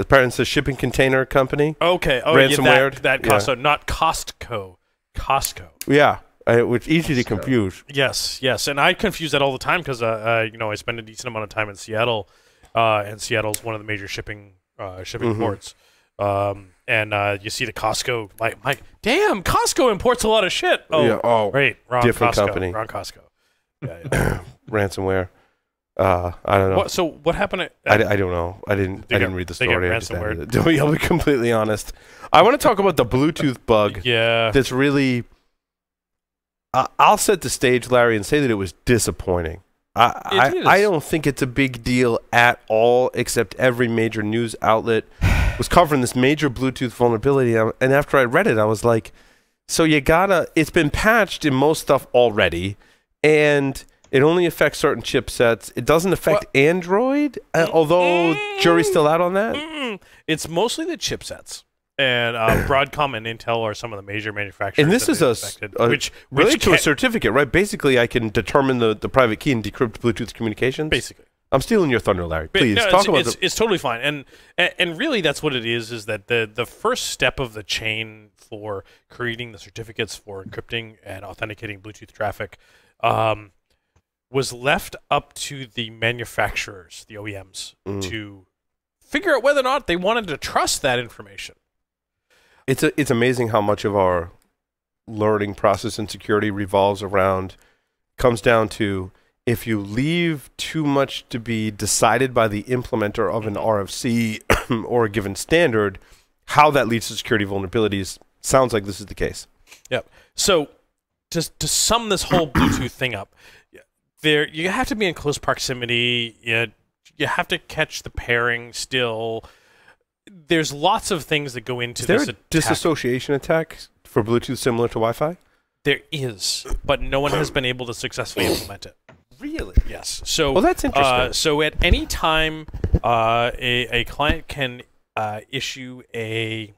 Apparently, it's a shipping container company. Okay. Oh, ransomware. Yeah, that Costco, not Costco. Costco. Yeah, it's easy to confuse. Yes, and I confuse that all the time because I spend a decent amount of time in Seattle, and Seattle's one of the major shipping ports. And you see the Costco, like, damn, Costco imports a lot of shit. Oh, yeah, right, wrong different Costco, company. wrong Costco. Yeah. Ransomware. I don't know. So what happened? I don't know. I didn't read the story. Ransomware. I'll be completely honest. I want to talk about the Bluetooth bug. Yeah. That's really. I'll set the stage, Larry, and say that it was disappointing. I don't think it's a big deal at all, except every major news outlet was covering this major Bluetooth vulnerability. And after I read it, I was like, so it's been patched in most stuff already, and it only affects certain chipsets. It doesn't affect Android, although jury's still out on that. It's mostly the chipsets. And Broadcom and Intel are some of the major manufacturers. And this is related to a certificate, right? Basically, I can determine the private key and decrypt Bluetooth communications. Basically. I'm stealing your thunder, Larry. Please, talk about it. It's totally fine. And really, that's what it is that the first step of the chain for creating the certificates for encrypting and authenticating Bluetooth traffic was left up to the manufacturers, the OEMs, to figure out whether or not they wanted to trust that information. It's amazing how much of our learning process in security comes down to if you leave too much to be decided by the implementer of an RFC or a given standard, how that leads to security vulnerabilities sounds like this is the case. Yep. So to sum this whole Bluetooth thing up, you have to be in close proximity. You have to catch the pairing still. There's lots of things that go into this attack. Disassociation attack for Bluetooth similar to Wi-Fi? There is, but no one has been able to successfully implement it. Really? Yes. So, well, that's interesting. So at any time, a client can issue a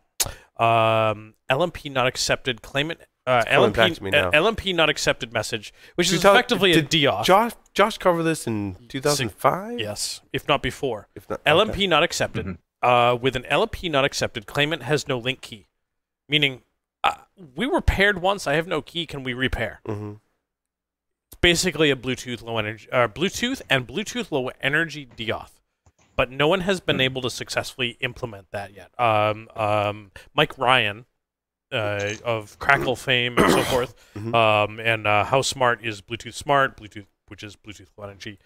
LMP not accepted claimant. LMP not accepted message, which is effectively a DOS. Josh covered this in 2005? Yes, if not before. LMP not accepted. With an LMP not accepted, claimant has no link key, meaning we were paired once. I have no key. Can we repair? It's basically a Bluetooth low energy, Bluetooth and Bluetooth low energy DOS, but no one has been able to successfully implement that yet. Mike Ryan of Crackle fame and so forth, and How Smart is Bluetooth Smart, which is Bluetooth low energy.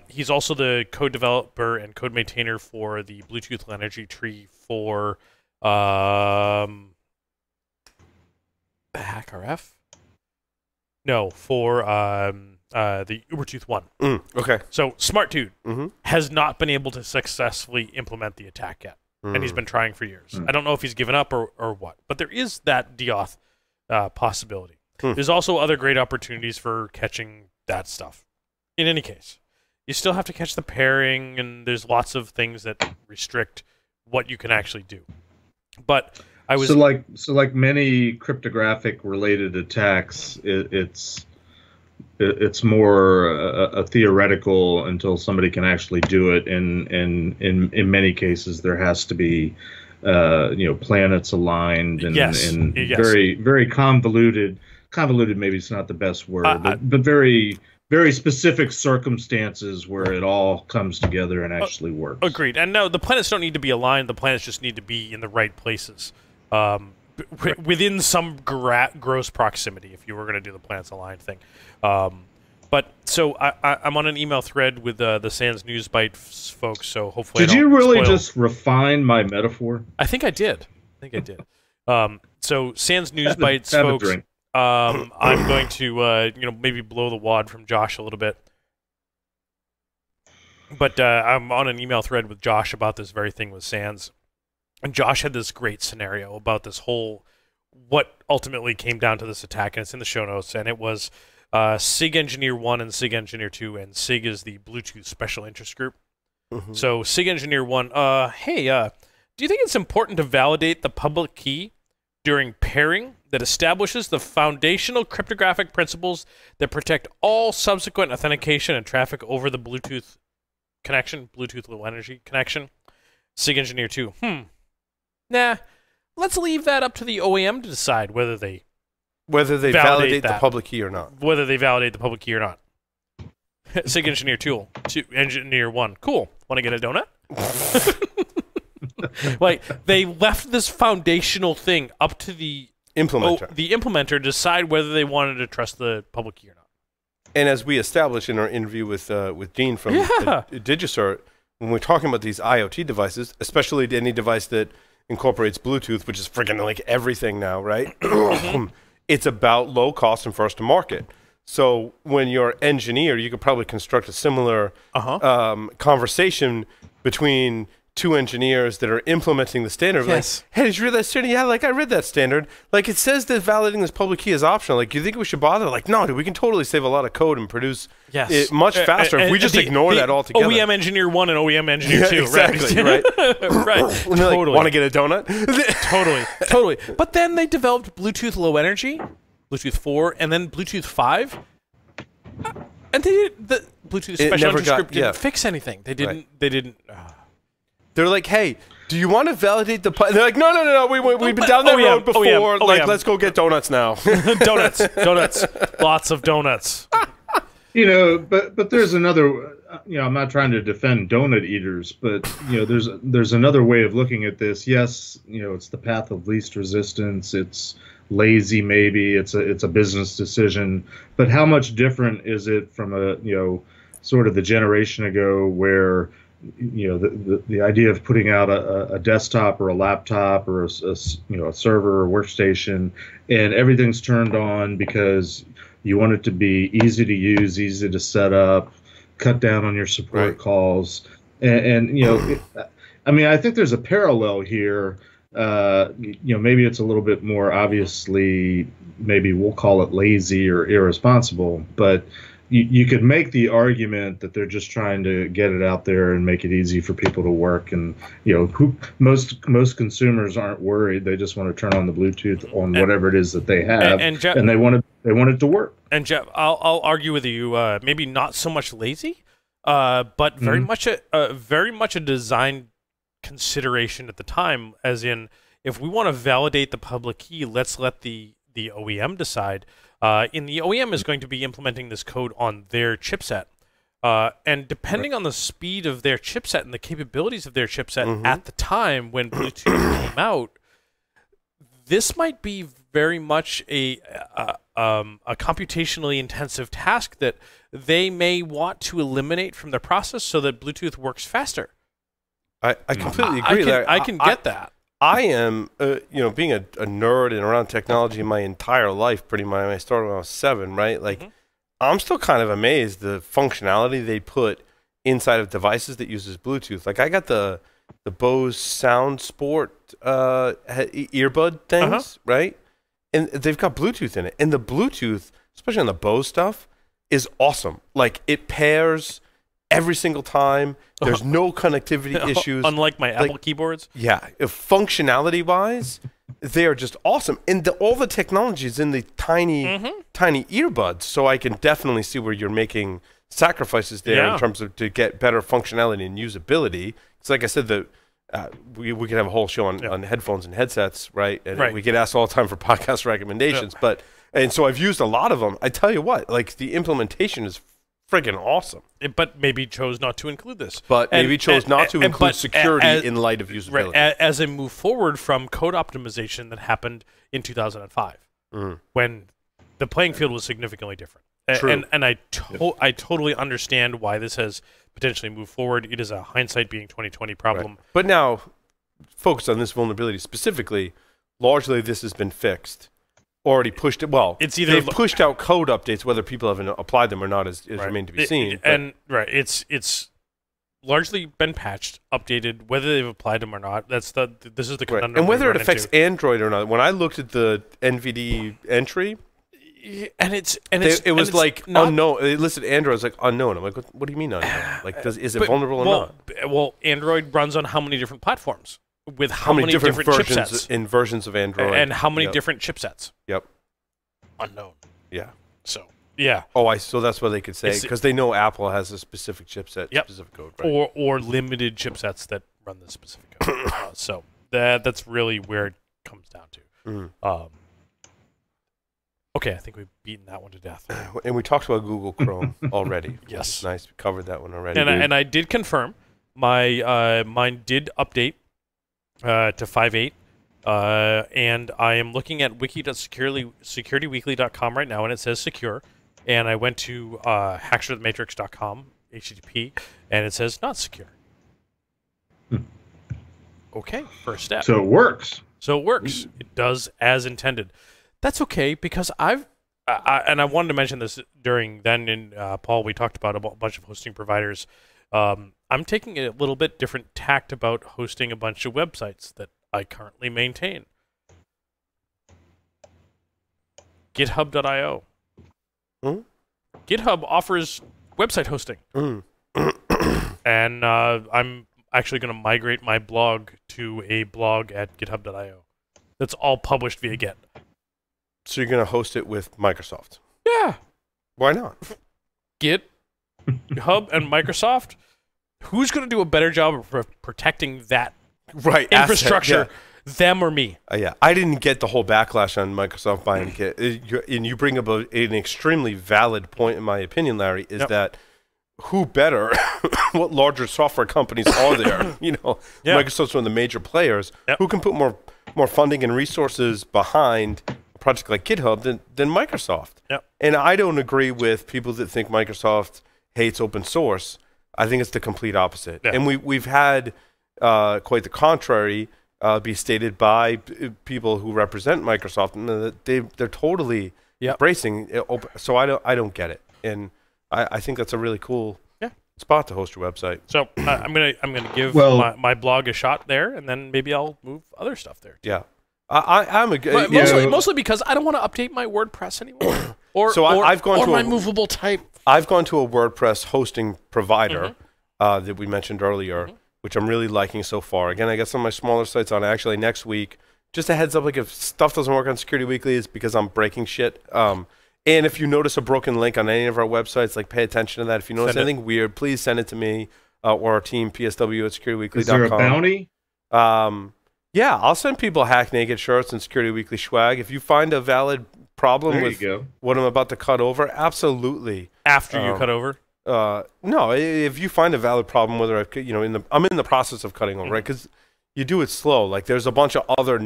He's also the code developer and code maintainer for the Bluetooth low energy tree for the HackRF. No, for the Ubertooth 1. Okay. So Smart Dude has not been able to successfully implement the attack yet, and he's been trying for years. I don't know if he's given up or what, but there is that DOS possibility. There's also other great opportunities for catching that stuff. In any case, you still have to catch the pairing, and there's lots of things that restrict what you can actually do. But I was so like many cryptographic related attacks, it's more a theoretical until somebody can actually do it, and in many cases there has to be planets aligned and, Yes. and Yes. very, very convoluted. Convoluted, maybe it's not the best word, but very, very specific circumstances where it all comes together and actually works. Agreed. And no, the planets don't need to be aligned. The planets just need to be in the right places, within some gross proximity. If you were going to do the planets aligned thing, but so I'm on an email thread with the Sans News Byte folks. So hopefully, Did you really just refine my metaphor? I think I did. So Sans News Bytes have a folks. drink. I'm going to maybe blow the wad from Josh a little bit. But I'm on an email thread with Josh about this very thing with Sans. And Josh had this great scenario about this whole, what ultimately came down to this attack, and it's in the show notes, and it was SIG Engineer 1 and SIG Engineer 2, and SIG is the Bluetooth Special Interest Group. Mm-hmm. So SIG Engineer 1, hey, do you think it's important to validate the public key during pairing that establishes the foundational cryptographic principles that protect all subsequent authentication and traffic over the Bluetooth connection, Bluetooth Low Energy connection? SIG Engineer 2, nah, let's leave that up to the OEM to decide whether they validate the public key or not. Whether they validate the public key or not. SIG Engineer 2, Engineer 1, cool. Want to get a donut? Like, they left this foundational thing up to the Implementer. the implementer to decide whether they wanted to trust the public key or not. And as we established in our interview with Dean from DigiCert, when we're talking about these IoT devices, especially any device that incorporates Bluetooth, which is freaking like everything now, right? It's about low cost and first to market. So when you're engineer, you could probably construct a similar conversation between two engineers that are implementing the standard. Yes. Like, hey, did you read that standard? Yeah, like I read that standard. Like it says that validating this public key is optional. Like, you think we should bother? Like, no, dude, we can totally save a lot of code and produce it much faster if we just ignore that altogether. OEM Engineer 1 and OEM Engineer 2, exactly, right? Right. Totally. Want to get a donut? Totally. But then they developed Bluetooth Low Energy, Bluetooth 4, and then Bluetooth 5. And the Bluetooth Special Interest Group didn't fix anything. They didn't. They didn't. They're like, hey, do you want to validate the... They're like, no, we've been down that road before. OEM. Let's go get donuts now. Donuts. Lots of donuts. But there's another... I'm not trying to defend donut eaters, but, there's another way of looking at this. Yes, it's the path of least resistance. It's lazy, maybe. It's a business decision. But how much different is it from sort of the generation ago where... the idea of putting out a desktop or a laptop or a server or workstation, and everything's turned on because you want it to be easy to use, easy to set up, cut down on your support calls, and I think there's a parallel here. Maybe it's a little bit more obviously, maybe we'll call it lazy or irresponsible, but you could make the argument that they're just trying to get it out there and make it easy for people to work. And most consumers aren't worried; they just want to turn on the Bluetooth on whatever it is that they have, and they want it to work. And Jeff, I'll argue with you. Maybe not so much lazy, but very much a design consideration at the time. As in, if we want to validate the public key, let's let the OEM decide. And the OEM is going to be implementing this code on their chipset. And depending on the speed of their chipset and the capabilities of their chipset at the time when Bluetooth came out, this might be very much a computationally intensive task that they may want to eliminate from their process so that Bluetooth works faster. I completely agree. I can get that. I am, being a nerd and around technology my entire life, pretty much. I started when I was 7, right? Like, I'm still kind of amazed the functionality they put inside of devices that uses Bluetooth. Like, I got the Bose Sound Sport earbud things, right? And they've got Bluetooth in it. And the Bluetooth, especially on the Bose stuff, is awesome. Like, it pairs every single time. There's no connectivity issues. Unlike my Apple keyboards? Yeah. Functionality-wise, they are just awesome. And all the technology is in the tiny earbuds, so I can definitely see where you're making sacrifices there in terms of to get better functionality and usability. It's like I said, we could have a whole show on headphones and headsets, right? And Right. we get asked all the time for podcast recommendations, and so I've used a lot of them. I tell you what, like the implementation is friggin' awesome. But maybe chose not to include this. But maybe chose not to include but security in light of usability. As a move forward from code optimization that happened in 2005, when the playing field was significantly different. True. And I totally understand why this has potentially moved forward. It is a hindsight being 2020 problem. Right. But now, focus on this vulnerability specifically. Largely, this has been fixed. Already pushed it. Well, It's either they've pushed out code updates. Whether people have applied them or not is remained to be seen. It's largely been patched, updated. Whether they've applied them or not, this is the conundrum. And whether we it run affects into. Android or not. When I looked at the NVD entry, it was like unknown. It listed Android as like unknown. I'm like, what do you mean unknown? Like, is it vulnerable or not? Well, Android runs on how many different platforms with how many different chipsets in versions of Android, and how many different chipsets? Yep. Unknown. Yeah. So yeah. Oh, so that's what they could say because they know Apple has a specific chipset, specific code, right? Or limited chipsets that run the specific code. So that's really where it comes down to. Okay, I think we've beaten that one to death. And we talked about Google Chrome already. Yes. It's nice. We covered that one already. And I did confirm mine did update to 5.8. And I am looking at wiki.securityweekly.com right now, and it says secure. And I went to hackswithmatrix.com, HTTP, and it says not secure. Okay, first step. So it works. It does as intended. That's okay because and I wanted to mention this during then in Paul. We talked about a bunch of hosting providers. I'm taking a little bit different tact about hosting a bunch of websites that I currently maintain. GitHub.io. GitHub offers website hosting. And I'm actually going to migrate my blog to a blog at GitHub.io. That's all published via Git. So you're going to host it with Microsoft? Yeah. Why not? Git, GitHub, and Microsoft. Who's going to do a better job of protecting that infrastructure, them or me? Yeah, I didn't get the whole backlash on Microsoft buying Git. And you bring up an extremely valid point, in my opinion, Larry, is that who better, what larger software companies are there? Microsoft's one of the major players. Who can put more funding and resources behind a project like GitHub than Microsoft? And I don't agree with people that think Microsoft hates open source. I think it's the complete opposite. And we've had quite the contrary be stated by people who represent Microsoft, and they're totally embracing it. So I don't get it, and I think that's a really cool spot to host your website. So I'm gonna give my blog a shot there, and then maybe I'll move other stuff there too. Yeah, I'm a good mostly because I don't want to update my WordPress anymore, or my movable type. I've gone to a WordPress hosting provider that we mentioned earlier, which I'm really liking so far. Again, I got some of my smaller sites on actually next week. Just a heads up, like if stuff doesn't work on Security Weekly, it's because I'm breaking shit. And if you notice a broken link on any of our websites, like pay attention to that. If you notice anything weird, please send it to me or our team, psw@securityweekly.com. Is there a bounty? Yeah, I'll send people Hack Naked shirts and Security Weekly swag. If you find a valid problem with what I'm about to cut over, absolutely. After you cut over? No, if you find a valid problem, whether I'm in the process of cutting over, right? Because you do it slow. Like there's a bunch of other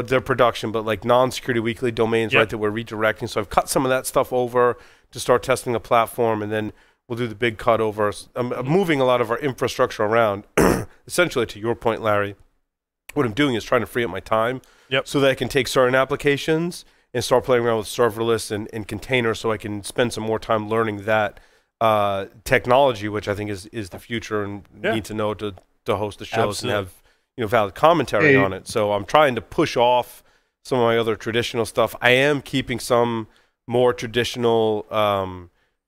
they're production, but like non-Security Weekly domains, right, that we're redirecting. So I've cut some of that stuff over to start testing the platform, and then we'll do the big cut over. I'm moving a lot of our infrastructure around. Essentially, to your point, Larry, what I'm doing is trying to free up my time so that I can take certain applications and start playing around with serverless and containers, so I can spend some more time learning that technology, which I think is the future and need to know to host the shows and have valid commentary on it. So I'm trying to push off some of my other traditional stuff. I am keeping some more traditional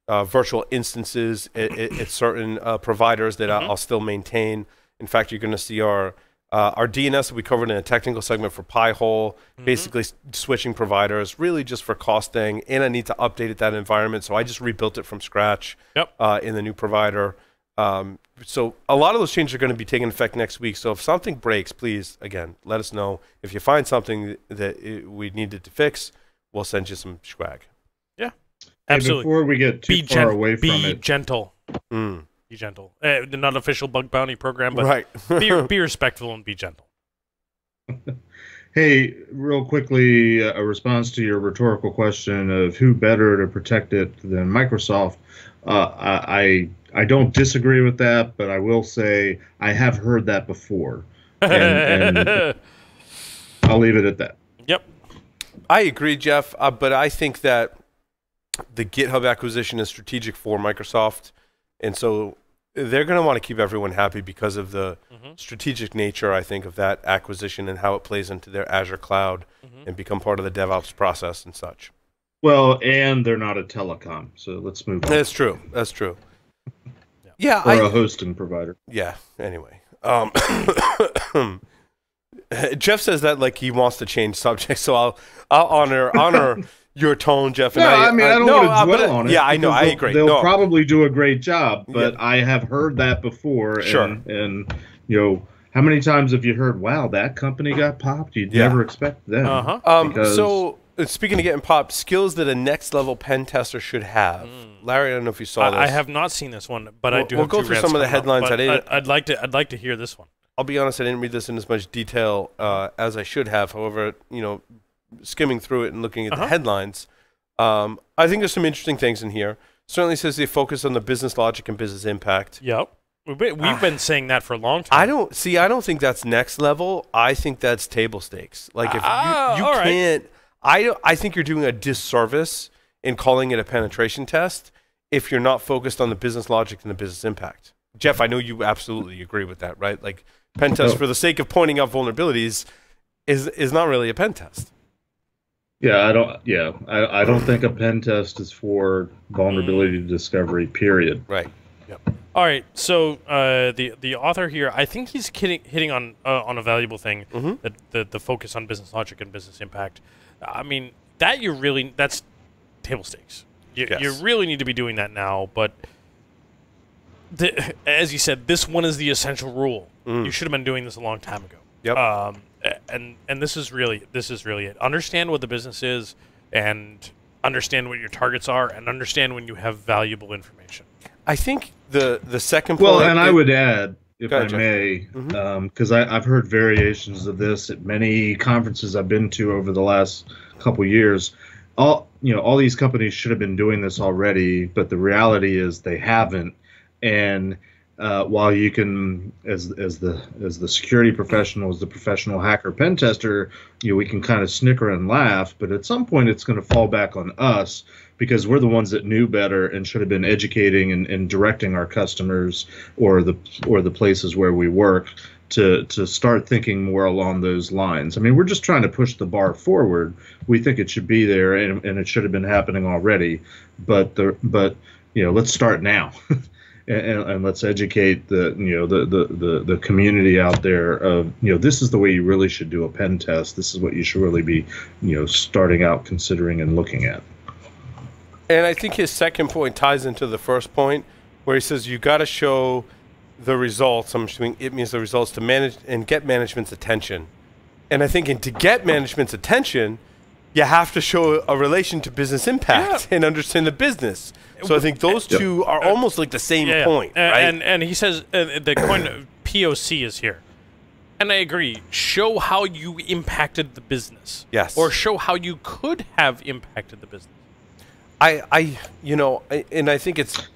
virtual instances at certain providers that I'll still maintain. In fact, you're going to see our DNS that we covered in a technical segment for Pi-hole, basically switching providers, really just for costing, and I need to update that environment, so I just rebuilt it from scratch in the new provider. So a lot of those changes are going to be taking effect next week. So if something breaks, please, again, let us know. If you find something that we needed to fix, we'll send you some swag. Yeah, Hey, absolutely. before we get too far away from be it, gentle. Mm. Be gentle. The not official bug bounty program, but Right. be respectful and be gentle. hey, real quickly, a response to your rhetorical question of who better to protect it than Microsoft. I don't disagree with that, but I will say I have heard that before, and I'll leave it at that. Yep. I agree, Jeff, but I think that the GitHub acquisition is strategic for Microsoft, and so they're going to want to keep everyone happy because of the strategic nature, I think, of that acquisition and how it plays into their Azure cloud and become part of the DevOps process and such. Well, and they're not a telecom, so let's move on. That's true. That's true. Yeah, Or a hosting provider. Yeah. Anyway, Jeff says that like he wants to change subjects, so I'll honor your tone, Jeff. And No, I mean I don't want to dwell on it. Yeah, I know. I because agree. They'll probably do a great job, but Yeah. I have heard that before. Sure. And you know, how many times have you heard, "Wow, that company got popped"? You'd Yeah. never expect them. because- So speaking of getting popped, skills that a next level pen tester should have. Larry, I don't know if you saw this. I have not seen this one, but I do. We'll have go two through rants some of the coming up, headlines. but I'd like to hear this one. I'll be honest, I didn't read this in as much detail as I should have. However, you know, skimming through it and looking at the headlines, I think there's some interesting things in here. Certainly says they focus on the business logic and business impact. Yep. We've been saying that for a long time. I don't think that's next level. I think that's table stakes. Like if you all right. can't, I think you're doing a disservice in calling it a penetration test if you're not focused on the business logic and the business impact. Jeff, I know you absolutely agree with that, right? Like pen test for the sake of pointing out vulnerabilities is not really a pen test. Yeah, I don't think a pen test is for vulnerability discovery. Period. Right. All right. So the author here, I think he's hitting on a valuable thing, the focus on business logic and business impact. I mean, that's table stakes. You really need to be doing that now. But as you said, this one is the essential rule. You should have been doing this a long time ago. Yep. And this is really it. Understand what the business is, and understand what your targets are, and understand when you have valuable information. I think the second point. Well, and I would add, if Go I ahead, Jeff. may, because I've heard variations of this at many conferences I've been to over the last couple years. All these companies should have been doing this already, but the reality is they haven't. And while you can, as the security professional, as the professional hacker pen tester, we can kind of snicker and laugh, but at some point it's going to fall back on us because we're the ones that knew better and should have been educating and directing our customers or the places where we work to start thinking more along those lines. I mean, we're just trying to push the bar forward. We think it should be there, and it should have been happening already. But let's start now. And let's educate the community out there of this is the way you really should do a pen test. This is what you should really be starting out considering and looking at. And I think his second point ties into the first point, where he says you got to show the results. I'm assuming it means the results to manage and get management's attention. And I think to get management's attention, you have to show a relation to business impact and understand the business. So I think those two are almost like the same point, right? And he says the coin of POC is here. And I agree. Show how you impacted the business. Yes. Or show how you could have impacted the business. And I think it's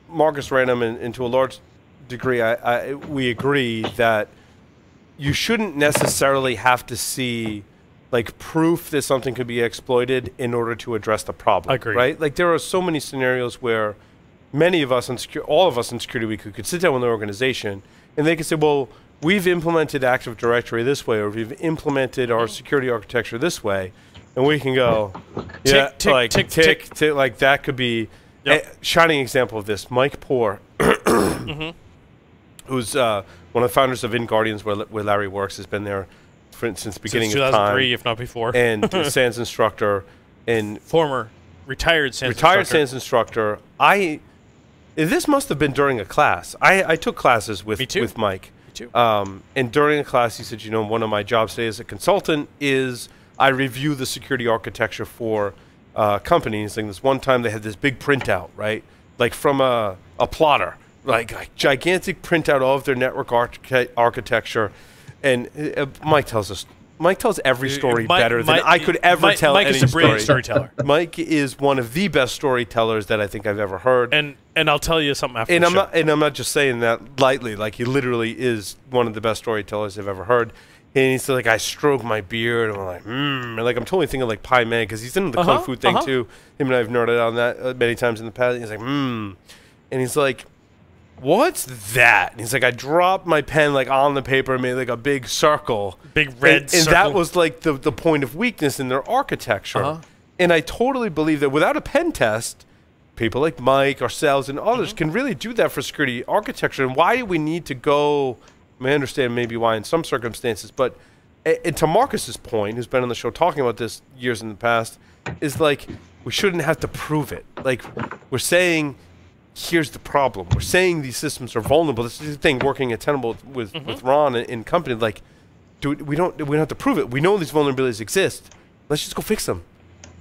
Marcus Random, and to a large degree, we agree that you shouldn't necessarily have to see like proof that something could be exploited in order to address the problem. Agreed. Right? Like there are so many scenarios where many of us all of us in Security Week could sit down with an organization and they could say, well, we've implemented Active Directory this way, or we've implemented our security architecture this way, and we can go, tick, like that could be a shining example of this. Mike Poore, who's one of the founders of InGuardians, where Larry works, has been there since the beginning Since of time. 2003, if not before. And SANS instructor and former retired SANS SANS instructor. this must have been during a class. I took classes with Mike. Me too. And during a class, he said, you know, one of my jobs today as a consultant is I review the security architecture for companies. And this one time they had this big printout, right? Like from a plotter, like gigantic printout of their network architecture. And Mike tells every story better than I could ever tell Mike any is a brilliant story. storyteller. Mike is one of the best storytellers that I think I've ever heard. And I'll tell you something after and the show. I'm not just saying that lightly. Like, he literally is one of the best storytellers I've ever heard. And he's like, I stroke my beard, and I'm like, and like I'm totally thinking like Pai Mei, because he's in the kung fu thing too. Him and I've nerded on that many times in the past. And he's like, and he's like, what's that? And he's like, I dropped my pen like on the paper and made like a big circle, big red circle. And that was like the point of weakness in their architecture. And I totally believe that without a pen test, people like Mike, ourselves, and others can really do that for security architecture. And why do we need to go? I mean, I understand maybe why in some circumstances, but and to Marcus's point, who's been on the show talking about this years in the past, is like, we shouldn't have to prove it. Like, we're saying, here's the problem. We're saying these systems are vulnerable. This is the thing working at Tenable with Ron in company. Like, we don't have to prove it. We know these vulnerabilities exist. Let's just go fix them.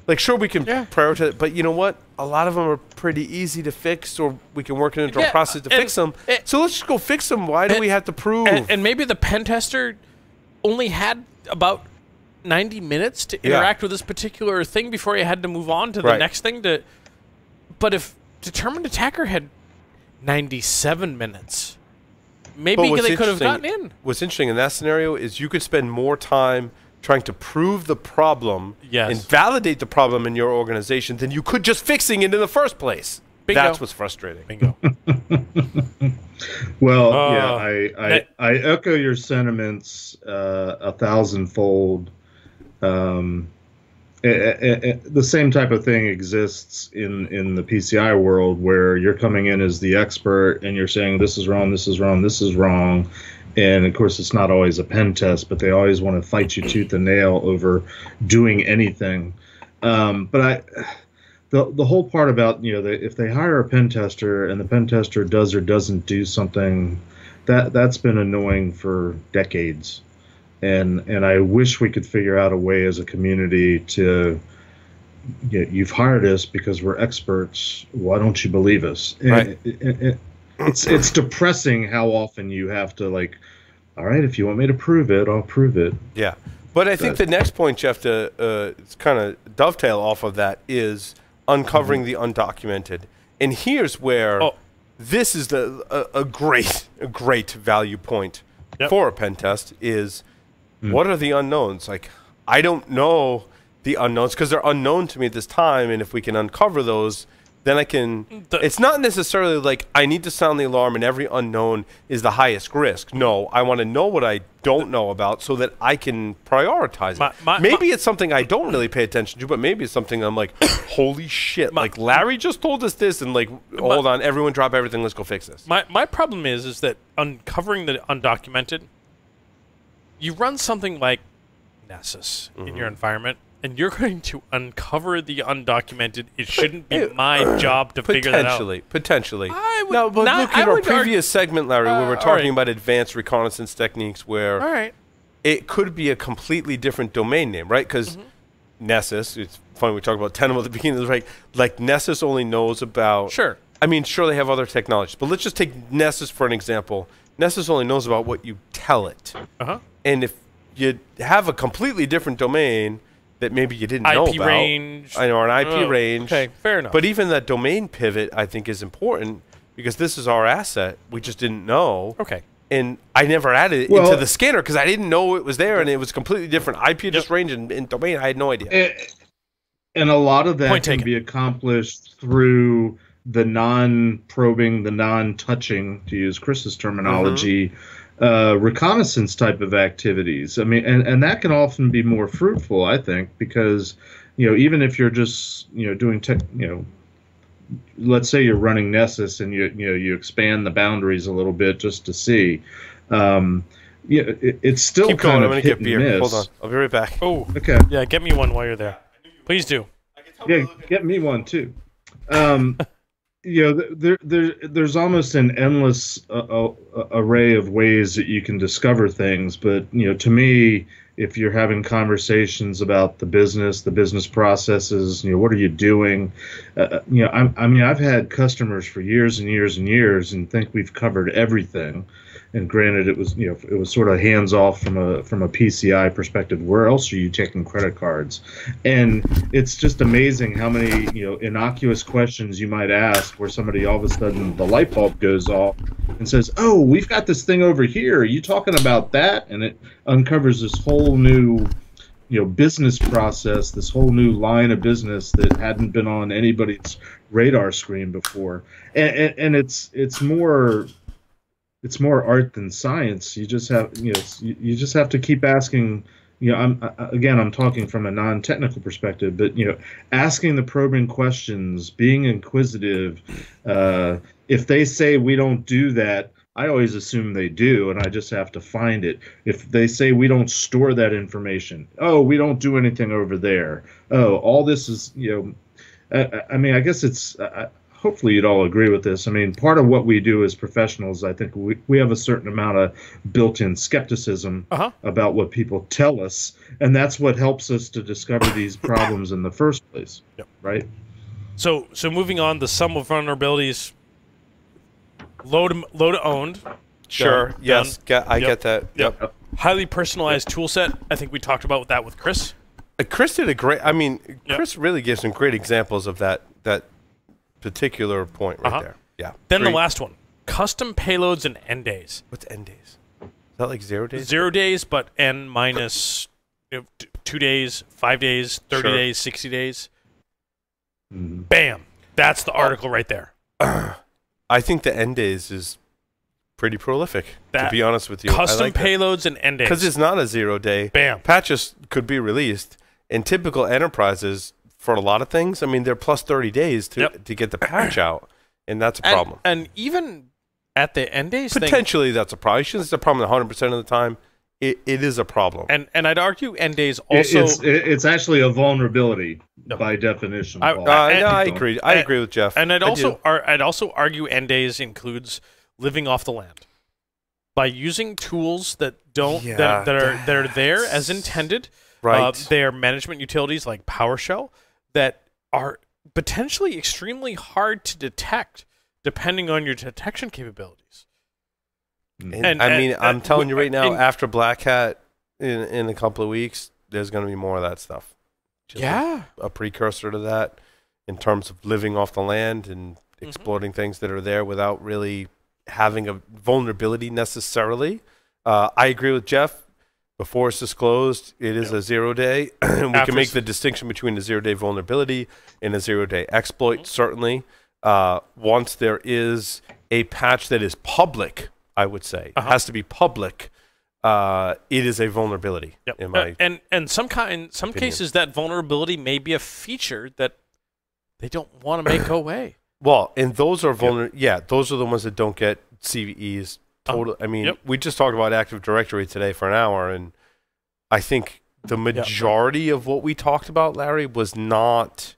Like, sure, we can prioritize it, but you know what? A lot of them are pretty easy to fix, or we can work into a process to fix them. So let's just go fix them. Why do we have to prove? And maybe the pen tester only had about 90 minutes to interact with this particular thing before he had to move on to the next thing. But if determined attacker had 97 minutes, maybe they could have gotten in. What's interesting in that scenario is you could spend more time trying to prove the problem and validate the problem in your organization than you could just fixing it in the first place. Bingo. That's what's frustrating. Bingo. Well, I echo your sentiments 1,000-fold. The same type of thing exists in the PCI world, where you're coming in as the expert and you're saying this is wrong, this is wrong, this is wrong. And of course, it's not always a pen test, but they always want to fight you tooth and nail over doing anything. But the whole part about, if they hire a pen tester and the pen tester does or doesn't do something, that's been annoying for decades. And I wish we could figure out a way as a community to, you've hired us because we're experts. Why don't you believe us? Right. It's depressing how often you have to, like, all right, if you want me to prove it, I'll prove it. Yeah. But I think the next point, Jeff, to kind of dovetail off of that is uncovering the undocumented. And here's where this is a great value point for a pen test is what are the unknowns? Like, I don't know the unknowns because they're unknown to me at this time. And if we can uncover those, then I can... It's not necessarily like I need to sound the alarm and every unknown is the highest risk. No, I want to know what I don't know about so that I can prioritize it. Maybe it's something I don't really pay attention to, but maybe it's something I'm like, holy shit, like Larry just told us this, and like, hold on, everyone drop everything, let's go fix this. My problem is that uncovering the undocumented, you run something like Nessus in your environment, and you're going to uncover the undocumented. It shouldn't be my job to figure that out. Potentially. But look at our previous segment, Larry, where we're talking about advanced reconnaissance techniques where it could be a completely different domain name, right? Because Nessus, it's funny, we talked about Tenable at the beginning, right? Like, Nessus only knows about... Sure. I mean, sure, they have other technologies, but let's just take Nessus for an example. Nessus only knows about what you tell it. And if you have a completely different domain that maybe you didn't know about. IP range. I know, an IP range. Okay, fair enough. But even that domain pivot, I think, is important because this is our asset. We just didn't know. Okay. And I never added it into the scanner because I didn't know it was there, and it was completely different. IP just range and domain, I had no idea. And a lot of that can be accomplished through the non-probing, the non-touching, to use Chris's terminology, reconnaissance type of activities. I mean, and that can often be more fruitful, I think, because, even if you're just, doing let's say you're running Nessus and you expand the boundaries a little bit just to see, it's still Keep kind going. of I'm gonna get beer. miss. Hold on, I'll be right back. Oh, okay. Yeah, get me one while you're there. Please do. Yeah, get me one too. there's almost an endless array of ways that you can discover things. But to me, if you're having conversations about the business processes, what are you doing? I've had customers for years and years and years, and think we've covered everything. And granted, it was sort of hands off from a PCI perspective. Where else are you taking credit cards? And it's just amazing how many innocuous questions you might ask, where somebody all of a sudden the light bulb goes off and says, "Oh, we've got this thing over here. Are you talking about that?" And it uncovers this whole new business process, this whole new line of business that hadn't been on anybody's radar screen before. And it's more art than science. You just have you just have to keep asking. I'm talking from a non-technical perspective, but asking the probing questions, being inquisitive. If they say we don't do that, I always assume they do, and I just have to find it. If they say we don't store that information, oh, we don't do anything over there. Oh, all this is I guess it's. Hopefully you'd all agree with this. I mean, part of what we do as professionals, I think we have a certain amount of built-in skepticism about what people tell us, and that's what helps us to discover these problems in the first place, right? So moving on, the sum of vulnerabilities, load owned. Sure. Done. Yes. I Yep. get that. Yep. Highly personalized tool set. I think we talked about that with Chris. Chris did a great. I mean, Chris really gives some great examples of that particular point right there. Yeah. Then the last one, custom payloads and end days. What's end days? Is that like 0 days? 0 days, but n minus 2 days, 5 days, 30 days, 60 days. Bam. That's the article right there. I think the end days is pretty prolific, to be honest with you. Custom payloads and end days. Because it's not a 0 day. Bam. Patches could be released. In typical enterprises, for a lot of things, I mean, they're plus 30 days to get the patch out, and that's a problem. And even at the end days potentially that's a problem. It's a problem 100% of the time. It is a problem. And I'd argue end days also... It's actually a vulnerability by definition. I agree. I agree with Jeff. And I'd also argue end days includes living off the land. By using tools that that are there as intended, right? They're management utilities like PowerShell that are potentially extremely hard to detect depending on your detection capabilities. I'm telling you right now, after Black Hat in a couple of weeks, there's going to be more of that stuff. Just a precursor to that in terms of living off the land and exploiting things that are there without really having a vulnerability necessarily. I agree with Jeff. Before it's disclosed, it is a 0 day. We can make the distinction between a 0 day vulnerability and a 0 day exploit, certainly. Once there is a patch that is public, I would say, has to be public, it is a vulnerability. In my and some cases, that vulnerability may be a feature that they don't want to make go away. Well, and those are those are the ones that don't get CVEs. I mean, we just talked about Active Directory today for an hour, and I think the majority of what we talked about, Larry, was not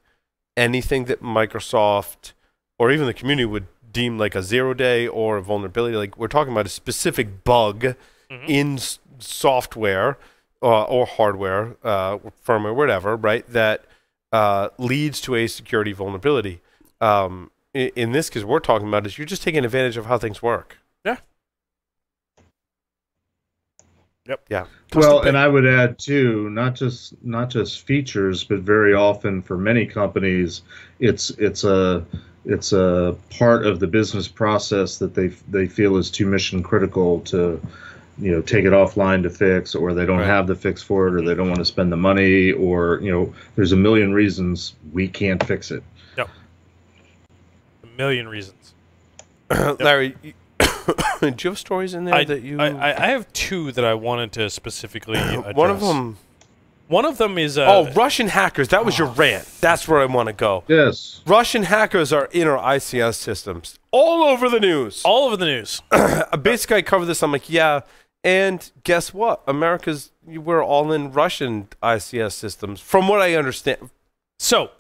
anything that Microsoft or even the community would deem like a 0 day or a vulnerability. Like, we're talking about a specific bug in software or hardware, firmware, whatever, right, that leads to a security vulnerability. In this case, we're talking about is you're just taking advantage of how things work. Yeah. Well, and I would add too, not just features, but very often for many companies, it's a part of the business process that they feel is too mission critical to, take it offline to fix, or they don't have the fix for it, or they don't want to spend the money, or there's a million reasons we can't fix it. Yep. A million reasons. Larry. Do you have stories in there that you? I have two that I wanted to specifically address. One of them is Russian hackers. That was your rant. That's where I want to go. Yes. Russian hackers are in our ICS systems, all over the news. All over the news. Basically, I covered this. I'm like, yeah. And guess what? we're all in Russian ICS systems, from what I understand. So,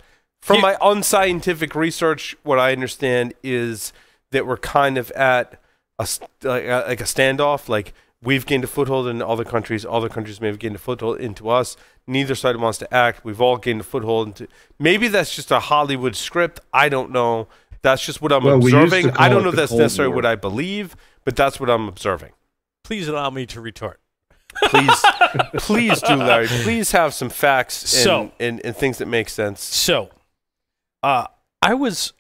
From my unscientific research, what I understand is that we're kind of at like a standoff. Like, we've gained a foothold in other countries may have gained a foothold into us. Neither side wants to act. We've all gained a foothold into. Maybe that's just a Hollywood script. I don't know. That's just what I'm observing. I don't know if that's necessarily what I believe, but that's what I'm observing. Please allow me to retort. Please do, Larry. Please have some facts and things that make sense. So, I was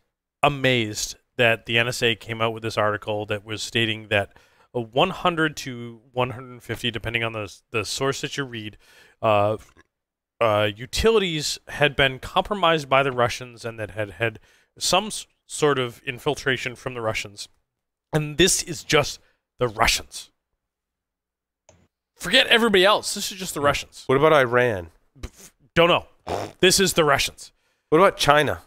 amazed that the NSA came out with this article that was stating that 100 to 150, depending on the source that you read, utilities had been compromised by the Russians and that had some sort of infiltration from the Russians. And this is just the Russians. Forget everybody else. This is just the Russians. What about Iran? Don't know. This is the Russians. What about China?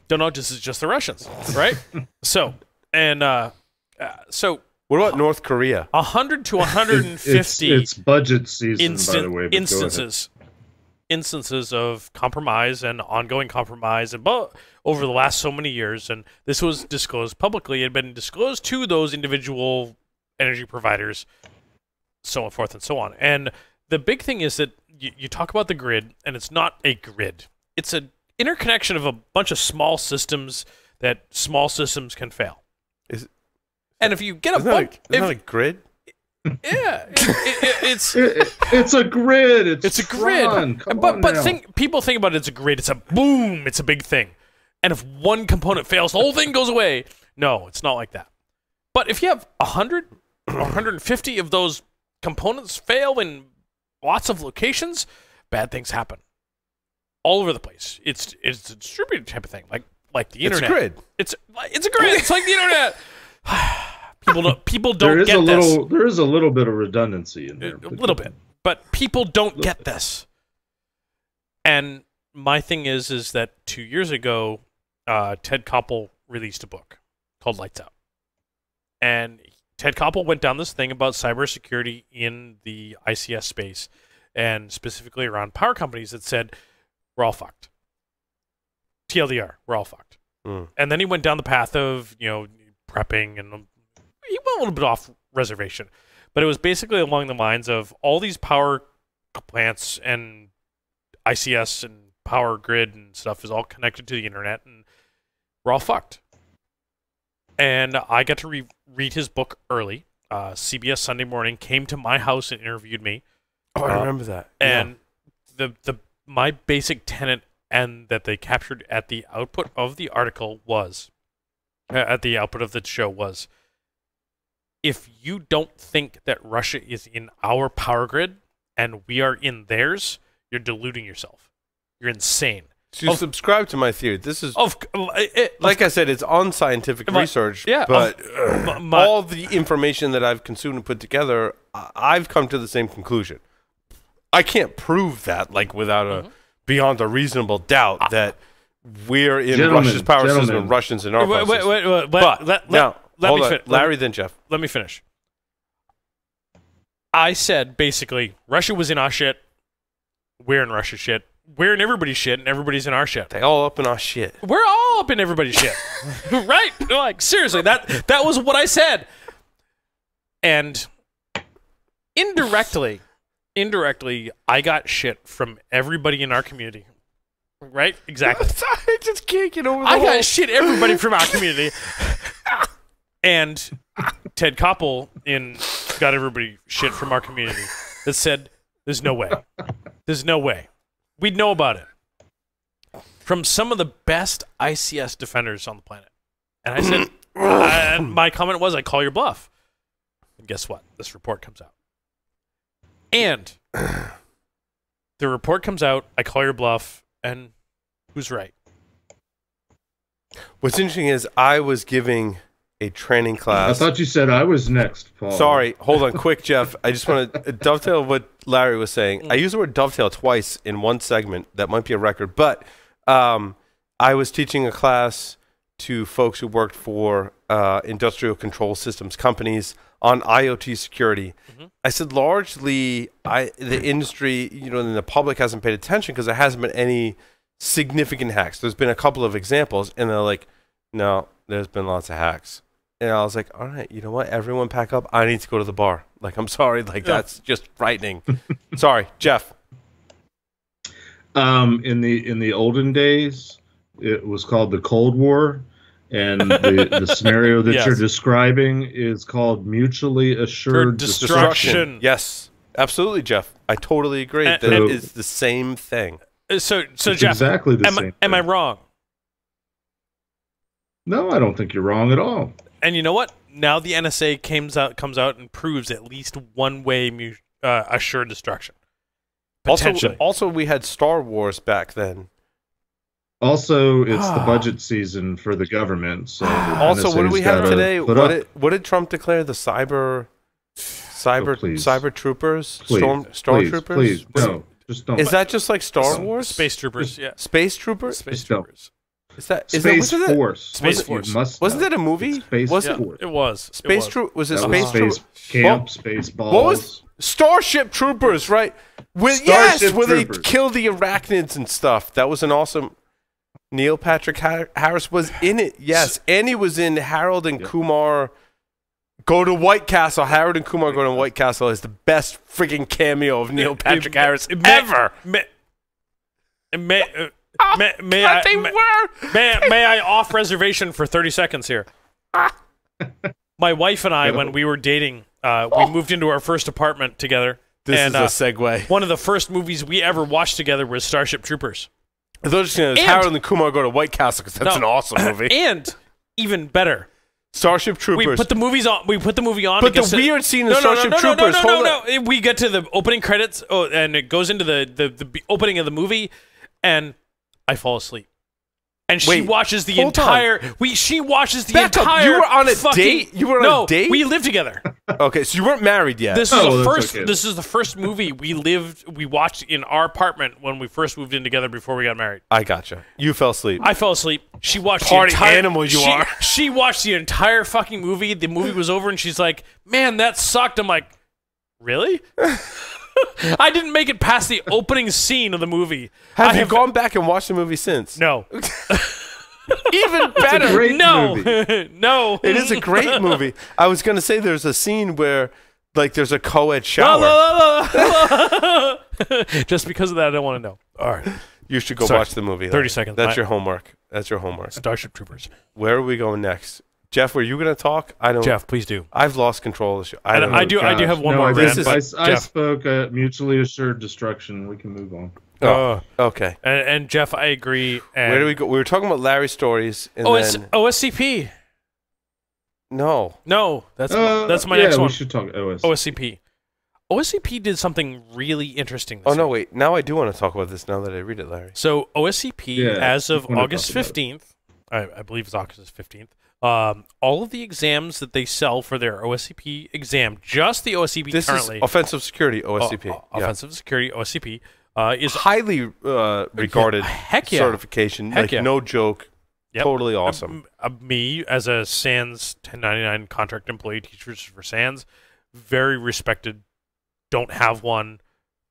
Don't know. This is just the Russians, right? So what about North Korea? 100 to 150. It's budget season, by the way. Instances of compromise and ongoing compromise and over the last so many years, and this was disclosed publicly. It had been disclosed to those individual energy providers, so on forth and so on. And the big thing is that you talk about the grid, and it's not a grid. It's an interconnection of a bunch of small systems that small systems can fail. And if you get a bunch... Isn't that a grid? Yeah. It's a grid. It's a grid. But people think about it as a grid. It's a boom. It's a big thing. And if one component fails, the whole thing goes away. No, it's not like that. But if you have 100 or 150 of those components fail in lots of locations, bad things happen all over the place. It's a distributed type of thing, like the internet. It's a grid. It's a grid. It's like the internet. People don't get this. There is a little bit of redundancy in there. A little bit, but people don't get this. And my thing is that 2 years ago, Ted Koppel released a book called Lights Out, and Ted Koppel went down this thing about cybersecurity in the ICS space, and specifically around power companies that said, we're all fucked. TLDR, we're all fucked. And then he went down the path of, prepping, and he went a little bit off reservation. But it was basically along the lines of all these power plants and ICS and power grid and stuff is all connected to the internet, and we're all fucked. And I got to read his book early. CBS Sunday Morning came to my house and interviewed me. Oh, I remember that. And my basic tenet and that they captured at the output of the article was, at the output of the show was, if you don't think that Russia is in our power grid and we are in theirs, you're deluding yourself. You're insane. So you subscribe to my theory. This is, like I said, it's unscientific research, but all the information that I've consumed and put together, I've come to the same conclusion. I can't prove that, without beyond a reasonable doubt that we're in Russia's power system and Russians in our power system. Let me finish. Larry, then Jeff. Let me finish. I said, basically, Russia was in our shit, we're in Russia's shit, we're in everybody's shit, and everybody's in our shit. They all up in our shit. We're all up in everybody's shit. Right? Seriously, that was what I said. And indirectly, I got shit from everybody in our community. Right? Exactly. Sorry, just can't get over the I got shit everybody from our community. And Ted Koppel got everybody shit from our community that said, there's no way. There's no way. We'd know about it. From some of the best ICS defenders on the planet. And I said, and my comment was, I call your bluff. And guess what? This report comes out. And the report comes out, I call your bluff, and who's right? What's interesting is I was giving a training class. I thought you said I was next, Paul. Sorry, hold on quick, Jeff. I just want to dovetail what Larry was saying. I used the word dovetail twice in one segment. That might be a record. But I was teaching a class to folks who worked for industrial control systems companies on IoT security. I said largely the industry, and the public hasn't paid attention because there hasn't been any significant hacks. There's been a couple of examples, and they're like, no, there's been lots of hacks. And I was like, all right, you know what? Everyone pack up. I need to go to the bar. Like, I'm sorry. Like, that's just frightening. Sorry, Jeff. In the olden days, it was called the Cold War, and the scenario that you're describing is called mutually assured destruction. Yes, absolutely, Jeff. I totally agree. That it is the same thing. So It's Jeff, exactly the same am I thing. wrong? No, I don't think you're wrong at all. And you know what? Now the NSA comes out and proves at least one-way assured destruction. Potentially. Also, we had Star Wars back then. Also, it's the budget season for the government. So Also, what do we have today? What did Trump declare? The cyber troopers, stormtroopers. Please, no, just don't. Is that just like Star Wars? Space troopers, yeah. Space troopers. Space troopers. Space Force? Space Force. Wasn't that a movie? Space Force. It was. Space Troop. Was it That Space was Troop? Camp, Space Balls. What was Starship Troopers? Right. Where they kill the arachnids and stuff. That was an awesome. Neil Patrick Harris was in it. Yes, and he was in Harold and Kumar Go to White Castle. Harold and Kumar Go to White Castle is the best freaking cameo of Neil Patrick Harris ever. May I off reservation for 30 seconds here? My wife and I, when we were dating, we moved into our first apartment together. This is a segue. One of the first movies we ever watched together was Starship Troopers. I thought you were Harold and Kumar Go to White Castle because that's an awesome movie. And even better, Starship Troopers. We put the movie on. But the weird scene in Starship Troopers. No. We get to the opening credits, and it goes into the opening of the movie, and I fall asleep. And she watches the entire. She watches the entire. You were on a date. You were on a date. We lived together. Okay, so you weren't married yet. This is the first. Okay. This is the first movie we watched in our apartment when we first moved in together before we got married. I gotcha. You fell asleep. I fell asleep. She watched Party the entire animal. She watched the entire fucking movie. The movie was over, and she's like, "Man, that sucked." I'm like, "Really?" I didn't make it past the opening scene of the movie. Have you gone back and watched the movie since? No. Even better. No. It is a great movie. I was going to say there's a scene where like there's a co-ed shower. Just because of that, I don't want to know. All right. You should go watch the movie. 30 seconds. That's your homework. That's your homework. Starship Troopers. Where are we going next? Jeff, were you going to talk? I don't. Jeff, please do. I've lost control of the show. I do have one more. I spoke mutually assured destruction. We can move on. Oh, okay. And Jeff, I agree. And where do we go? We were talking about Larry stories. And then OSCP. No, that's my next one. We should talk OSCP. OSCP did something really interesting. This no, wait. Now I do want to talk about this. Now that I read it, Larry. So OSCP, as of August 15th, I believe it's August 15th. All of the exams that they sell for their OSCP exam, just the OSCP this currently. Is offensive security OSCP. Offensive security OSCP is highly regarded certification. No joke. Yep. Totally awesome. Me as a SANS 1099 contract employee, teachers for SANS, very respected. Don't have one.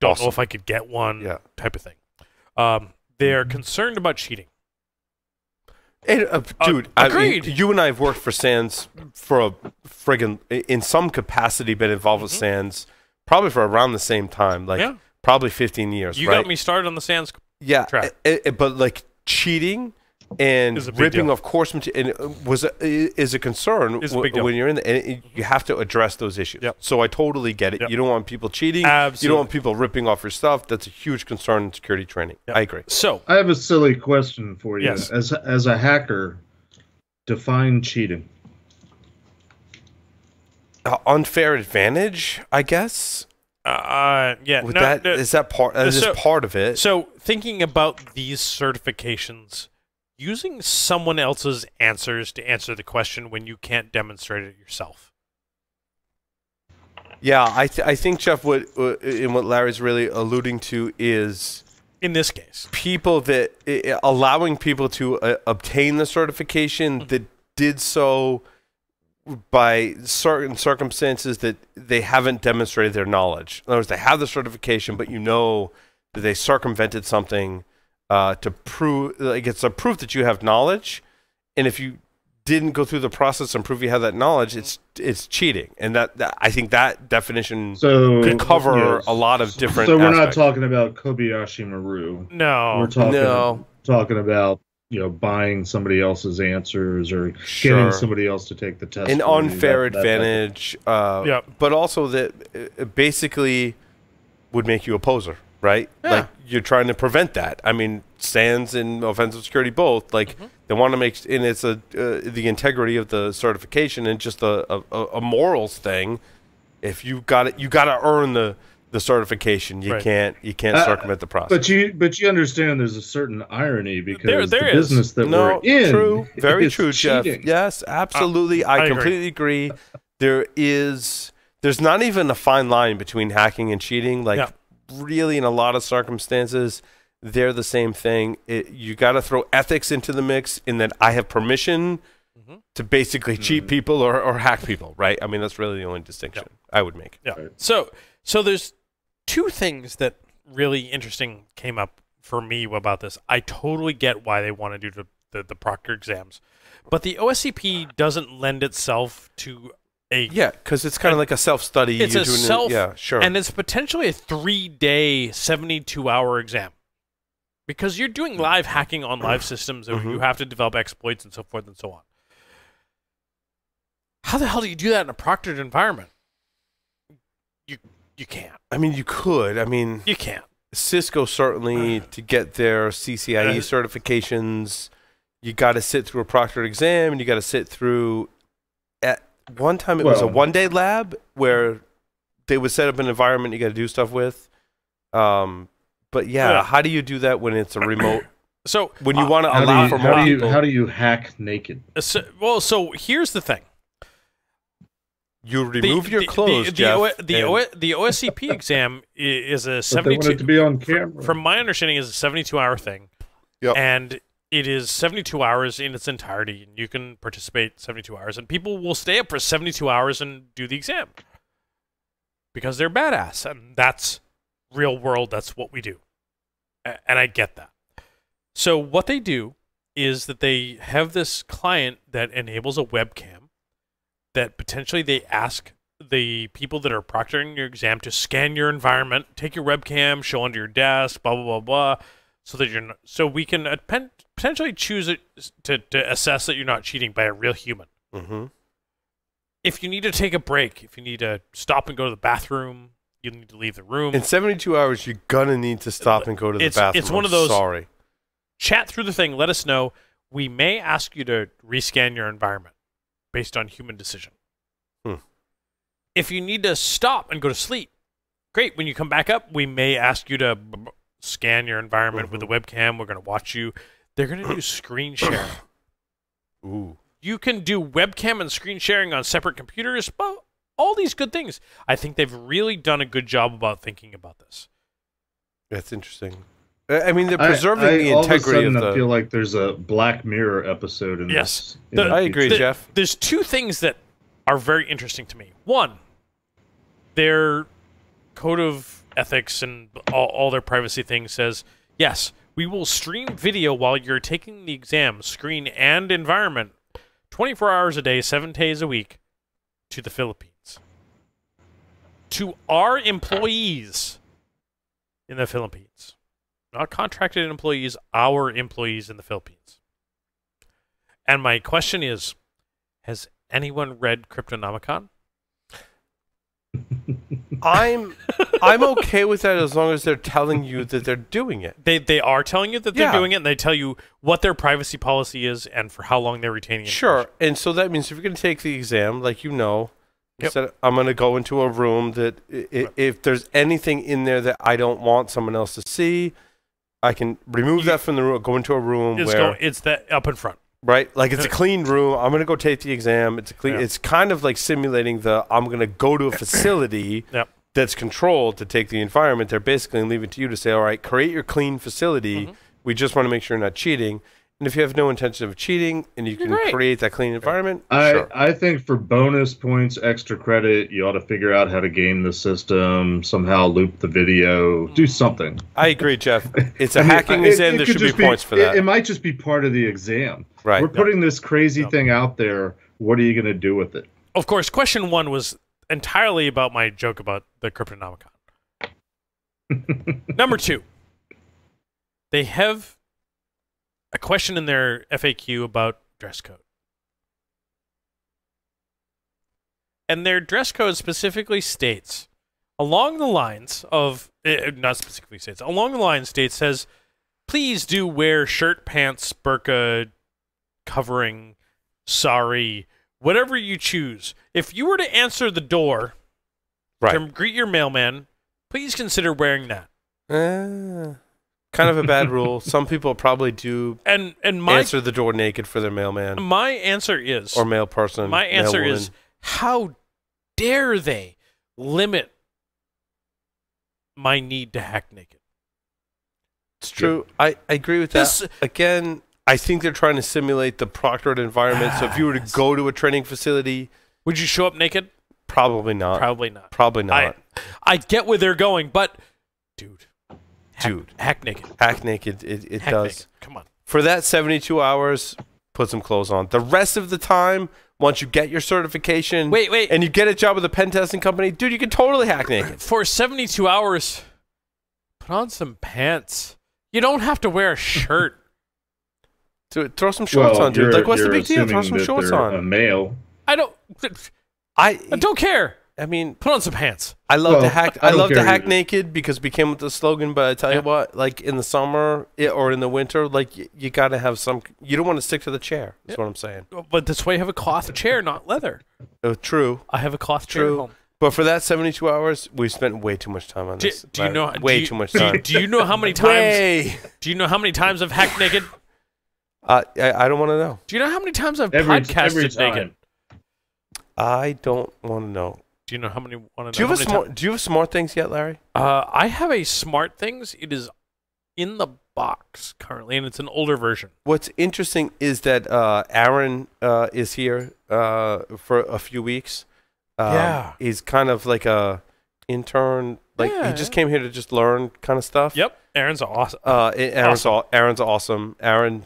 Don't know if I could get one. Yeah. Type of thing. They're concerned about cheating. Dude, agreed. You and I have worked for SANS for a friggin' in some capacity, been involved with SANS probably for around the same time, probably 15 years. You got me started on the SANS track. But like cheating and ripping off course material is a concern when you're in the, and you have to address those issues. Yep. So I totally get it. Yep. You don't want people cheating. Absolutely. You don't want people ripping off your stuff. That's a huge concern in security training. Yep. I agree. So I have a silly question for you. Yes. As a hacker, define cheating. Unfair advantage, I guess. Is that part of it? So thinking about these certifications, using someone else's answers to answer the question when you can't demonstrate it yourself. Yeah, I think, Jeff, what Larry's really alluding to is, in this case, people that allowing people to obtain the certification that did so by certain circumstances that they haven't demonstrated their knowledge. In other words, they have the certification, but you know that they circumvented something to prove, like, it's a proof that you have knowledge, and if you didn't go through the process and prove you have that knowledge, it's cheating, and that I think that definition could cover a lot of different. So we're aspects. not talking about Kobayashi Maru. No, We're talking about buying somebody else's answers or getting somebody else to take the test. An for you, unfair advantage, but also that it basically would make you a poser, right? Yeah. Like, you're trying to prevent that. I mean, SANS and offensive security both, like, they want to make, and it's the integrity of the certification and just a morals thing. If you got it, you got to earn the certification. You can't circumvent the process. But you understand there's a certain irony because there the is. business that we're in. True, very is true, Jeff. cheating. Yes, absolutely. I completely agree. There's not even a fine line between hacking and cheating. Like, really, in a lot of circumstances, they're the same thing. You got to throw ethics into the mix in that I have permission to basically cheat people or hack people, right? I mean, that's really the only distinction I would make. Yeah. So there's two things that really interesting came up for me about this. I totally get why they want to do the proctor exams, but the OSCP doesn't lend itself to because it's kind of like a self-study. It's sure. And it's potentially a 3-day, 72-hour exam. Because you're doing live hacking on live systems, and you have to develop exploits and so forth and so on. How the hell do you do that in a proctored environment? You can't. I mean, you could. I mean, you can't. Cisco certainly, to get their CCIE certifications, you got to sit through a proctored exam, and you got to sit through. At one time, it was a 1-day lab where they would set up an environment you got to do stuff with. But how do you do that when it's a remote? So when you want to allow for more people, how do you hack naked? So here's the thing. You remove your clothes, Jeff. The OSCP exam is a 72. They want it to be on camera. From my understanding, is a 72-hour thing, and it is 72 hours in its entirety, and you can participate 72 hours, and people will stay up for 72 hours and do the exam because they're badass, and that's real world. That's what we do, and I get that. So what they do is that they have this client that enables a webcam that potentially they ask the people that are proctoring your exam to scan your environment, take your webcam, show under your desk, blah blah blah blah, so we can potentially choose it to assess that you're not cheating by a real human. If you need to take a break, if you need to stop and go to the bathroom, you need to leave the room. In 72 hours, you're gonna need to stop and go to the bathroom. It's one of those. Sorry. Chat through the thing. Let us know. We may ask you to rescan your environment based on human decision. If you need to stop and go to sleep, great. When you come back up, we may ask you to scan your environment with the webcam. We're going to watch you. They're going to do screen sharing. Ooh. You can do webcam and screen sharing on separate computers. Well, all these good things. I think they've really done a good job about thinking about this. That's interesting. I mean, they're preserving the integrity of the. I feel like there's a Black Mirror episode in this. I agree, Jeff. There's two things that are very interesting to me. One, their code of ethics and all their privacy things says, yes, we will stream video while you're taking the exam, screen and environment, 24 hours a day, 7 days a week, to the Philippines. To our employees in the Philippines. Not contracted employees, our employees in the Philippines. And my question is, has anyone read Cryptonomicon? I'm okay with that as long as they're telling you that they're doing it. They are telling you that they're doing it, and they tell you what their privacy policy is and for how long they're retaining it. Sure, and so that means if you're going to take the exam, like you said, I'm going to go into a room that if there's anything in there that I don't want someone else to see, I can remove that from the room, go into a room it's that up in front. Right? Like, it's a clean room. I'm going to go take the exam. It's a clean. It's kind of like simulating I'm going to go to a facility that's controlled to take the environment. They're basically leaving it to you to say, all right, create your clean facility. We just want to make sure you're not cheating. And if you have no intention of cheating and you can great. create that clean environment, sure. I think for bonus points, extra credit, you ought to figure out how to game the system, somehow loop the video, do something. I agree, Jeff. It's a hacking exam. There should be points for that. It might just be part of the exam. Right. We're putting this crazy thing out there. What are you going to do with it? Of course, question 1 was entirely about my joke about the Cryptonomicon. Number 2. They have a question in their FAQ about dress code. And their dress code specifically states, along the lines of, not specifically states, along the lines says, please do wear shirt, pants, burqa, covering, sari, whatever you choose. If you were to answer the door to greet your mailman, please consider wearing that. Kind of a bad rule. Some people probably do answer the door naked for their mailman. My answer is... Or mail person. My answer is, how dare they limit my need to hack naked? It's true. I agree with that. Again, I think they're trying to simulate the proctored environment. So if you were to go to a training facility... Would you show up naked? Probably not. Probably not. Probably not. I get where they're going, but... Hack naked. Hack naked. It hack does. Naked. Come on. For that 72 hours, put some clothes on. The rest of the time, once you get your certification... Wait. And you get a job with a pen testing company, dude, you can totally hack naked. For 72 hours, put on some pants. You don't have to wear a shirt. Dude, throw some shorts on, dude. Like, what's the big deal? Throw some shorts on. A male. I don't care. I mean, put on some pants. I love to hack. I love to hack naked because we came with the slogan. But I tell you what, like in the summer or in the winter, like you got to have some. You don't want to stick to the chair. That's what I'm saying. But that's why you have a cloth chair, not leather. Oh, true. I have a cloth chair at home. But for that 72 hours, we spent way too much time on this. Do you know? Way too much time. Do you know how many times? Do you know how many times I've hacked naked? I don't want to know. Do you know how many times I've podcasted naked? I don't want to know. Do you know how many? Do you have smart things yet, Larry? I have a smart things. It is in the box currently, and it's an older version. What's interesting is that Aaron is here for a few weeks. He's kind of like a intern. Like he just came here to just learn kind of stuff. Yep, Aaron's awesome. Aaron's awesome. Aaron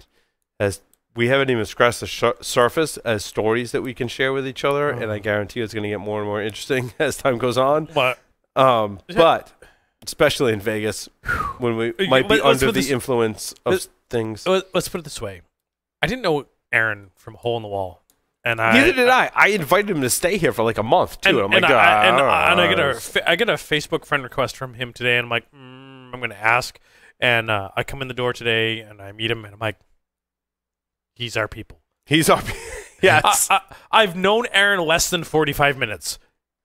has. We haven't even scratched the surface as stories that we can share with each other, and I guarantee it's going to get more and more interesting as time goes on. But especially in Vegas, when we might be under the influence of things. Let's put it this way: I didn't know Aaron from Hole in the Wall, and neither did I. I invited him to stay here for like a month too. I get a Facebook friend request from him today, and I'm like, I'm going to ask, and I come in the door today, and I meet him, and I'm like. He's our people. Yes. I've known Aaron less than 45 minutes.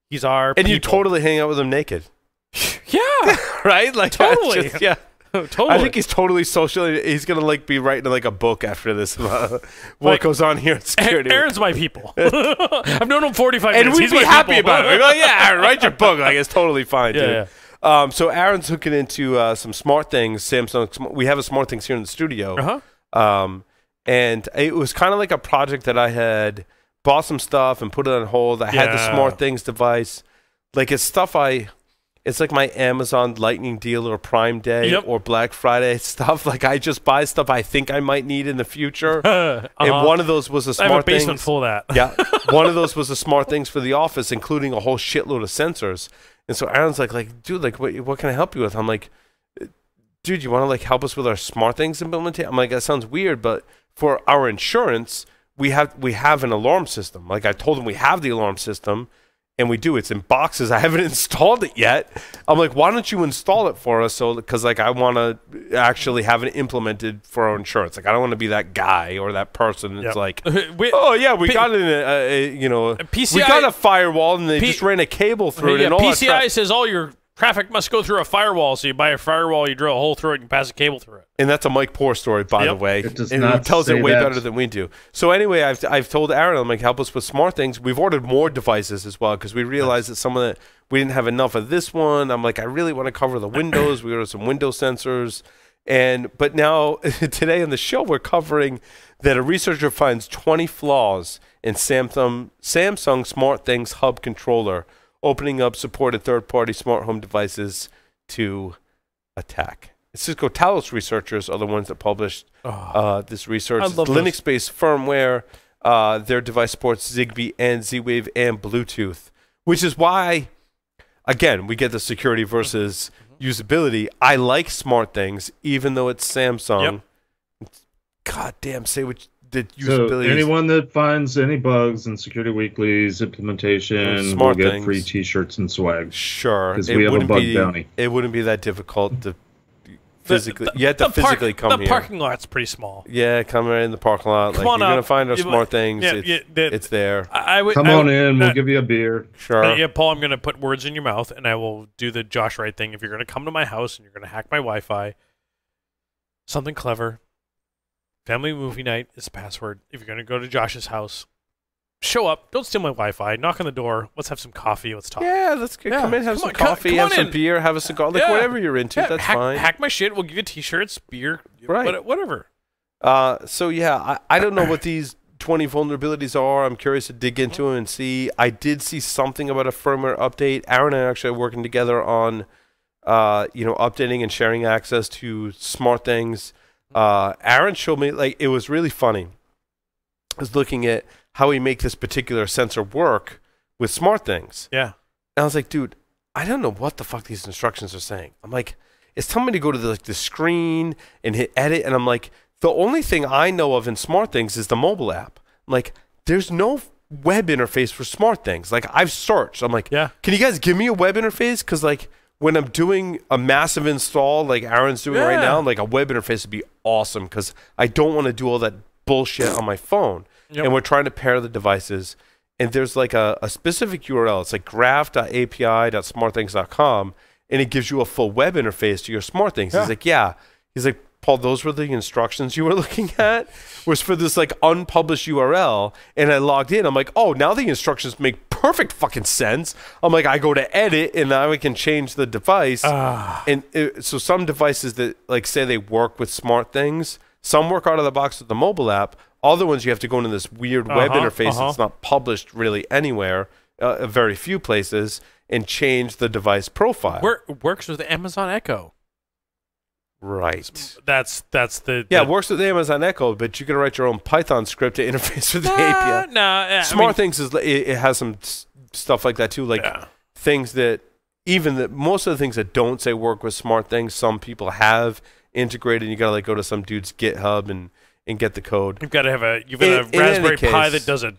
He's our people. And you totally hang out with him naked. Yeah. Right? Like totally. Totally. I think he's totally social. He's going to like be writing like a book after this. What goes on here at security. Aaron's my people. I've known him 45 minutes. And we'd be happy about it. We're like, yeah, Aaron, write your book. Like, it's totally fine, dude. Yeah. So Aaron's hooking into some smart things. Samsung. We have a smart things here in the studio. And it was kind of like a project that I had bought some stuff and put it on hold. I had the Smart Things device. Like, it's stuff it's like my Amazon Lightning deal or Prime Day or Black Friday stuff. Like, I just buy stuff I think I might need in the future. And one of those was a Smart Things. I have a basement full of that. Yeah. One of those was a Smart Things for the office, including a whole shitload of sensors. And so Aaron's like, dude, like, what can I help you with? I'm like, dude, you want to, like, help us with our Smart Things implementation? I'm like, that sounds weird, but... For our insurance, we have an alarm system. Like I told him, we have the alarm system, and we do. It's in boxes. I haven't installed it yet. I'm like, why don't you install it for us? So, because like I want to actually have it implemented for our insurance. Like I don't want to be that guy or that person that's like, we got we got a firewall and they just ran a cable through it. And all PCI says all your traffic must go through a firewall, so you buy a firewall, you drill a hole through it, and pass a cable through it. And that's a Mike Poor story, by the way. It does and not he tells it way that. better than we do. So anyway, I've told Aaron, I'm like, help us with smart things. We've ordered more devices as well because we realized that some of the we didn't have enough of this one. I'm like, I really want to cover the Windows. We ordered some Windows sensors, But now today on the show we're covering that a researcher finds 20 flaws in Samsung SmartThings Hub controller, opening up supported third-party smart home devices to attack. Cisco Talos researchers are the ones that published this research. It's Linux-based firmware. Their device supports Zigbee and Z-Wave and Bluetooth, which is why, again, we get the security versus usability. I like SmartThings, even though it's Samsung. Yep. God damn, say what the usability. So anyone that finds any bugs in Security Weekly's implementation will get free T-shirts and swag. Sure, because we have a bug bounty. It wouldn't be that difficult to physically. You have to physically come here. The parking lot's pretty small. Yeah, come right in the parking lot. Come like, on you're up. gonna find our SmartThings. It's there. Come on in. We'll give you a beer. Sure. Yeah, Paul, I'm gonna put words in your mouth, and I will do the Josh Wright thing. If you're gonna come to my house and you're gonna hack my Wi-Fi, something clever. Family movie night is the password. If you're going to go to Josh's house, show up. Don't steal my Wi-Fi. Knock on the door. Let's have some coffee. Let's talk. Yeah, let's come in, have some coffee, have some beer, have a cigar, like whatever you're into. That's fine. Hack my shit. We'll give you T-shirts, beer, whatever. So yeah, I don't know what these 20 vulnerabilities are. I'm curious to dig into them and see. I did see something about a firmware update. Aaron and I actually are working together on, updating and sharing access to SmartThings. Aaron showed me, like, it was really funny. I was looking at how we make this particular sensor work with SmartThings. Yeah. And I was like, dude, I don't know what the fuck these instructions are saying. I'm like, it's telling me to go to the screen and hit edit. And I'm like, the only thing I know of in SmartThings is the mobile app. I'm like, there's no web interface for SmartThings. Like, I've searched. I'm like, can you guys give me a web interface? Because, like, when I'm doing a massive install like Aaron's doing right now, like a web interface would be awesome because I don't want to do all that bullshit on my phone. Yep. And we're trying to pair the devices. And there's like a specific URL. It's like graph.api.smartthings.com, and it gives you a full web interface to your SmartThings. Yeah. He's like, Paul, those were the instructions you were looking at? Was for this like unpublished URL. And I logged in. I'm like, oh, now the instructions make perfect fucking sense. I'm like, I go to edit and now I can change the device. So some devices that like say they work with SmartThings, some work out of the box with the mobile app. Other ones you have to go into this weird web interface that's not published really anywhere, very few places, and change the device profile. Works with Amazon Echo. Right. That's the... Yeah, it works with Amazon Echo, but you can write your own Python script to interface with the API. SmartThings it has some stuff like that too, like things that most of the things that don't say work with SmartThings, some people have integrated. And you got to like go to some dude's GitHub and get the code. You've got to have a Raspberry Pi that does it.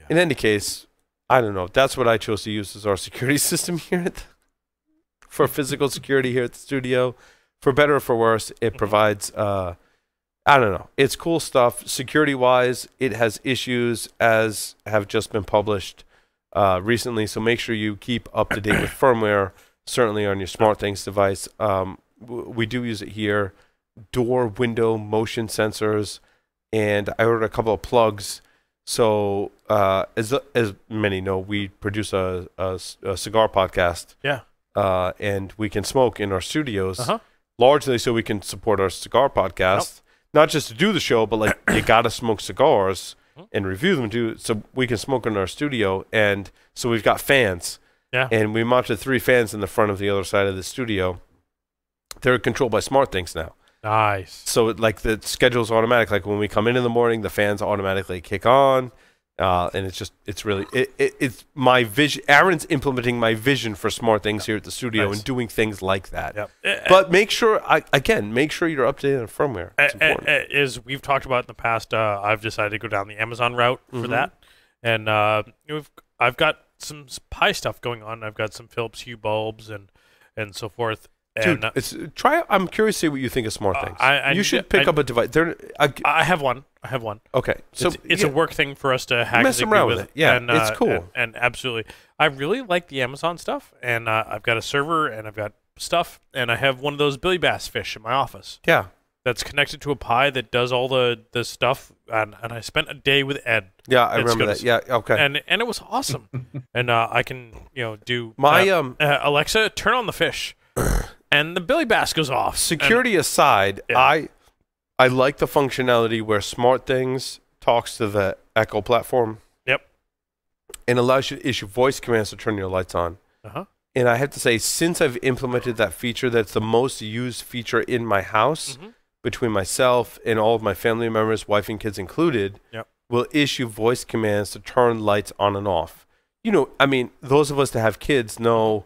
In any case, I don't know. That's what I chose to use as our security system here for physical security here at the studio. For better or for worse, it provides, I don't know. It's cool stuff. Security-wise, it has issues as have just been published recently. So make sure you keep up to date with firmware, certainly on your SmartThings device. We do use it here. Door, window, motion sensors. And I ordered a couple of plugs. So as many know, we produce a cigar podcast. Yeah. And we can smoke in our studios. Largely so we can support our cigar podcast, not just to do the show, but like you got to smoke cigars and review them too, so we can smoke in our studio. And so we've got fans, and we mounted 3 fans in the front of the other side of the studio. They're controlled by SmartThings now. Nice. So like the schedule's automatic. Like when we come in the morning, the fans automatically kick on. And it's really my vision. Aaron's implementing my vision for SmartThings here at the studio and doing things like that. But make sure you're updated on firmware. It's important. As we've talked about in the past, I've decided to go down the Amazon route for that, and I've got some Pi stuff going on. I've got some Philips Hue bulbs and so forth. Dude, I'm curious to see what you think of SmartThings. You should pick up a device. I have one. Okay, so it's a work thing for us to hack mess around with it. Yeah, and, it's cool. And absolutely, I really like the Amazon stuff. And I've got a server and I've got stuff, and I have one of those Billy Bass fish in my office. Yeah, that's connected to a Pi that does all the stuff. And I spent a day with Ed. Yeah, I remember that. Yeah, okay. And it was awesome. And I can do my Alexa, turn on the fish. and the Billy Bass goes off. Security aside, Yeah. I like the functionality where SmartThings talks to the Echo platform. Yep. And allows you to issue voice commands to turn your lights on. Uh-huh. And I have to say, since I've implemented that feature, that's the most used feature in my house, between myself and all of my family members, wife and kids included, will issue voice commands to turn lights on and off. You know, I mean, those of us that have kids know,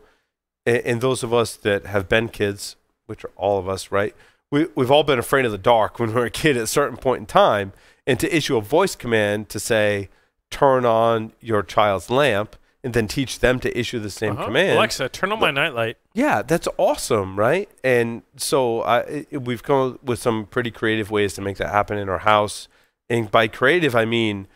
and those of us that have been kids, which are all of us, right? We've all been afraid of the dark when we were a kid at a certain point in time. And to issue a voice command to say, turn on your child's lamp, and then teach them to issue the same command. Alexa, turn on my nightlight. Yeah, that's awesome, right? And so we've come up with some pretty creative ways to make that happen in our house. And by creative, I mean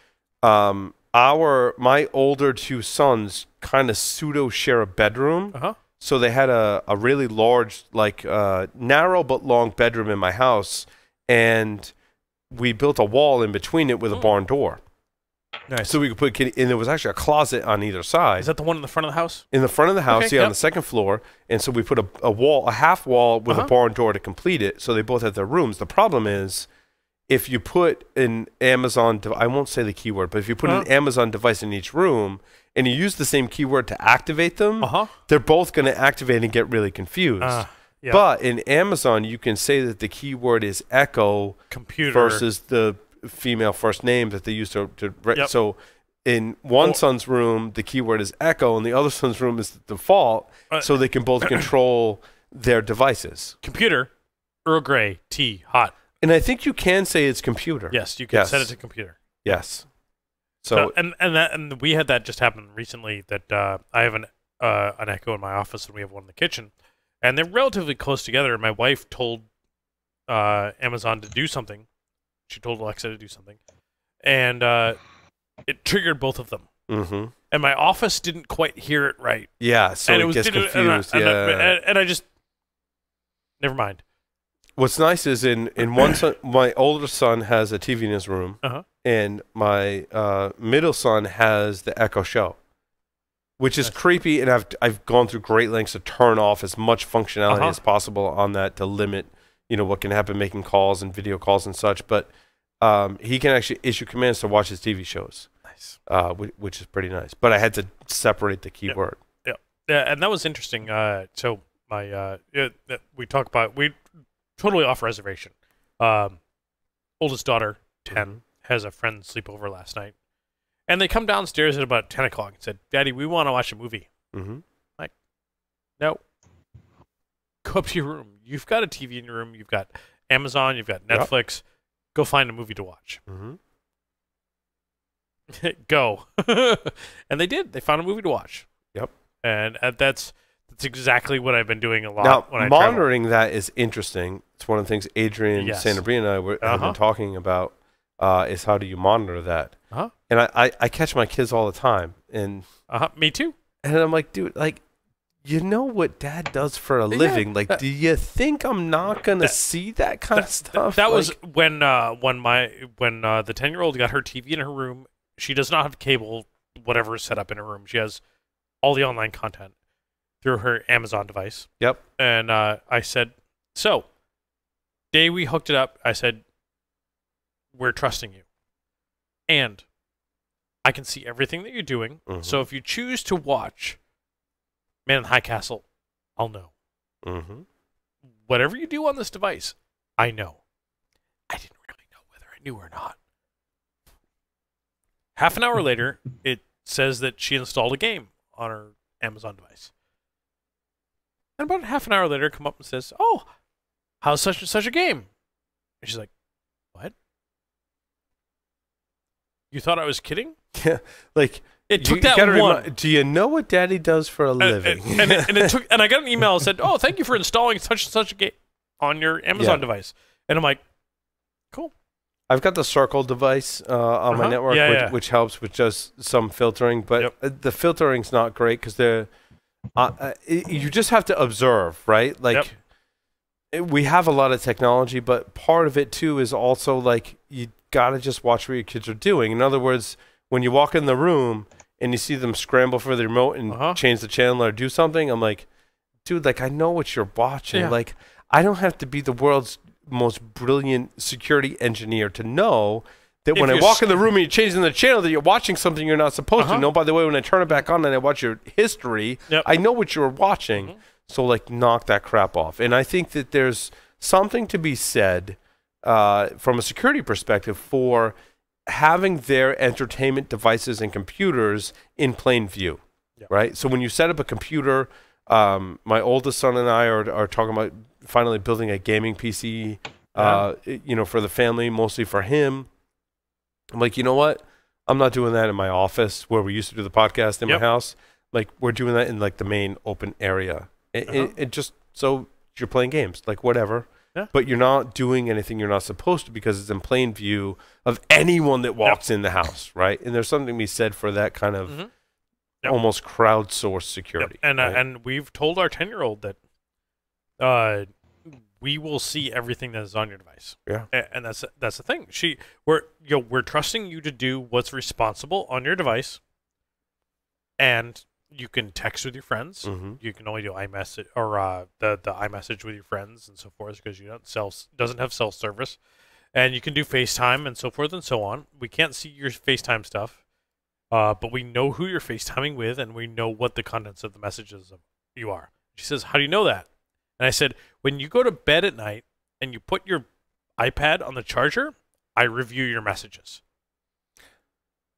my older two sons kind of pseudo share a bedroom. So they had a really large, like narrow but long bedroom in my house, and we built a wall in between it with a barn door. Nice. So we could put kitty, and there was actually a closet on either side. Is that the one in the front of the house? In the front of the house, Okay, on the second floor. And so we put a wall, a half wall with a barn door to complete it. So they both have their rooms. The problem is, if you put an Amazon, I won't say the keyword, but if you put an Amazon device in each room and you use the same keyword to activate them, they're both going to activate and get really confused. Yeah. But in Amazon, you can say that the keyword is Echo Computer versus the female first name that they use to so in one son's room the keyword is Echo and the other son's room is the default, so they can both control their devices. Computer, Earl Grey, tea, hot. And I think you can say it's computer. Yes, you can set it to computer. Yes. So and we had that just happen recently. That I have an Echo in my office and we have one in the kitchen, and they're relatively close together. My wife told Amazon to do something. She told Alexa to do something, and it triggered both of them. And my office didn't quite hear it right. Yeah, so and it gets confused. And I just never mind. What's nice is in one son, my older son has a TV in his room, and my middle son has the Echo Show, which is creepy. And I've gone through great lengths to turn off as much functionality as possible on that to limit, you know, what can happen making calls and video calls and such. But he can actually issue commands to watch his TV shows. Nice. Which is pretty nice. But I had to separate the keyword. Yeah, and that was interesting. So my we totally off reservation. Oldest daughter, 10, has a friend sleepover last night, and they come downstairs at about 10 o'clock and said, "Daddy, we want to watch a movie." Like, no. Go up to your room. You've got a TV in your room. You've got Amazon. You've got Netflix. Go find a movie to watch. Go. And they did. They found a movie to watch. Yep. And that's exactly what I've been doing a lot. Now, when I monitoring that is interesting. It's one of the things Adrian Santabria and I have been talking about is how do you monitor that? And I catch my kids all the time. And me too. And I'm like, dude, like, you know what Dad does for a living? Like, do you think I'm not gonna see that kind of stuff? That was when the 10-year-old got her TV in her room. She does not have cable, whatever is set up in her room. She has all the online content through her Amazon device. Yep. And I said, so, day we hooked it up, I said, we're trusting you. And I can see everything that you're doing. So if you choose to watch Man in the High Castle, I'll know. Whatever you do on this device, I know. I didn't really know whether I knew or not. Half an hour later, it says that she installed a game on her Amazon device. And about half an hour later, come up and says, "Oh, how's such and such a game?" And she's like, "What? You thought I was kidding?" Yeah, like it took that one. Do you know what Daddy does for a living? And it took, and I got an email that said, "Oh, thank you for installing such and such a game on your Amazon device." And I'm like, "Cool." I've got the Circle device on my network, which helps with just some filtering, but the filtering's not great because they're you just have to observe, right? Like we have a lot of technology, but part of it too is also like you gotta just watch what your kids are doing. In other words, when you walk in the room and you see them scramble for the remote and change the channel or do something, I'm like, dude, like, I know what you're watching. Yeah. Like, I don't have to be the world's most brilliant security engineer to know that If when I you're walk in the room and you're changing the channel, that you're watching something you're not supposed to. No, by the way, when I turn it back on and I watch your history, Yep. I know what you're watching. So, like, knock that crap off. And I think that there's something to be said from a security perspective for having their entertainment devices and computers in plain view, right? So when you set up a computer, my oldest son and I are talking about finally building a gaming PC, for the family, mostly for him. I'm like, you know what? I'm not doing that in my office where we used to do the podcast in my house. Like, we're doing that in, like, the main open area. It just so you're playing games, like, whatever. Yeah. But you're not doing anything you're not supposed to because it's in plain view of anyone that walks in the house, right? And there's something to be said for that kind of almost crowdsourced security. And right? and we've told our 10-year-old that we will see everything that is on your device. Yeah. And that's the thing. We're trusting you to do what's responsible on your device, and you can text with your friends. You can only do iMessage or the iMessage with your friends and so forth because you doesn't have self-service, and you can do FaceTime and so forth and so on. We can't see your FaceTime stuff, but we know who you're FaceTiming with, and we know what the contents of the messages you are. She says, "How do you know that?" And I said, "When you go to bed at night and you put your iPad on the charger, I review your messages."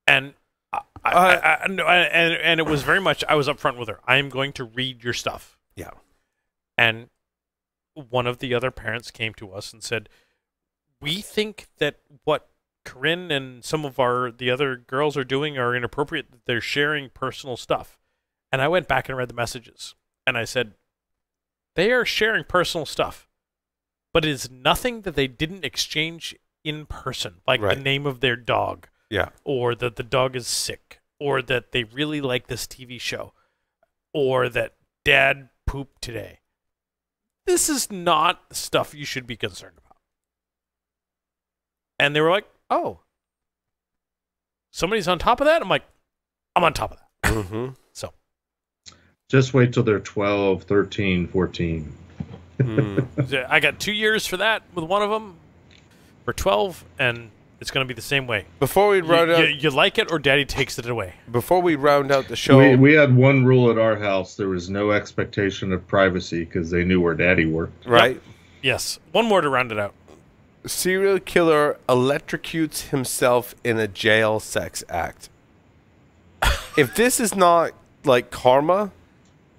And and it was very much, I was upfront with her. I am going to read your stuff. Yeah. And one of the other parents came to us and said, "We think that what Corinne and some of the other girls are doing are inappropriate, that they're sharing personal stuff." And I went back and read the messages. And I said, they are sharing personal stuff, but it is nothing that they didn't exchange in person, like the name of their dog. Yeah. Or that the dog is sick, or that they really like this TV show, or that dad pooped today. This is not stuff you should be concerned about. And they were like, "Oh, somebody's on top of that?" I'm like, "I'm on top of that." So just wait till they're 12, 13, 14. I got 2 years for that with one of them for 12, and it's going to be the same way. Before we round out, you like it or daddy takes it away. Before we round out the show, we had one rule at our house. There was no expectation of privacy because they knew where daddy worked. Right? Yep. Yes. One more to round it out. Serial killer electrocutes himself in a jail sex act. If this is not like karma,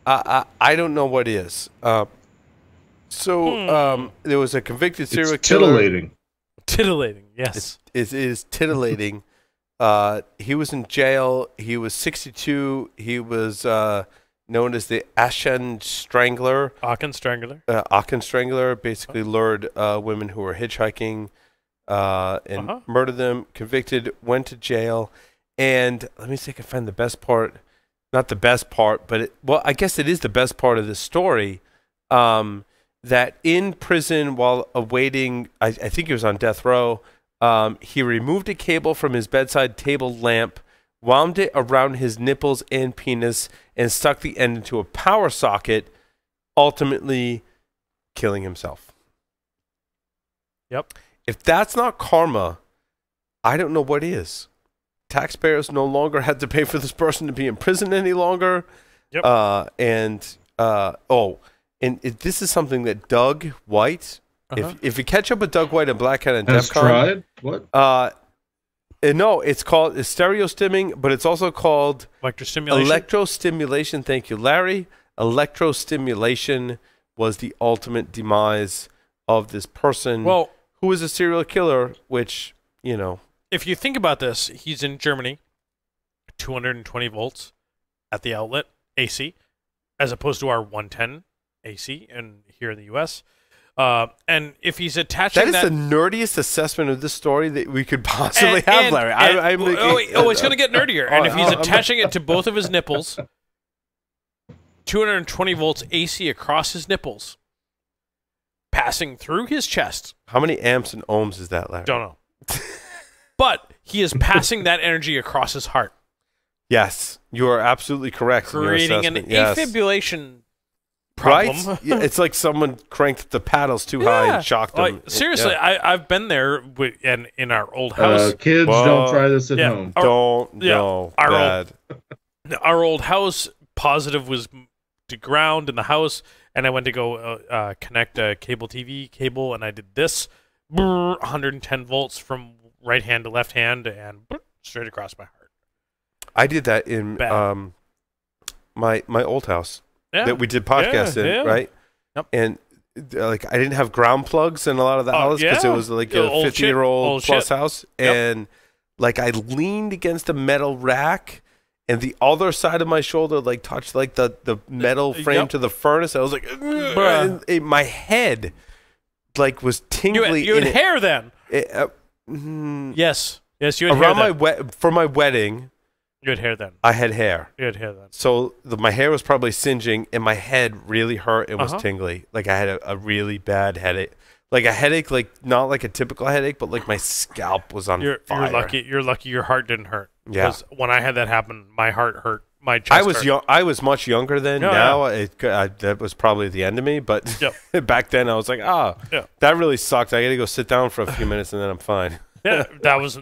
I don't know what is. There was a convicted serial killer. Titillating. Titillating, yes. It is titillating. He was in jail. He was 62. He was known as the Aachen Strangler. Aachen Strangler. Aachen Strangler basically lured women who were hitchhiking and murdered them. Convicted, went to jail. And let me see if I can find the best part. Not the best part, but I guess it is the best part of this story. That in prison while awaiting, I think he was on death row, he removed a cable from his bedside table lamp, wound it around his nipples and penis, and stuck the end into a power socket, ultimately killing himself. Yep. If that's not karma, I don't know what is. Taxpayers no longer had to pay for this person to be in prison any longer. Yep. And this is something that Doug White, if you catch up with Doug White and Black Hat and Has DEF CON, tried? What? No, it's called stereo stimming, but it's also called electrostimulation. Electrostimulation. Thank you, Larry. Electrostimulation was the ultimate demise of this person who was a serial killer, which, you know. If you think about this, he's in Germany, 220 volts at the outlet, AC, as opposed to our 110 AC and here in the U.S. And if he's attaching that is the nerdiest assessment of this story that we could possibly have, Larry. It's going to get nerdier. And if he's attaching it to both of his nipples, 220 volts AC across his nipples, passing through his chest. How many amps and ohms is that, Larry? Don't know. But he is passing that energy across his heart. Yes, you are absolutely correct. Creating an afibrillation problem. Right? Yeah, it's like someone cranked the paddles too high and shocked them. Like, seriously, Yeah. I've been there and in our old house. Kids, don't try this at Yeah. home. Our old house, positive was to ground in the house, and I went to go connect a cable TV cable, and I did this, 110 volts from right hand to left hand, and straight across my heart. I did that in my old house that we did podcasts in, right? Yep. And like I didn't have ground plugs in a lot of the house because it was like a 50-year-old plus house, and like I leaned against a metal rack. And the other side of my shoulder, like, touched, like, the metal frame to the furnace. I was like, and my head, like, was tingly. You had hair then? Yes. Yes, you had hair then. For my wedding. You had hair then. I had hair. You had hair then. So my hair was probably singeing, and my head really hurt and was tingly. Like, I had a really bad headache. Like, a headache, like, not like a typical headache, but, like, my scalp was on fire. You're lucky your heart didn't hurt. Yeah. Because when I had that happen, my heart hurt. My chest hurt. I was much younger then. That was probably the end of me. But back then, I was like, that really sucked. I got to go sit down for a few minutes, and then I'm fine. Yeah, that was.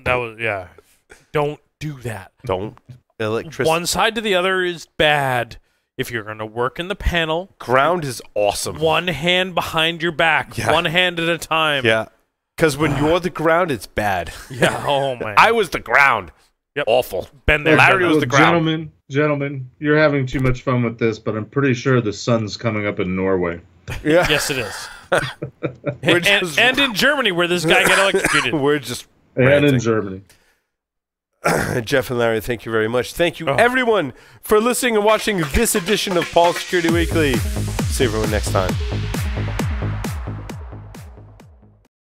Don't do that. Don't. Electricity. One side to the other is bad. If you're going to work in the panel, ground is awesome. One hand behind your back, one hand at a time. Yeah. Because when you're the ground, it's bad. Yeah. Oh, man. I was the ground. Yep. Awful. Been there. Larry was the ground. Gentlemen, you're having too much fun with this, but I'm pretty sure the sun's coming up in Norway. Yeah. Yes, it is. and in Germany, where this guy got electrocuted. We're just ranting. In Germany. Jeff and Larry, thank you very much. Thank you, everyone, for listening and watching this edition of Paul's Security Weekly. See everyone next time.